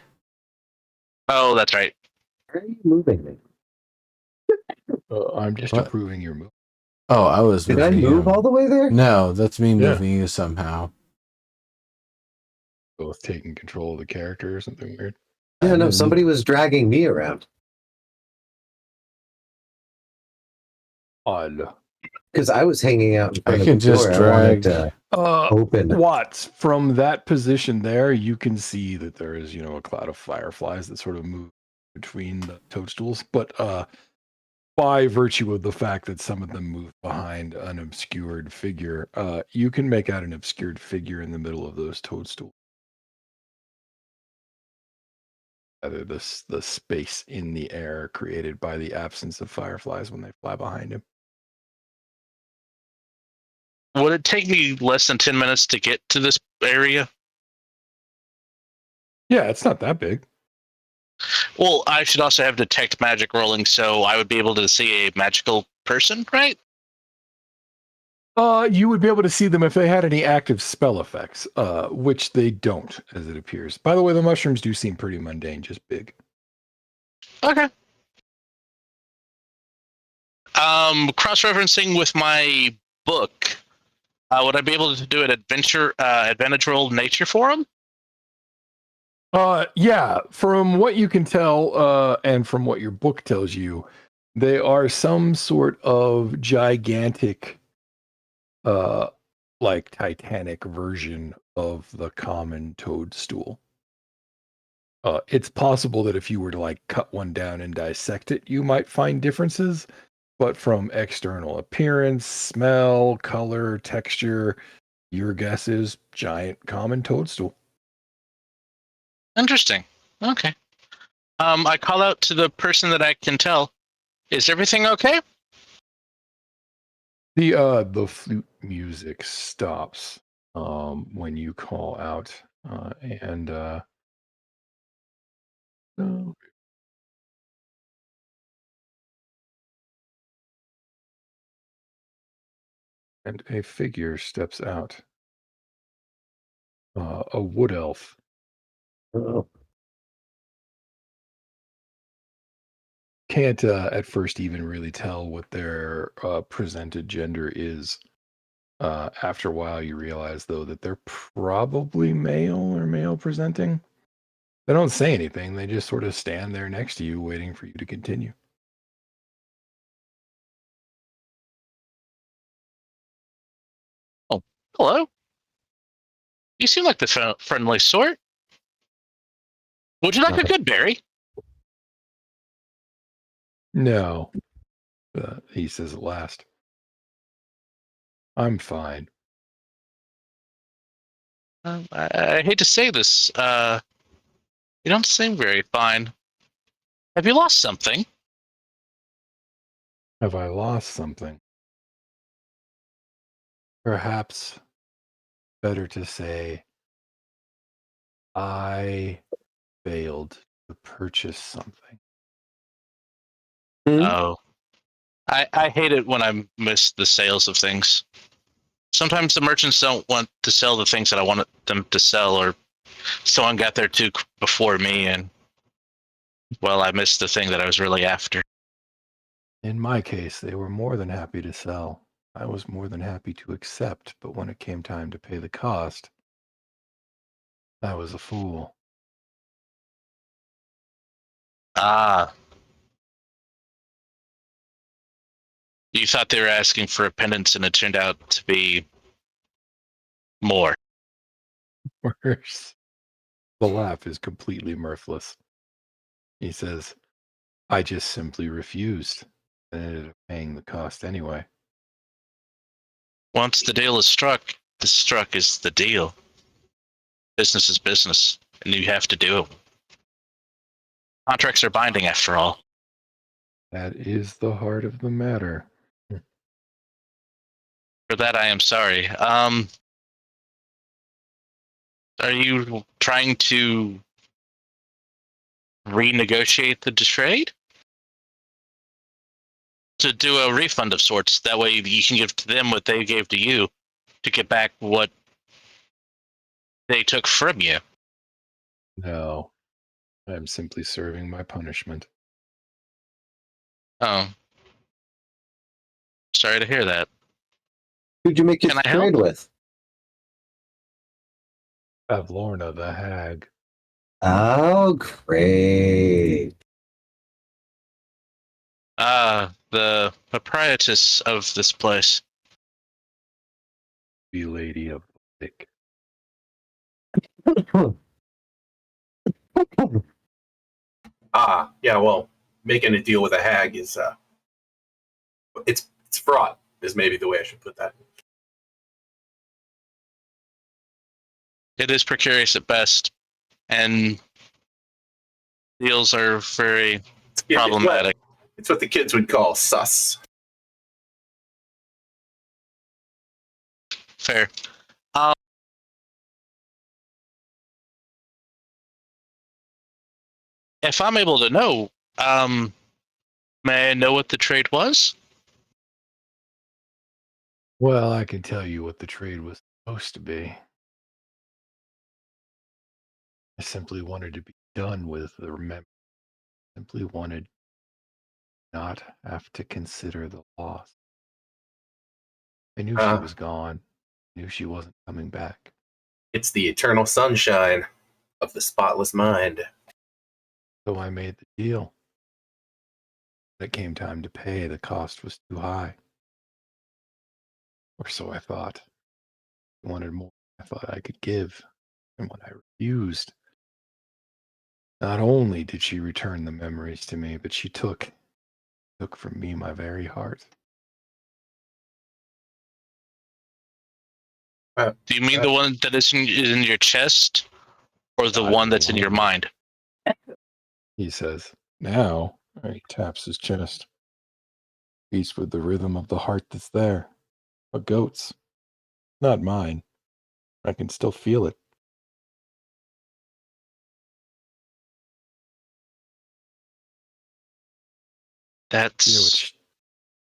Oh, that's right. Where are you moving me? I'm just What? approving your move. Oh, I was. Did I moving move you. all the way there? No, that's me Yeah. moving you somehow. Both taking control of the character or something weird. Yeah, no, somebody was dragging me around. Odd. Because I was hanging out in front I of can the just door. I wanted drag. to open. Watts, from that position there, you can see that there is, a cloud of fireflies that sort of move between the toadstools. But by virtue of the fact that some of them move behind an obscured figure, you can make out an obscured figure in the middle of those toadstools. The space in the air created by the absence of fireflies when they fly behind him. Would it take me less than 10 minutes to get to this area? Yeah, it's not that big. Well, I should also have detect magic rolling, so I would be able to see a magical person, right? You would be able to see them if they had any active spell effects, which they don't, as it appears. By the way, the mushrooms do seem pretty mundane, just big. Okay. Cross-referencing with my book, would I be able to do an advantage roll nature for him? Yeah, from what you can tell, and from what your book tells you, they are some sort of gigantic, like Titanic version of the common toadstool. It's possible that if you were to like cut one down and dissect it, you might find differences, but from external appearance, smell, color, texture, your guess is giant common toadstool. Interesting. Okay. I call out to the person that I can tell. Is everything okay? The flute music stops when you call out, and oh, and a figure steps out. A wood elf. Oh. Can't at first even really tell what their presented gender is. After a while, you realize though that they're probably male or male presenting. They don't say anything. They just sort of stand there next to you, waiting for you to continue. Oh, hello. You seem like the friendly sort. Would you like a good berry? No, he says at last. I'm fine. I hate to say this. You don't seem very fine. Have you lost something? Have I lost something? Perhaps better to say I failed to purchase something. Hmm? Oh, I hate it when I miss the sales of things. Sometimes the merchants don't want to sell the things that I want them to sell, or someone got there before me, and well, I missed the thing that I was really after. In my case, they were more than happy to sell. I was more than happy to accept, but when it came time to pay the cost, I was a fool. Ah, you thought they were asking for a penance, and it turned out to be more. Worse. The laugh is completely mirthless. He says, I just simply refused and ended up paying the cost anyway. Once the deal is struck, is the deal. Business is business, and you have to do it. Contracts are binding, after all. That is the heart of the matter. For that, I am sorry. Are you trying to renegotiate the trade? To do a refund of sorts. That way you can give to them what they gave to you to get back what they took from you. No, I am simply serving my punishment. Oh. Sorry to hear that. Who'd you make this Can I help? trade with? Avlorna the hag. Oh, great. The proprietress of this place. Be lady of the lake. Ah, yeah. Well, making a deal with a hag is it's fraught. Is maybe the way I should put that. It is precarious at best, and deals are very problematic. It's what the kids would call sus. Fair. if I'm able to know, may I know what the trade was? Well, I can tell you what the trade was supposed to be. I simply wanted to be done with the remember. Simply wanted not have to consider the loss. I knew she was gone. I knew she wasn't coming back. It's the eternal sunshine of the spotless mind. So I made the deal. When it came time to pay, the cost was too high. Or so I thought. I wanted more than I thought I could give. And when I refused, not only did she return the memories to me, but she took from me my very heart. Do you mean the one that is in your chest, or the one that's in your mind? He says, now, he taps his chest. Beats with the rhythm of the heart that's there. A goat's. Not mine. I can still feel it. That's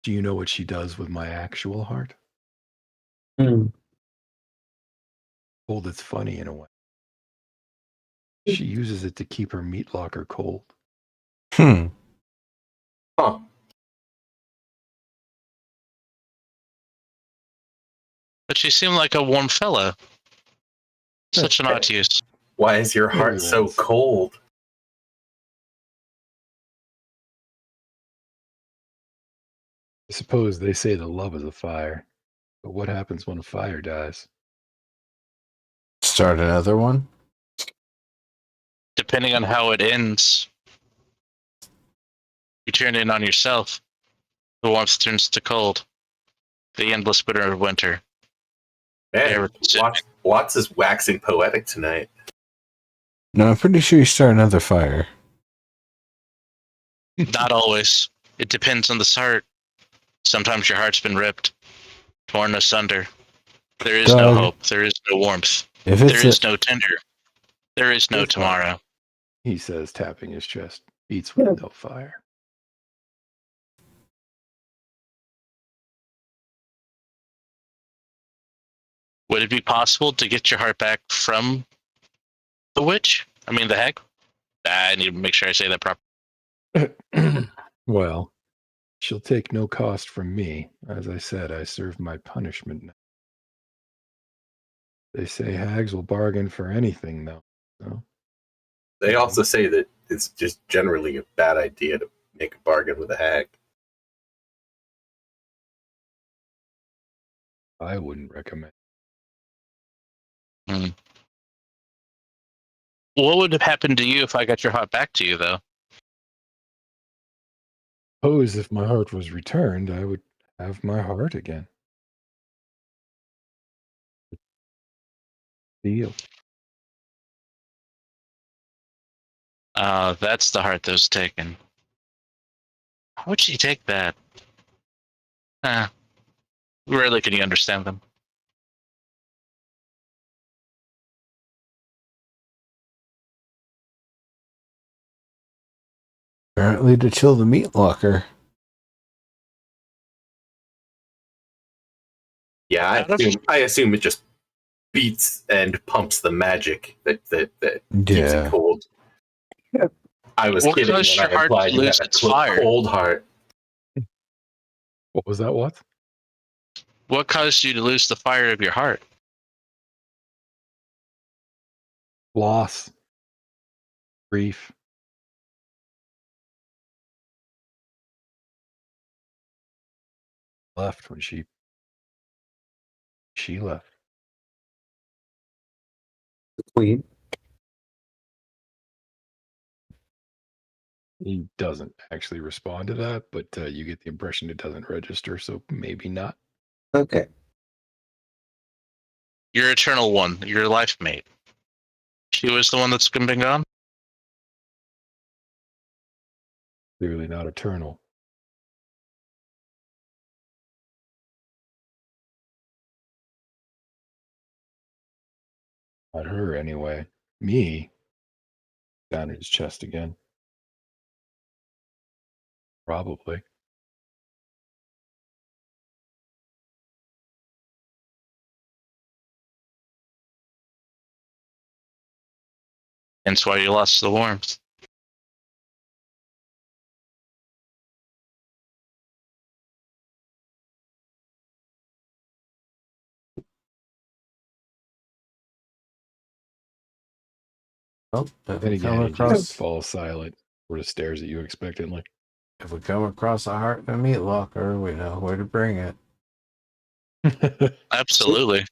Do you know what she does with my actual heart? Hmm. Well, it's funny in a way. She uses it to keep her meat locker cold. Hmm. Huh. but she seemed like a warm fella. Such an odd use. Why is your heart so Nuance. cold? I suppose they say the love is a fire. But what happens when a fire dies? Start another one? Depending on how it ends, you turn in on yourself. The warmth turns to cold. The endless bitter of winter. Man, Watts is waxing poetic tonight. No, I'm pretty sure you start another fire. Not always. It depends on the heart. Sometimes your heart's been ripped, torn asunder. There is no Doug, hope. There is no warmth. if There it's is no tender. There is no It's fine. tomorrow. He says, tapping his chest. Beats with no fire. Would it be possible to get your heart back from the witch? I mean, the hag? I need to make sure I say that properly. Well, she'll take no cost from me. As I said, I serve my punishment now. They say hags will bargain for anything, though. So, They also say that it's just generally a bad idea to make a bargain with a hag. I wouldn't recommend. What would have happened to you if I got your heart back to you, though? Suppose if my heart was returned, I would have my heart again. Deal. That's the heart that was taken. How would she take that? Rarely can you understand them. apparently to chill the meat locker. Yeah, I assume it just beats and pumps the magic that keeps it Yeah. cold. I was What kidding caused when your I heart implied to you lose had a its fire? cold heart. What was that? What? What caused you to lose the fire of your heart? Loss. Grief. Left when she left. The queen. He doesn't actually respond to that, but you get the impression it doesn't register, so maybe not. Okay. Your eternal one, your life mate. She was the one that's been gone? Clearly not eternal. Not her, anyway. Me. Down in his chest again. Probably. Hence why you lost the warmth. Well, if Then we come again, he just across falls silent, sort of stares at you expectantly. if we come across a heart in a meat locker, we know where to bring it. Absolutely.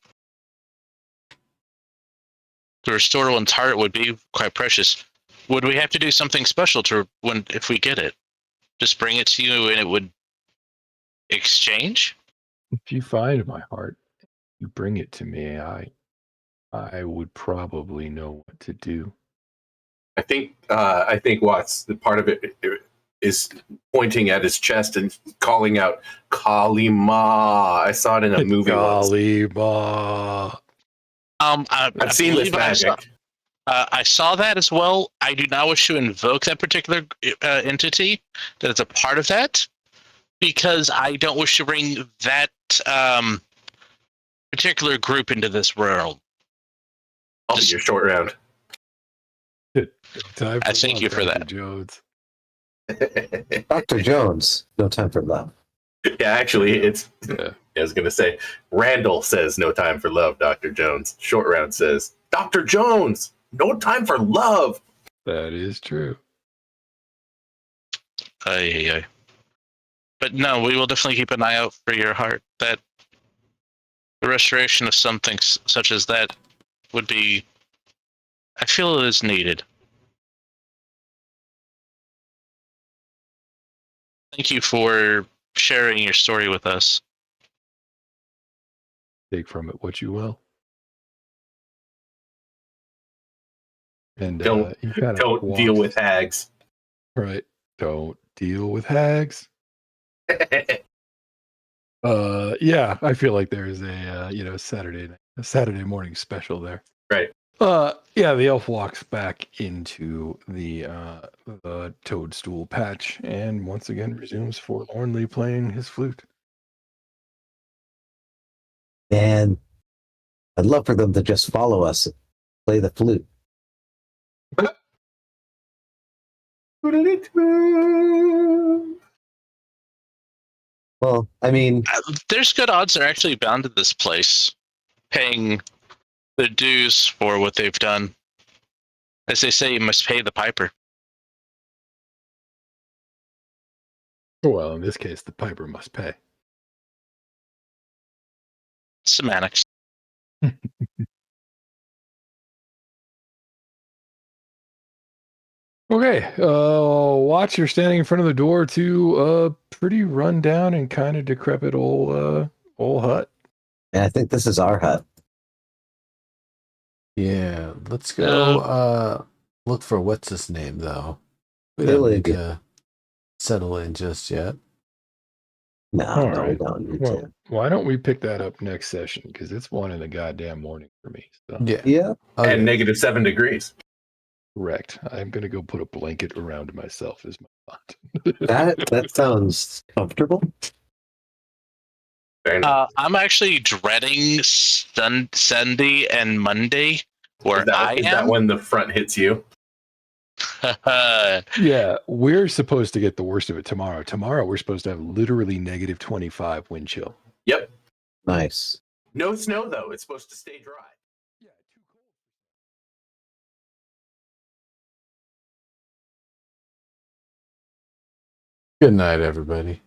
To restore one's heart would be quite precious. Would we have to do something special to when if we get it? Just bring it to you and it would exchange? If you find my heart, you bring it to me. I would probably know what to do. I think Watts, the part of it is pointing at his chest and calling out Kalima. I saw it in a movie once. Golly, bah. I've seen this magic. I saw that as well. I do not wish to invoke that particular entity that is a part of that, because I don't wish to bring that particular group into this realm. I'll be your short round. Time I thank love, you for Dr. that. Jones. Dr. Jones, no time for love. Yeah, actually, it's. Yeah. I was going to say, Randall says no time for love, Dr. Jones. Short round says, Dr. Jones, no time for love. That is true. But no, we will definitely keep an eye out for your heart. That the restoration of something such as that would be, I feel it is needed. Thank you for sharing your story with us. Take from it what you will. And Don't he kind of don't deal with hags. Right. Don't deal with hags. Yeah, I feel like there is a Saturday morning special there. Right. Yeah, the elf walks back into the toadstool patch and once again resumes forlornly playing his flute. And I'd love for them to just follow us, play the flute. Well, I mean, There's good odds they're actually bound to this place, paying the dues for what they've done. As they say, you must pay the piper. Well, in this case, the piper must pay. Semantics. Okay, Watch, you're standing in front of the door to a pretty run down and kind of decrepit old hut. I think this is our hut. Yeah, let's go look for what's his name though. We don't need to settle in just yet. No, All we right. don't need Well, to. why don't we pick that up next session? Because it's 1 in the goddamn morning for me. So. Yeah. Okay. And -7 degrees. Correct. I'm going to go put a blanket around myself as my thought. That sounds comfortable. Fair enough. I'm actually dreading Sunday and Monday, where Is that when the front hits you? Yeah, we're supposed to get the worst of it tomorrow. Tomorrow, we're supposed to have literally -25 wind chill. Yep. Nice. No snow, though. It's supposed to stay dry. Yeah, too cold. Good night, everybody.